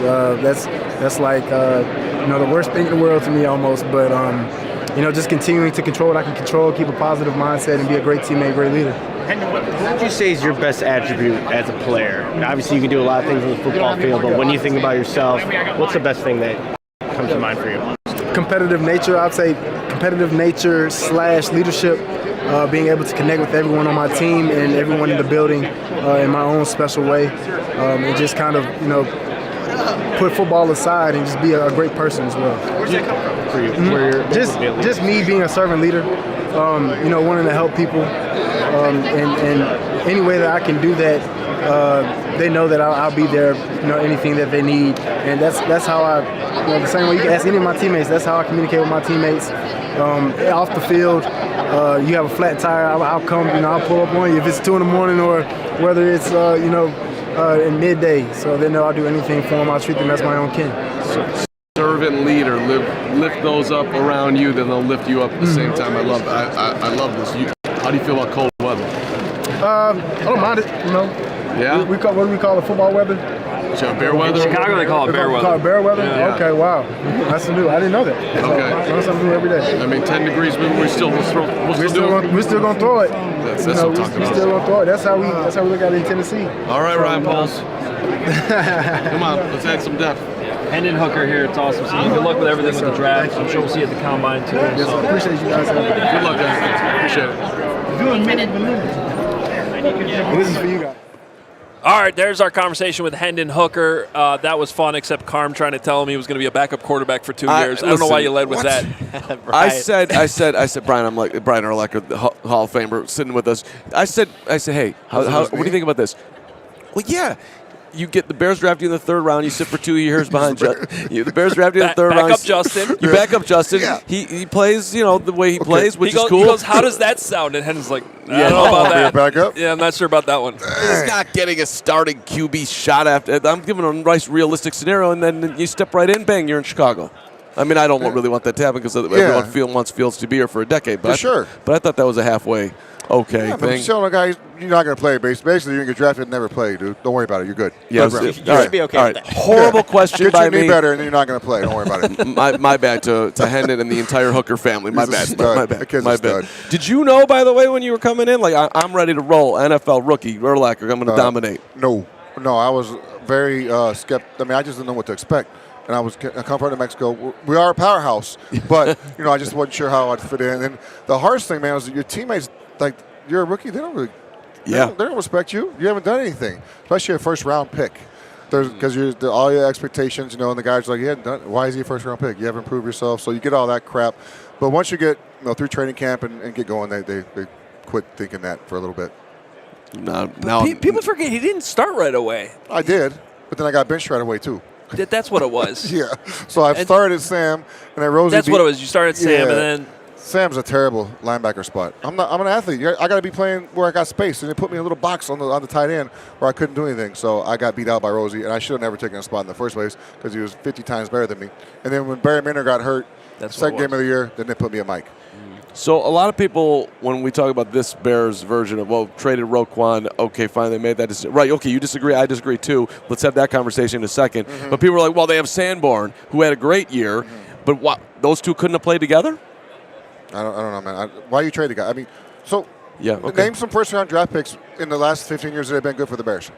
[SPEAKER 14] That's like the worst thing in the world to me almost, but just continuing to control what I can control, keep a positive mindset, and be a great teammate, great leader.
[SPEAKER 8] Hendon, what would you say is your best attribute as a player? Obviously, you can do a lot of things on the football field, but when you think about yourself, what's the best thing that comes to mind for you?
[SPEAKER 14] Competitive nature, I'd say competitive nature / leadership, being able to connect with everyone on my team and everyone in the building in my own special way, and just kind of, put football aside and just be a great person as well.
[SPEAKER 8] Where's that come from for you?
[SPEAKER 14] Mm-hmm. Just me being a servant leader, wanting to help people, and any way that I can do that, they know that I'll be there, anything that they need, and that's how I, the same way you can ask any of my teammates, that's how I communicate with my teammates. Off the field, you have a flat tire, I'll come, I'll pull up on you if it's 2 a.m. or whether it's, in midday, so they know I'll do anything for them. I'll treat them as my own kin.
[SPEAKER 2] Servant leader, lift those up around you, then they'll lift you up at the same time. I love this. How do you feel about cold weather?
[SPEAKER 14] I don't mind it,
[SPEAKER 2] Yeah?
[SPEAKER 14] What do we call it, football weather?
[SPEAKER 2] Bear weather?
[SPEAKER 1] In Chicago, they call it bear weather.
[SPEAKER 14] Call it bear weather?
[SPEAKER 1] Yeah.
[SPEAKER 14] Okay, wow. That's new. I didn't know that.
[SPEAKER 2] Okay.
[SPEAKER 14] Learn something new every day.
[SPEAKER 2] I mean, 10 degrees, but we're still
[SPEAKER 14] gonna throw it.
[SPEAKER 2] That's what I'm talking about.
[SPEAKER 14] We're still gonna throw it. That's how we look at it in Tennessee.
[SPEAKER 2] All right, Ryan Pauls. Come on, let's add some depth.
[SPEAKER 1] Hendon Hooker here. It's awesome seeing you. Good luck with everything with the draft. I'm sure we'll see you at the combine too.
[SPEAKER 14] Yes, I appreciate you guys.
[SPEAKER 2] Good luck, guys. Appreciate it.
[SPEAKER 14] Doing minute. This is for you guys.
[SPEAKER 1] All right, there's our conversation with Hendon Hooker. That was fun, except Carm trying to tell him he was going to be a backup quarterback for 2 years. I don't know why you led with that.
[SPEAKER 2] I said, Brian, I'm like Brian Urlacher, the Hall of Famer, sitting with us. I said, hey, what do you think about this? Well, yeah. You get the Bears draft you in the 3rd round. You sit for 2 years behind the Bears draft you in the 3rd round.
[SPEAKER 1] Back up Justin.
[SPEAKER 2] You back up Justin. Yeah. He plays, the way he plays, which is cool.
[SPEAKER 1] He goes, how does that sound? And Hendon's like, I don't know about that.
[SPEAKER 15] Back up?
[SPEAKER 1] Yeah, I'm not sure about that one.
[SPEAKER 2] He's not getting a starting QB shot after. I'm giving him a nice, realistic scenario, and then you step right in, bang, you're in Chicago. I mean, I don't really want that to happen because everyone wants Fields to be here for a decade. But But I thought that was a halfway okay
[SPEAKER 15] thing.
[SPEAKER 2] But
[SPEAKER 15] telling a guy you're not going to play. Basically, you're going to get drafted and never play, dude. Don't worry about it. You're good.
[SPEAKER 2] Yeah,
[SPEAKER 15] you
[SPEAKER 2] should be okay. All right. Horrible question by me.
[SPEAKER 15] Get your knee better, and then you're not going to play. Don't worry about it.
[SPEAKER 2] my bad to Hendon and the entire Hooker family. My bad. My bad.
[SPEAKER 15] Stud.
[SPEAKER 2] Did you know, by the way, when you were coming in, like I'm ready to roll, NFL rookie, Urlacher, I'm going to dominate?
[SPEAKER 15] No, I was very skeptical. I mean, I just didn't know what to expect. And I come from Mexico. We are a powerhouse, but I just wasn't sure how I'd fit in. And the hardest thing, man, was that your teammates, like you're a rookie, they don't really, they don't respect you. You haven't done anything, especially a 1st-round pick. Because all your expectations, and the guys are like, why is he a 1st-round pick? You haven't improved yourself, so you get all that crap. But once you get through training camp and get going, they quit thinking that for a little bit.
[SPEAKER 2] Now
[SPEAKER 1] People forget he didn't start right away.
[SPEAKER 15] I did, but then I got benched right away too.
[SPEAKER 1] That's what it was.
[SPEAKER 15] Yeah. So I started Sam, and then Rosie.
[SPEAKER 1] That's what it was. You started Sam, and then
[SPEAKER 15] Sam's a terrible linebacker spot. I'm an athlete. I got to be playing where I got space, and they put me in a little box on the tight end where I couldn't do anything. So I got beat out by Rosie, and I should have never taken a spot in the first place because he was 50 times better than me. And then when Barry Minner got hurt, second game of the year, then they put me at Mike.
[SPEAKER 2] So a lot of people, when we talk about this Bears version of, well, traded Roquan, okay, fine, they made that decision. Right, okay, you disagree, I disagree too. Let's have that conversation in a second.
[SPEAKER 15] Mm-hmm.
[SPEAKER 2] But people are like, well, they have Sanborn, who had a great year, but what, those two couldn't have played together?
[SPEAKER 15] I don't know, man. Why you trade the guy? I mean, so
[SPEAKER 2] okay.
[SPEAKER 15] Name some first-round draft picks in the last 15 years that have been good for the Bears.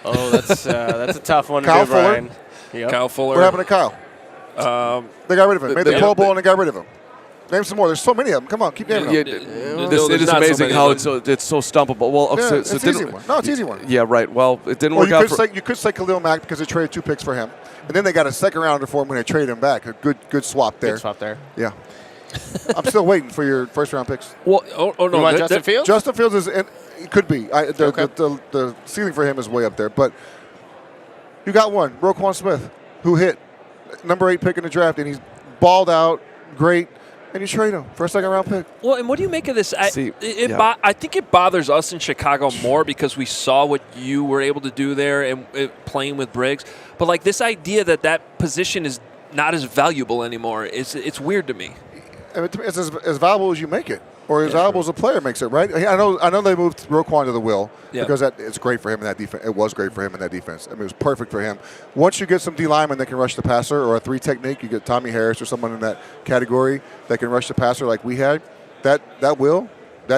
[SPEAKER 6] Oh, that's a tough one
[SPEAKER 15] Kyle
[SPEAKER 6] to do, Brian.
[SPEAKER 15] Fuller.
[SPEAKER 6] Yep.
[SPEAKER 1] Kyle Fuller.
[SPEAKER 15] What happened to Kyle? They got rid of him. Made the Pro Bowl and they got rid of him. Name some more. There's so many of them. Come on, keep naming them.
[SPEAKER 2] It is amazing how it's so stumpable. Well, okay,
[SPEAKER 15] it's an easy one. No, it's an easy one.
[SPEAKER 2] Yeah, right. Well, it didn't work out.
[SPEAKER 15] You could say Khalil Mack because they traded 2 picks for him, and then they got a second rounder for him when they traded him back. A good swap there.
[SPEAKER 6] Good swap there.
[SPEAKER 15] Yeah. I'm still waiting for your first-round picks.
[SPEAKER 1] Well, no.
[SPEAKER 6] You want Justin Fields?
[SPEAKER 15] Justin Fields is. It could be. The ceiling for him is way up there, but you got one, Roquan Smith, who hit number 8 pick in the draft, and he's balled out, great. And you trade him for a second-round pick.
[SPEAKER 1] Well, and what do you make of this? I think it bothers us in Chicago more because we saw what you were able to do there and playing with Briggs. But like this idea that position is not as valuable anymore, it's weird to me.
[SPEAKER 15] It's as valuable as you make it, or as valuable as a player makes it, right? I know they moved Roquan to the will because it's great for him in that defense. It was great for him in that defense. I mean, it was perfect for him. Once you get some D linemen that can rush the passer or a 3 technique, you get Tommy Harris or someone in that category that can rush the passer like we had. That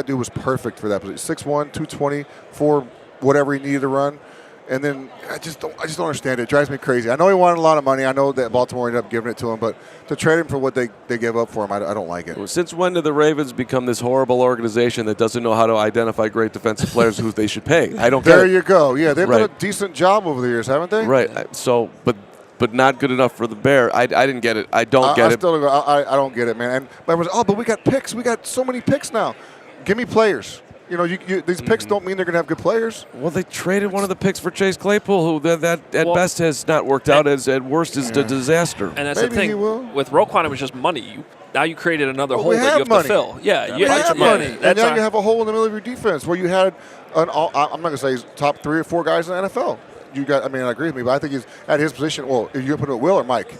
[SPEAKER 15] dude was perfect for that position. 6'1", 220, 4 whatever he needed to run. And then I just don't understand it. It drives me crazy. I know he wanted a lot of money. I know that Baltimore ended up giving it to him, but to trade him for what they gave up for him, I don't like it.
[SPEAKER 2] Since when did the Ravens become this horrible organization that doesn't know how to identify great defensive players who they should pay? I don't get it.
[SPEAKER 15] There you go. Yeah, they've done a decent job over the years, haven't they?
[SPEAKER 2] Right. So, but not good enough for the Bear. I didn't get it. I don't get it.
[SPEAKER 15] I don't get it, man. And everyone's, but we got picks. We got so many picks now. Give me players. You know, these picks don't mean they're going to have good players.
[SPEAKER 2] Well, they traded one of the picks for Chase Claypool, who at best has not worked out. At worst is a disaster.
[SPEAKER 1] And that's the thing. With Roquan, it was just money. Now you created another hole that you have
[SPEAKER 15] money.
[SPEAKER 1] to fill. Yeah,
[SPEAKER 15] you have money. And now you have a hole in the middle of your defense where you had I'm not going to say he's top 3 or 4 guys in the NFL. I agree with me, but I think he's at his position. Well, if you're putting it Will or Mike.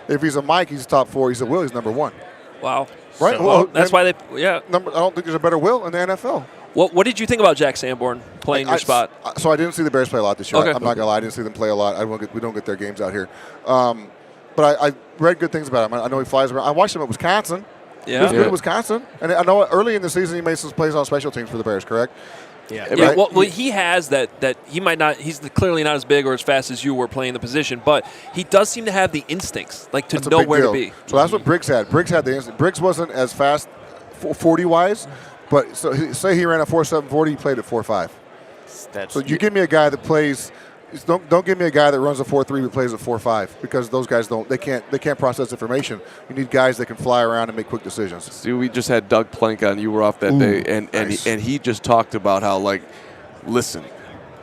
[SPEAKER 15] If he's a Mike, he's top 4. He's a Will, he's number 1.
[SPEAKER 1] Wow.
[SPEAKER 15] Right?
[SPEAKER 1] So, that's why they. Yeah.
[SPEAKER 15] I don't think there's a better Will in the NFL.
[SPEAKER 1] What did you think about Jack Sanborn playing your spot?
[SPEAKER 15] So I didn't see the Bears play a lot this year.
[SPEAKER 1] Okay.
[SPEAKER 15] I'm not going to lie. I didn't see them play a lot. We don't get their games out here. But I read good things about him. I know he flies around. I watched him at Wisconsin.
[SPEAKER 1] Yeah.
[SPEAKER 15] He was good at Wisconsin. And I know early in the season he made some plays on special teams for the Bears, correct?
[SPEAKER 1] Yeah. Right? Well, he has that he might not. He's clearly not as big or as fast as you were playing the position, but he does seem to have the instincts, like to know where to be.
[SPEAKER 15] So that's what Briggs had. Briggs had the instinct. Briggs wasn't as fast 40-wise, but say he ran a 4.740, he played at 4.5. So you give me a guy that plays. Don't give me a guy that runs a 4.3 but plays at 4.5 because those guys they can't process information. You need guys that can fly around and make quick decisions.
[SPEAKER 2] See, we just had Doug Plank on. You were off that day, and
[SPEAKER 15] nice.
[SPEAKER 2] he just talked about how listen,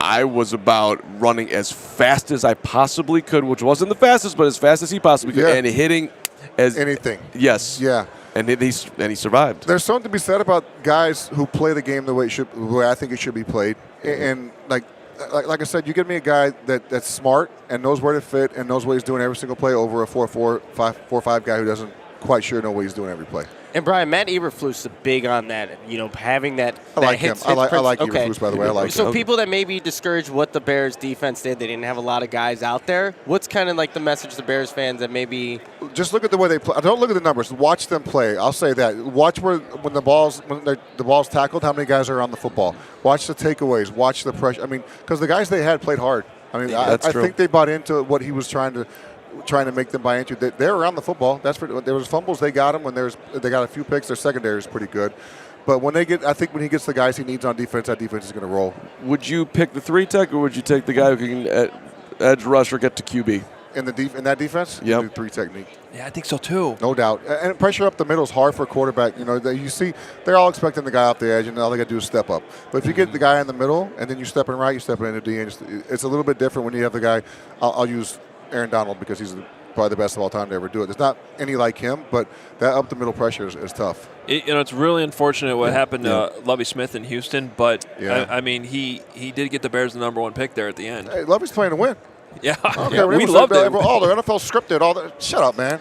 [SPEAKER 2] I was about running as fast as I possibly could, which wasn't the fastest, but as fast as he possibly could, and hitting as
[SPEAKER 15] anything.
[SPEAKER 2] Yes.
[SPEAKER 15] Yeah.
[SPEAKER 2] And he survived.
[SPEAKER 15] There's something to be said about guys who play the game the way I think it should be played, and like I said, you give me a guy that's smart and knows where to fit and knows what he's doing every single play over a 4.4, 5.5 guy who doesn't quite sure know what he's doing every play.
[SPEAKER 6] And Brian, Matt Eberflus is big on that. Having that.
[SPEAKER 15] I like him. I like Eberflus, by the way. I like him.
[SPEAKER 6] So people that may be discouraged what the Bears defense did, they didn't have a lot of guys out there. What's kind of like the message to Bears fans that maybe?
[SPEAKER 15] Just look at the way they play. Don't look at the numbers. Watch them play. I'll say that. Watch when the ball's tackled, how many guys are on the football. Watch the takeaways. Watch the pressure. I mean, because the guys they had played hard. I mean, I think they bought into what he was trying to make them buy into. They're around the football. There was fumbles, they got them. When they got a few picks, their secondary is pretty good. But when he gets the guys he needs on defense, that defense is going to roll.
[SPEAKER 2] Would you pick the 3 tech, or would you take the guy who can edge rush or get to QB?
[SPEAKER 15] in that defense,
[SPEAKER 2] Yep.
[SPEAKER 15] do 3 technique.
[SPEAKER 1] Yeah, I think so too.
[SPEAKER 15] No doubt. And pressure up the middle is hard for a quarterback. You know, you see, they're all expecting the guy off the edge, and all they got to do is step up. But if you get the guy in the middle, and then you step in right, you step in the D, and it's a little bit different when you have the guy. I'll use Aaron Donald because he's probably the best of all time to ever do it. There's not any like him, but that up the middle pressure is tough.
[SPEAKER 1] It's really unfortunate what happened to Lovie Smith in Houston, but I mean, he did get the Bears the number 1 pick there at the end.
[SPEAKER 15] Hey, Lovie's playing to win.
[SPEAKER 1] Yeah,
[SPEAKER 15] okay,
[SPEAKER 1] we loved it.
[SPEAKER 15] All the NFL scripted. All the shut up, man.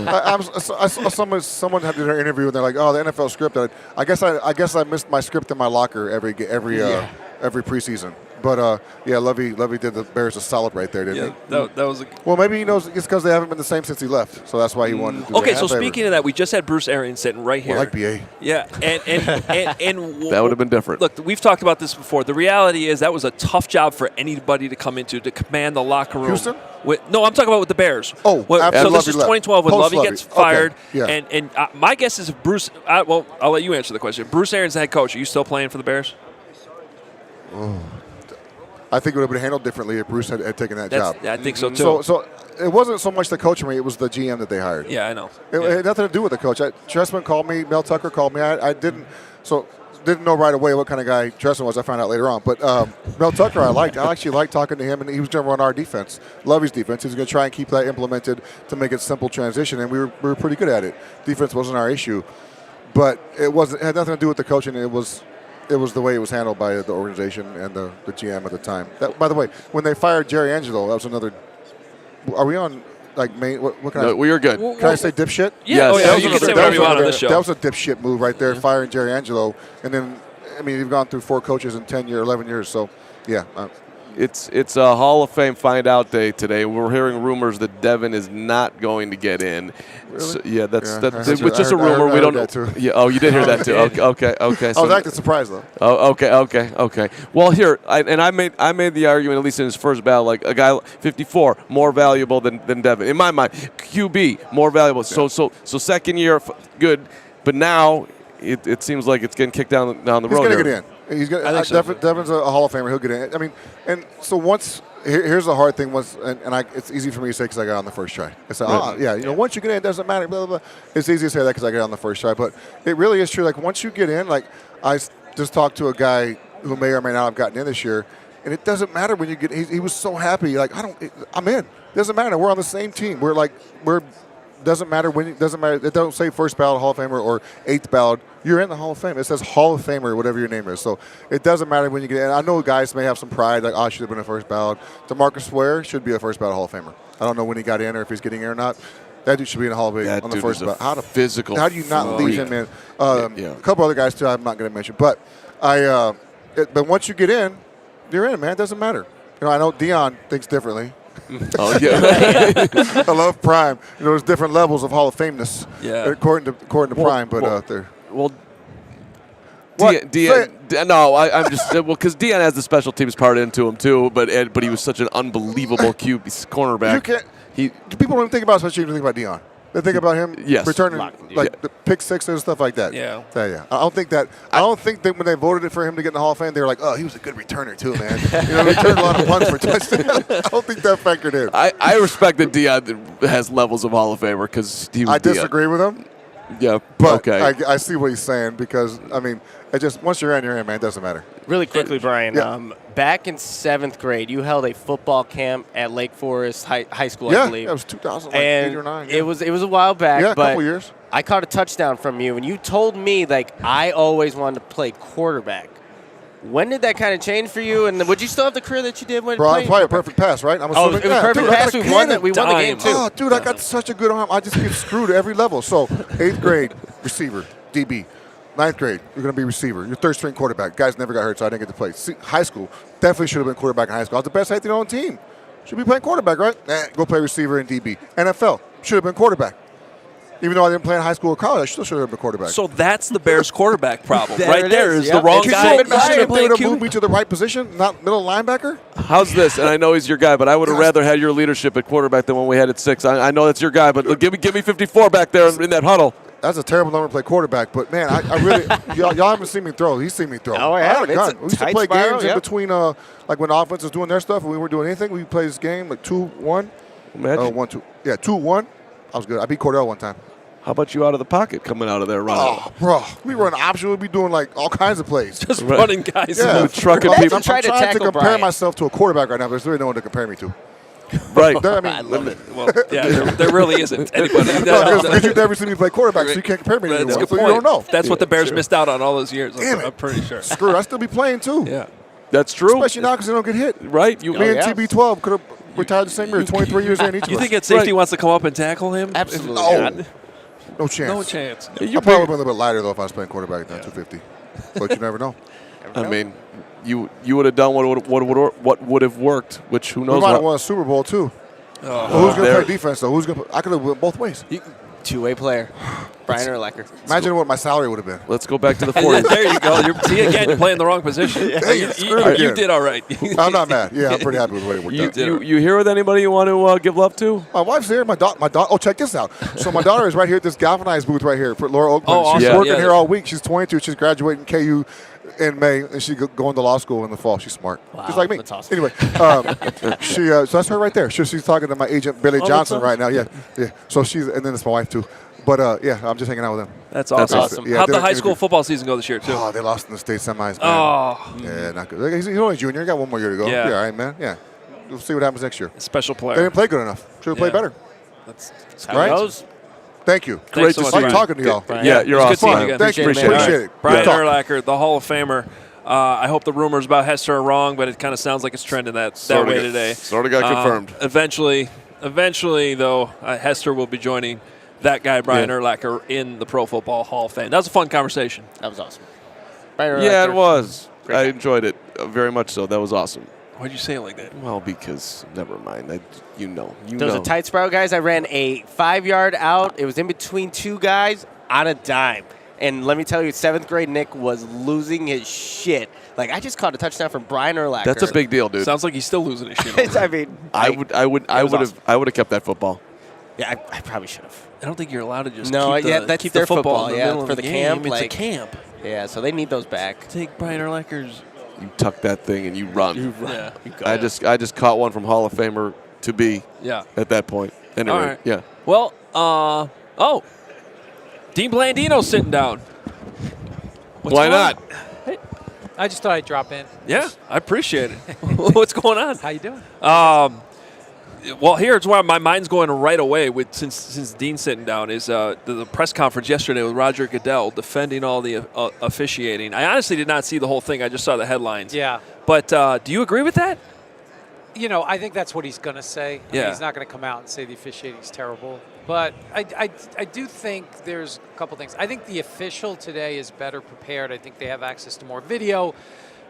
[SPEAKER 15] I saw someone had their interview and they're like, "Oh, the NFL scripted." I guess I missed my script in my locker every preseason. But Lovie did the Bears a solid right there, didn't he?
[SPEAKER 1] That was
[SPEAKER 15] well, maybe he knows it's because they haven't been the same since he left, so that's why he wanted to do
[SPEAKER 1] Okay, so speaking of that, we just had Bruce Arians sitting right here.
[SPEAKER 15] I like BA.
[SPEAKER 1] Yeah, and
[SPEAKER 2] that would have been different.
[SPEAKER 1] Look, we've talked about this before. The reality is that was a tough job for anybody to come into, to command the locker room.
[SPEAKER 15] Houston?
[SPEAKER 1] No, I'm talking about with the Bears.
[SPEAKER 15] Oh,
[SPEAKER 1] so this is 2012 when Lovie gets fired.
[SPEAKER 15] Okay. Yeah.
[SPEAKER 1] And my guess is if Bruce, I'll let you answer the question. Bruce Arians, the head coach, are you still playing for the Bears?
[SPEAKER 15] Oh. I think it would have been handled differently if Bruce had taken that job.
[SPEAKER 1] Yeah, I think so too.
[SPEAKER 15] So it wasn't so much the coach for me; it was the GM that they hired.
[SPEAKER 1] Yeah, I know.
[SPEAKER 15] It had nothing to do with the coach. Trestman called me. Mel Tucker called me. I didn't know right away what kind of guy Trestman was. I found out later on. But Mel Tucker, I liked. I actually liked talking to him, and he was going to run our defense, Lovie's defense. He was going to try and keep that implemented to make it simple transition, and we were pretty good at it. Defense wasn't our issue, but it had nothing to do with the coaching. It was the way it was handled by the organization and the GM at the time. By the way, when they fired Jerry Angelo, that was another. Are we on like main? What can
[SPEAKER 2] we are good.
[SPEAKER 15] Can I say dipshit?
[SPEAKER 1] Yeah, you can say whatever you want on this show.
[SPEAKER 15] That was a dipshit move right there, firing Jerry Angelo, and then you've gone through 4 coaches in 11 years. So yeah.
[SPEAKER 2] It's a Hall of Fame find out day today. We're hearing rumors that Devin is not going to get in.
[SPEAKER 15] Really?
[SPEAKER 2] So, it's just a rumor. We don't know. Yeah. Oh, you did hear that too. Okay.
[SPEAKER 15] I was acting surprised though.
[SPEAKER 2] Oh, okay. Well, here I made the argument, at least in his first battle, like a guy 54 more valuable than Devin in my mind. QB more valuable. Yeah. So second year good, but now it seems like it's getting kicked down the road.
[SPEAKER 15] He's going to get in. Devin's a Hall of Famer. He'll get in. And so here's the hard thing. It's easy for me to say because I got on the first try. It's like, once you get in, it doesn't matter. Blah, blah, blah. It's easy to say that because I got on the first try. But it really is true. Like once you get in, like I just talked to a guy who may or may not have gotten in this year, and it doesn't matter when you get. He was so happy. Like I'm in. It doesn't matter. We're on the same team. Doesn't matter when. It doesn't matter. It don't say first ballot Hall of Famer or 8th ballot. You're in the Hall of Fame. It says Hall of Famer, whatever your name is. So it doesn't matter when you get in. I know guys may have some pride, like, I should have been a first ballot. DeMarcus Ware should be a first ballot Hall of Famer. I don't know when he got in or if he's getting in or not. That dude should be in the Hall of Fame on the first ballot. How do you not leave him in? A couple other guys too. I'm not going to mention, but but once you get in, you're in, man. It doesn't matter. I know Dion thinks differently.
[SPEAKER 2] Oh yeah,
[SPEAKER 15] I love Prime. There's different levels of Hall of Fameness.
[SPEAKER 2] Yeah,
[SPEAKER 15] according to Prime, but they're
[SPEAKER 2] I'm just because Dion has the special teams part into him too. But he was such an unbelievable cornerback.
[SPEAKER 15] People don't even think about special teams. Think about Dion. They think about him returning the pick sixes and stuff like that.
[SPEAKER 1] Yeah.
[SPEAKER 15] I don't think that when they voted for him to get in the Hall of Fame, they were like, oh, he was a good returner too, man. He returned a lot of punts for touchdowns. I don't think that factored in.
[SPEAKER 2] I respect that Dion has levels of Hall of Famer because he was
[SPEAKER 15] I disagree with him.
[SPEAKER 2] Yeah,
[SPEAKER 15] but
[SPEAKER 2] okay.
[SPEAKER 15] I see what he's saying because, it just once you're in, man. It doesn't matter.
[SPEAKER 6] Really quickly, Brian, back in 7th grade, you held a football camp at Lake Forest High School, I believe.
[SPEAKER 15] Yeah, it was 2008 or 9.
[SPEAKER 6] It was a while back,
[SPEAKER 15] but
[SPEAKER 6] a
[SPEAKER 15] couple years.
[SPEAKER 6] I caught a touchdown from you, and you told me, I always wanted to play quarterback. When did that kind of change for you? And would you still have the career that you did when
[SPEAKER 15] playing? Probably a perfect pass, right? I'm assuming.
[SPEAKER 6] It was perfect pass. We won the game, too.
[SPEAKER 15] Oh, dude, I got such a good arm. I just get screwed at every level. So, 8th grade, receiver, DB. 9th grade, you're going to be receiver. You're third string quarterback. Guys never got hurt, so I didn't get to play. High school, definitely should have been quarterback in high school. I was the best safety on the team. Should be playing quarterback, right? Go play receiver and DB. NFL, should have been quarterback. Even though I didn't play in high school or college, I still should have been quarterback.
[SPEAKER 1] So that's the Bears' quarterback problem.
[SPEAKER 6] There
[SPEAKER 1] right there is the wrong guy.
[SPEAKER 15] Should have moved me to the right position, not middle linebacker?
[SPEAKER 2] How's this? And I know he's your guy, but I would have rather had your leadership at quarterback than when we had at 6. I know that's your guy, but give me 54 back there in that huddle.
[SPEAKER 15] That's a terrible number to play quarterback, but man, I really y'all haven't seen me throw. He's seen me throw.
[SPEAKER 6] Oh, yeah,
[SPEAKER 15] I had a gun. We used to play
[SPEAKER 6] spiral,
[SPEAKER 15] games in between, like when the offense was doing their stuff and we weren't doing anything. We play this game like 2-1.
[SPEAKER 2] Imagine.
[SPEAKER 15] 1-2. Yeah, 2-1. I was good. I beat Cordell one time.
[SPEAKER 2] How about you out of the pocket coming out of there running?
[SPEAKER 15] Oh, bro. We run option. We'd be doing like all kinds of plays.
[SPEAKER 1] Just running guys.
[SPEAKER 15] Yeah.
[SPEAKER 2] Trucking
[SPEAKER 15] I'm
[SPEAKER 2] people.
[SPEAKER 15] trying to compare myself to a quarterback right now, but there's really no one to compare me to.
[SPEAKER 2] Right.
[SPEAKER 15] I mean,
[SPEAKER 6] I love it.
[SPEAKER 1] Well, yeah, there really isn't anybody.
[SPEAKER 15] because you've never seen me play quarterback, so you can't compare me to
[SPEAKER 1] That's a
[SPEAKER 15] anyone.
[SPEAKER 1] good
[SPEAKER 15] So
[SPEAKER 1] point.
[SPEAKER 15] you don't know.
[SPEAKER 1] That's what the Bears missed out on all those years.
[SPEAKER 15] Damn it.
[SPEAKER 1] I'm pretty sure.
[SPEAKER 15] Screw it. I still be playing too.
[SPEAKER 1] Yeah.
[SPEAKER 2] That's true.
[SPEAKER 15] Especially now because they don't get hit.
[SPEAKER 2] Right.
[SPEAKER 15] Me and TB12 could have retired the same year, 23 years in each of us.
[SPEAKER 1] You think that safety wants to come up and tackle him?
[SPEAKER 6] Absolutely
[SPEAKER 15] No.
[SPEAKER 6] not.
[SPEAKER 15] No chance.
[SPEAKER 1] No chance.
[SPEAKER 15] I probably would have been a little bit lighter, though, if I was playing quarterback than 250. But you never know.
[SPEAKER 2] I mean, you would have done what would have worked, which who
[SPEAKER 15] We
[SPEAKER 2] knows
[SPEAKER 15] might have
[SPEAKER 2] what.
[SPEAKER 15] won a Super Bowl, too.
[SPEAKER 2] Oh,
[SPEAKER 15] Well, who's going to
[SPEAKER 2] there-
[SPEAKER 15] play defense, though? I could have went both ways.
[SPEAKER 6] Two-way player. Brian Urlacher.
[SPEAKER 15] Imagine what my salary would have been.
[SPEAKER 2] Let's go back to the 40s.
[SPEAKER 1] There you go. See, again, you're playing the wrong position.
[SPEAKER 15] Dang it, screwed
[SPEAKER 1] You
[SPEAKER 15] again.
[SPEAKER 1] did all right.
[SPEAKER 15] I'm not mad. Yeah, I'm pretty happy with the way it worked out.
[SPEAKER 2] You here with anybody you want to give love to?
[SPEAKER 15] My wife's here. My daughter. Oh, check this out. So my daughter is right here at this galvanized booth right here for Laura Oakland.
[SPEAKER 1] Oh, awesome.
[SPEAKER 15] She's
[SPEAKER 1] Yeah.
[SPEAKER 15] working
[SPEAKER 1] Yeah.
[SPEAKER 15] here all week. She's 22. She's graduating KU in May, and she's going to law school in the fall. She's smart, just like me.
[SPEAKER 6] That's awesome.
[SPEAKER 15] Anyway, so that's her right there. She's talking to my agent Billy Johnson right now. Yeah. So and then it's my wife too. But yeah, I'm just hanging out with them.
[SPEAKER 1] That's awesome.
[SPEAKER 15] Yeah,
[SPEAKER 1] How'd the
[SPEAKER 15] did
[SPEAKER 1] high
[SPEAKER 15] an
[SPEAKER 1] school
[SPEAKER 15] interview.
[SPEAKER 1] football season go this year, too?
[SPEAKER 15] Oh, they lost in the state semis, man.
[SPEAKER 1] Oh.
[SPEAKER 15] Yeah, not good. He's only a junior. He got one more year to go.
[SPEAKER 1] Yeah.
[SPEAKER 15] Yeah, all right, man. Yeah. We'll see what happens next year.
[SPEAKER 1] Special player.
[SPEAKER 15] They didn't play good enough. Should have played better.
[SPEAKER 1] That's
[SPEAKER 6] how
[SPEAKER 15] Right?
[SPEAKER 6] it goes.
[SPEAKER 15] Thank you.
[SPEAKER 1] Thanks so
[SPEAKER 15] to
[SPEAKER 1] much,
[SPEAKER 15] like
[SPEAKER 1] Brian.
[SPEAKER 15] talking to y'all.
[SPEAKER 6] Brian.
[SPEAKER 2] Yeah, you're
[SPEAKER 1] It's
[SPEAKER 2] awesome.
[SPEAKER 1] good seeing you again.
[SPEAKER 15] Thank you.
[SPEAKER 6] Appreciate it, man.
[SPEAKER 15] Appreciate it.
[SPEAKER 1] Brian
[SPEAKER 15] Good talk.
[SPEAKER 1] Urlacher, the Hall of Famer. I hope the rumors about Hester are wrong, but it kind of sounds like it's trending that
[SPEAKER 2] Sorta
[SPEAKER 1] way
[SPEAKER 2] got-
[SPEAKER 1] today.
[SPEAKER 2] sorta got confirmed.
[SPEAKER 1] Eventually, though, Hester will be joining that guy, Brian Urlacher, in the Pro Football Hall of Fame. That was a fun conversation.
[SPEAKER 6] That was awesome. Brian
[SPEAKER 2] Yeah,
[SPEAKER 6] Urlacher.
[SPEAKER 2] it was.
[SPEAKER 6] Great
[SPEAKER 2] I
[SPEAKER 6] guy.
[SPEAKER 2] enjoyed it very much so. That was awesome.
[SPEAKER 1] Why'd you say it like that?
[SPEAKER 2] Well, because never mind. You know.
[SPEAKER 6] Those are tight sprout guys. I ran a 5-yard out. It was in between two guys on a dime. And let me tell you, 7th grade Nick was losing his shit. Like, I just caught a touchdown from Brian Urlacher.
[SPEAKER 2] That's a big deal, dude.
[SPEAKER 1] Sounds like he's still losing his shit.
[SPEAKER 6] I mean,
[SPEAKER 2] I would have kept that football.
[SPEAKER 6] Yeah, I probably should have.
[SPEAKER 1] I don't think you're allowed to just
[SPEAKER 6] No,
[SPEAKER 1] keep the,
[SPEAKER 6] yeah, that's
[SPEAKER 1] keep
[SPEAKER 6] their
[SPEAKER 1] the football
[SPEAKER 6] football,
[SPEAKER 1] in the
[SPEAKER 6] yeah,
[SPEAKER 1] middle
[SPEAKER 6] for
[SPEAKER 1] of
[SPEAKER 6] the
[SPEAKER 1] game.
[SPEAKER 6] camp,
[SPEAKER 1] It's
[SPEAKER 6] like-
[SPEAKER 1] a camp.
[SPEAKER 6] Yeah, so they need those back.
[SPEAKER 1] Take Brian Urlacher's.
[SPEAKER 2] You tuck that thing and you run.
[SPEAKER 1] Yeah.
[SPEAKER 2] I just caught one from Hall of Famer to be
[SPEAKER 1] Yeah.
[SPEAKER 2] at that point. Anyway,
[SPEAKER 1] All right.
[SPEAKER 2] yeah.
[SPEAKER 1] Well, Dean Blandino's sitting down.
[SPEAKER 2] Why not?
[SPEAKER 16] I just thought I'd drop in.
[SPEAKER 1] Yeah, I appreciate it. What's going on?
[SPEAKER 16] How you doing?
[SPEAKER 1] Well, here's where my mind's going right away with since Dean's sitting down is the press conference yesterday with Roger Goodell defending all the officiating. I honestly did not see the whole thing. I just saw the headlines.
[SPEAKER 16] Yeah.
[SPEAKER 1] But do you agree with that?
[SPEAKER 16] You know, I think that's what he's going to say. I mean,
[SPEAKER 1] Yeah.
[SPEAKER 16] he's not going to come out and say the officiating is terrible. But I do think there's a couple things. I think the official today is better prepared. I think they have access to more video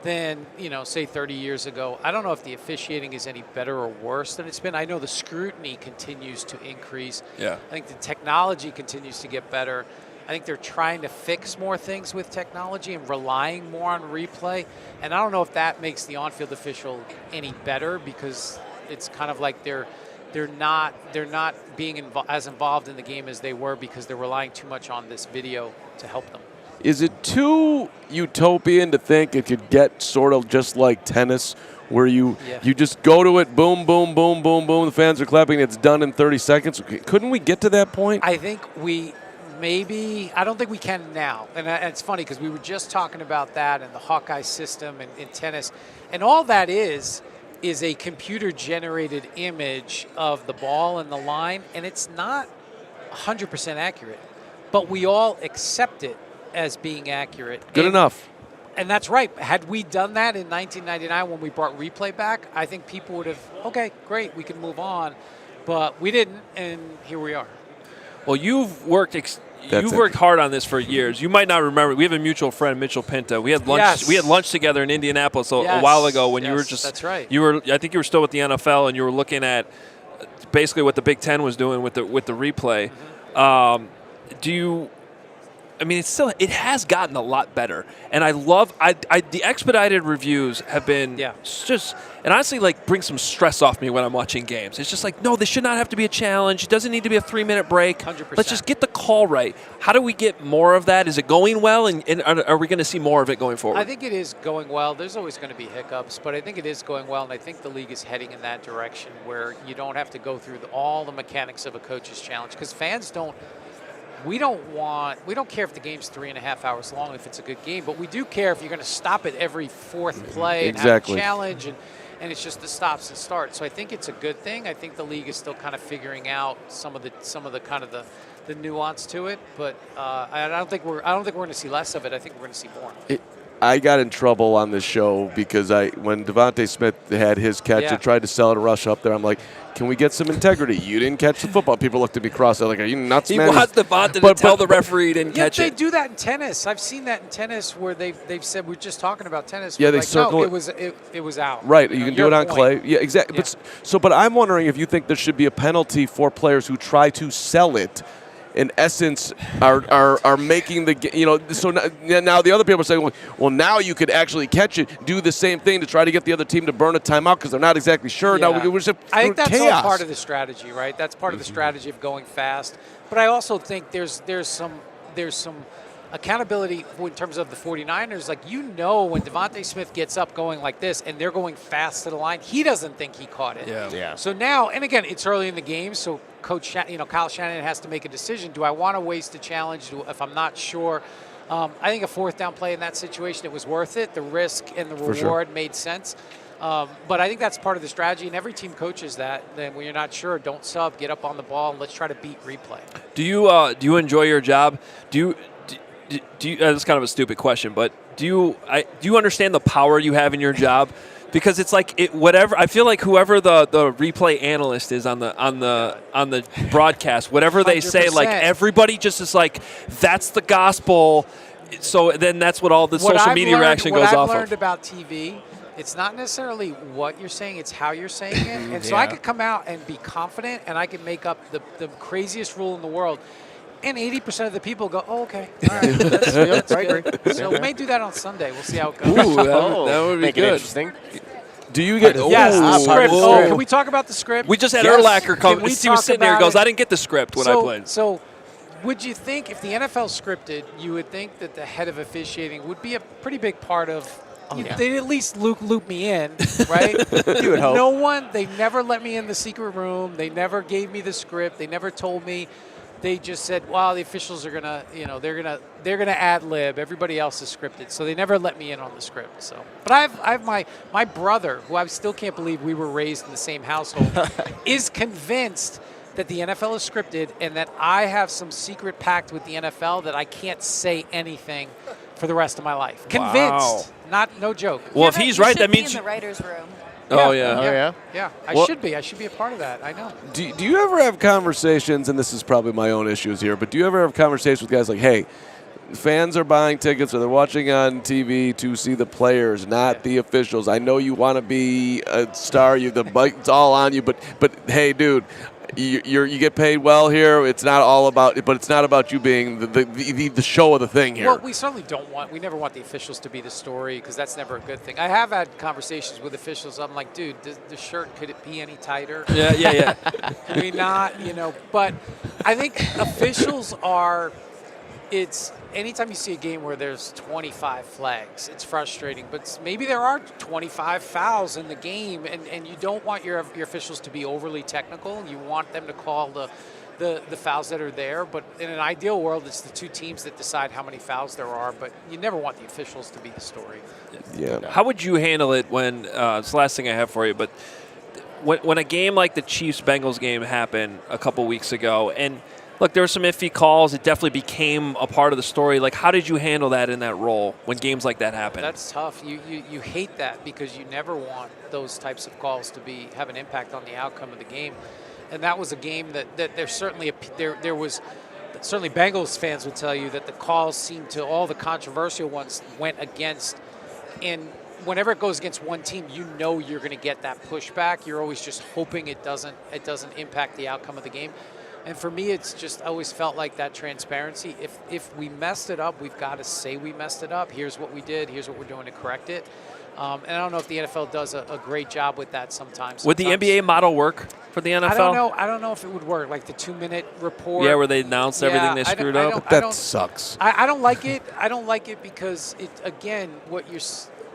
[SPEAKER 16] than, say 30 years ago. I don't know if the officiating is any better or worse than it's been. I know the scrutiny continues to increase.
[SPEAKER 1] Yeah.
[SPEAKER 16] I think the technology continues to get better. I think they're trying to fix more things with technology and relying more on replay. And I don't know if that makes the on-field official any better because it's kind of like they're not being as involved in the game as they were because they're relying too much on this video to help them.
[SPEAKER 2] Is it too utopian to think it could get sort of just like tennis, where you just go to it, boom, boom, boom, boom, boom, the fans are clapping, it's done in 30 seconds? Couldn't we get to that point?
[SPEAKER 16] I think I don't think we can now. And it's funny because we were just talking about that and the Hawkeye system in tennis. And all that is a computer-generated image of the ball and the line, and it's not 100% accurate. But we all accept it as being accurate.
[SPEAKER 2] Good enough.
[SPEAKER 16] And that's right. Had we done that in 1999 when we brought replay back, I think people would have, okay, great, we can move on. But we didn't, and here we are.
[SPEAKER 1] Well, you've worked hard on this for years. You might not remember. We have a mutual friend, Mitchell Pinta. We had lunch.
[SPEAKER 16] Yes.
[SPEAKER 1] We had lunch together in Indianapolis a
[SPEAKER 16] Yes.
[SPEAKER 1] while ago when you were
[SPEAKER 16] Yes,
[SPEAKER 1] just.
[SPEAKER 16] that's right.
[SPEAKER 1] I think you were still with the NFL, and you were looking at basically what the Big Ten was doing with the replay.
[SPEAKER 16] Mm-hmm.
[SPEAKER 1] I mean, it has gotten a lot better, and I love the expedited reviews have been just, and honestly, like, bring some stress off me when I'm watching games. It's just like, no, this should not have to be a challenge. It doesn't need to be a 3-minute break.
[SPEAKER 16] 100%.
[SPEAKER 1] Let's just get the call right. How do we get more of that? Is it going well, and are we going to see more of it going forward?
[SPEAKER 16] I think it is going well. There's always going to be hiccups, but I think it is going well, and I think the league is heading in that direction where you don't have to go through all the mechanics of a coach's challenge, because fans don't. We don't care if the game's 3.5 hours long if it's a good game, but we do care if you're going to stop it every fourth play and have a challenge, and it's just the stops and starts. So I think it's a good thing. I think the league is still kind of figuring out some of the kind of the nuance to it, but I don't think we're going to see less of it. I think we're going to see more.
[SPEAKER 2] I got in trouble on this show because when Devontae Smith had his catch and tried to sell it a rush up there, I'm like, can we get some integrity? You didn't catch the football. People looked at me cross. They're like, are you nuts, man?
[SPEAKER 1] He wants Devontae to tell the referee he didn't catch it.
[SPEAKER 16] They do that in tennis. I've seen that in tennis where they've said, we're just talking about tennis.
[SPEAKER 2] Yeah, they
[SPEAKER 16] like,
[SPEAKER 2] circle
[SPEAKER 16] no, it was out.
[SPEAKER 2] Right, you can do it on clay. Yeah, exactly.
[SPEAKER 16] Yeah.
[SPEAKER 2] But I'm wondering if you think there should be a penalty for players who try to sell it, in essence, are making the, so now the other people are saying, well, now you could actually catch it, do the same thing to try to get the other team to burn a timeout because they're not exactly sure.
[SPEAKER 16] Yeah.
[SPEAKER 2] Now we're just
[SPEAKER 16] I think that's
[SPEAKER 2] chaos.
[SPEAKER 16] all part of the strategy, right? That's part of the strategy of going fast. But I also think there's some accountability in terms of the 49ers. Like, when Devontae Smith gets up going like this and they're going fast to the line, he doesn't think he caught it.
[SPEAKER 6] Yeah.
[SPEAKER 16] So now, and again, it's early in the game, so Kyle Shanahan has to make a decision. Do I want to waste a challenge if I'm not sure? I think a 4th down play in that situation, it was worth it. The risk and the reward made sense. But I think that's part of the strategy, and every team coaches that. Then when you're not sure, don't sub, get up on the ball, and let's try to beat replay.
[SPEAKER 1] Do you enjoy your job? Do you? That's kind of a stupid question, but do you understand the power you have in your job? Because it's like I feel like whoever the replay analyst is on the broadcast, whatever they say,
[SPEAKER 16] 100%.
[SPEAKER 1] like everybody just is like, that's the gospel. So then that's what all the social media reaction goes off of.
[SPEAKER 16] What I've learned about TV, it's not necessarily what you're saying, it's how you're saying it. And so I could come out and be confident, and I could make up the craziest rule in the world. And 80% of the people go, oh, okay, all right, that's good. So we may do that on Sunday. We'll see how it goes.
[SPEAKER 1] Ooh, that would be
[SPEAKER 6] Make
[SPEAKER 1] good.
[SPEAKER 6] it interesting.
[SPEAKER 2] Do you get?
[SPEAKER 16] Yes, the script.
[SPEAKER 1] Oh.
[SPEAKER 16] Can we talk about the script?
[SPEAKER 1] We just had Urlacher come.
[SPEAKER 16] Can
[SPEAKER 1] He was sitting there and goes, I didn't get the script when I played.
[SPEAKER 16] So would you think if the NFL scripted, you would think that the head of officiating would be a pretty big part of they'd at least loop me in, right?
[SPEAKER 6] You would hope.
[SPEAKER 16] They never let me in the secret room. They never gave me the script. They never told me. They just said, "Well, the officials are gonna, they're gonna ad lib. Everybody else is scripted." So they never let me in on the script. So, but I have my brother, who I still can't believe we were raised in the same household, is convinced that the NFL is scripted and that I have some secret pact with the NFL that I can't say anything for the rest of my life. Convinced, no joke.
[SPEAKER 1] Well, if he's right, that means
[SPEAKER 3] in the writers' room.
[SPEAKER 1] Oh yeah.
[SPEAKER 16] Yeah. I should be a part of that. I know.
[SPEAKER 2] Do you ever have conversations, and this is probably my own issues here, but do you ever have conversations with guys like, hey, fans are buying tickets or they're watching on TV to see the players, not the officials. I know you want to be a star. It's all on you, but hey, dude, you get paid well here. It's not all about, but it's not about you being the show of the thing here.
[SPEAKER 16] Well, we certainly we never want the officials to be the story, because that's never a good thing. I have had conversations with officials. I'm like, dude, the shirt, could it be any tighter?
[SPEAKER 1] Yeah.
[SPEAKER 16] Can we not, but I think officials it's anytime you see a game where there's 25 flags, it's frustrating. But maybe there are 25 fouls in the game, and you don't want your officials to be overly technical. You want them to call the fouls that are there. But in an ideal world, it's the two teams that decide how many fouls there are. But you never want the officials to be the story.
[SPEAKER 2] Yeah.
[SPEAKER 1] How would you handle it when it's the last thing I have for you, but when a game like the Chiefs-Bengals game happened a couple weeks ago, and look, there were some iffy calls. It definitely became a part of the story. Like, how did you handle that in that role when games like that happen?
[SPEAKER 16] That's tough. You hate that, because you never want those types of calls to have an impact on the outcome of the game. And that was a game that there's certainly there was certainly Bengals fans will tell you that the calls seemed to, all the controversial ones went against. And whenever it goes against one team, you're going to get that pushback. You're always just hoping it doesn't impact the outcome of the game. And for me, it's just always felt like that transparency. If we messed it up, we've got to say we messed it up. Here's what we did. Here's what we're doing to correct it. And I don't know if the NFL does a great job with that sometimes.
[SPEAKER 1] Would the NBA model work for the NFL?
[SPEAKER 16] I don't know if it would work, like the 2-minute report.
[SPEAKER 1] Yeah, where they announce everything they screwed up.
[SPEAKER 2] That sucks.
[SPEAKER 16] I don't like it. I don't like it because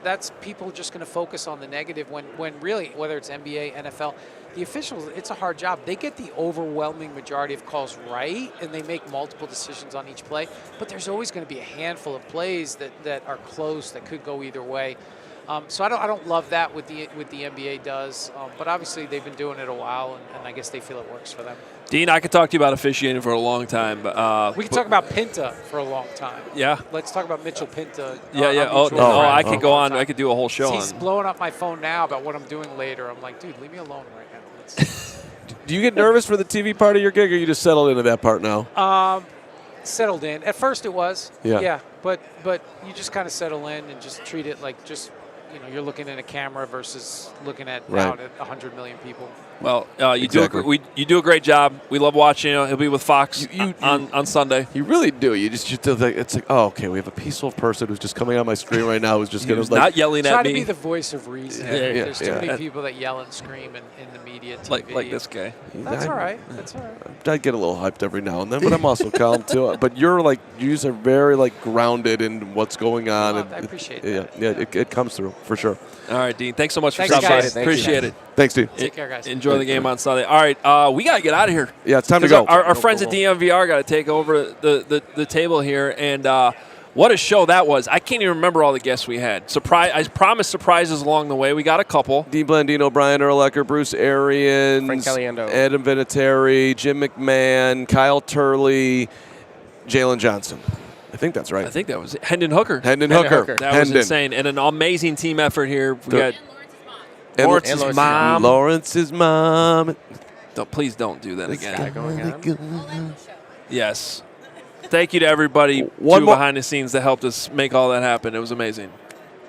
[SPEAKER 16] that's people just going to focus on the negative when really, whether it's NBA, NFL, the officials, it's a hard job. They get the overwhelming majority of calls right, and they make multiple decisions on each play. But there's always going to be a handful of plays that are close that could go either way. So I don't love that what the NBA does, but obviously they've been doing it a while, and I guess they feel it works for them.
[SPEAKER 1] Dean, I could talk to you about officiating for a long time.
[SPEAKER 16] We could talk about Pinta for a long time.
[SPEAKER 1] Yeah.
[SPEAKER 16] Let's talk about Mitchell Pinta.
[SPEAKER 1] Yeah. I could go on. I could do a whole show on.
[SPEAKER 16] He's blowing up my phone now about what I'm doing later. I'm like, dude, leave me alone right now.
[SPEAKER 2] Do you get nervous for the TV part of your gig, or you just settled into that part now?
[SPEAKER 16] Settled in. At first it was.
[SPEAKER 2] Yeah.
[SPEAKER 16] But you just kind of settle in and just treat it like just, you're looking at a camera versus looking at out at 100 million people.
[SPEAKER 1] Well, you do a great job. We love watching you. He'll be with Fox on Sunday.
[SPEAKER 2] You really do. You just think it's like, oh, okay, we have a peaceful person who's just coming on my screen right now who's just going to
[SPEAKER 1] not yelling at me.
[SPEAKER 16] Try to be the voice of reason. There's too many people that yell and scream in the media, TV.
[SPEAKER 1] Like this guy.
[SPEAKER 16] That's all right. That's all right.
[SPEAKER 2] I get a little hyped every now and then, but I'm also calm too. But you are very grounded in what's going on.
[SPEAKER 16] I appreciate that.
[SPEAKER 2] Yeah, it comes through for sure.
[SPEAKER 1] All right, Dean. Thanks so much for
[SPEAKER 16] stopping by.
[SPEAKER 1] Appreciate it.
[SPEAKER 2] Thanks, Dean.
[SPEAKER 16] Take care, guys.
[SPEAKER 1] Enjoy the game on Sunday. All right, we got to get out of here.
[SPEAKER 2] Yeah, it's time to go.
[SPEAKER 1] Our friends at DMVR got to take over the table here, and what a show that was. I can't even remember all the guests we had. I promised surprises along the way. We got a couple.
[SPEAKER 2] Dean Blandino, Brian Urlacher, Bruce Arians,
[SPEAKER 6] Frank Caliendo,
[SPEAKER 2] Adam Vinatieri, Jim McMahon, Kyle Turley, Jaylon Johnson. I think that's right.
[SPEAKER 1] I think that was it. Hendon Hooker.
[SPEAKER 2] Hendon Hooker.
[SPEAKER 1] That was insane. And an amazing team effort here. We got Lawrence's mom.
[SPEAKER 2] Lawrence's mom.
[SPEAKER 1] Please don't do that again. Yes. Thank you to everybody behind the scenes that helped us make all that happen. It was amazing.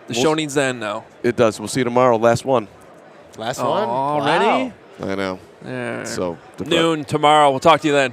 [SPEAKER 1] The show needs to end now.
[SPEAKER 2] It does. We'll see you tomorrow. Last one.
[SPEAKER 6] Last one?
[SPEAKER 1] Already?
[SPEAKER 2] Wow. I know.
[SPEAKER 1] Yeah.
[SPEAKER 2] So
[SPEAKER 1] noon tomorrow. We'll talk to you then.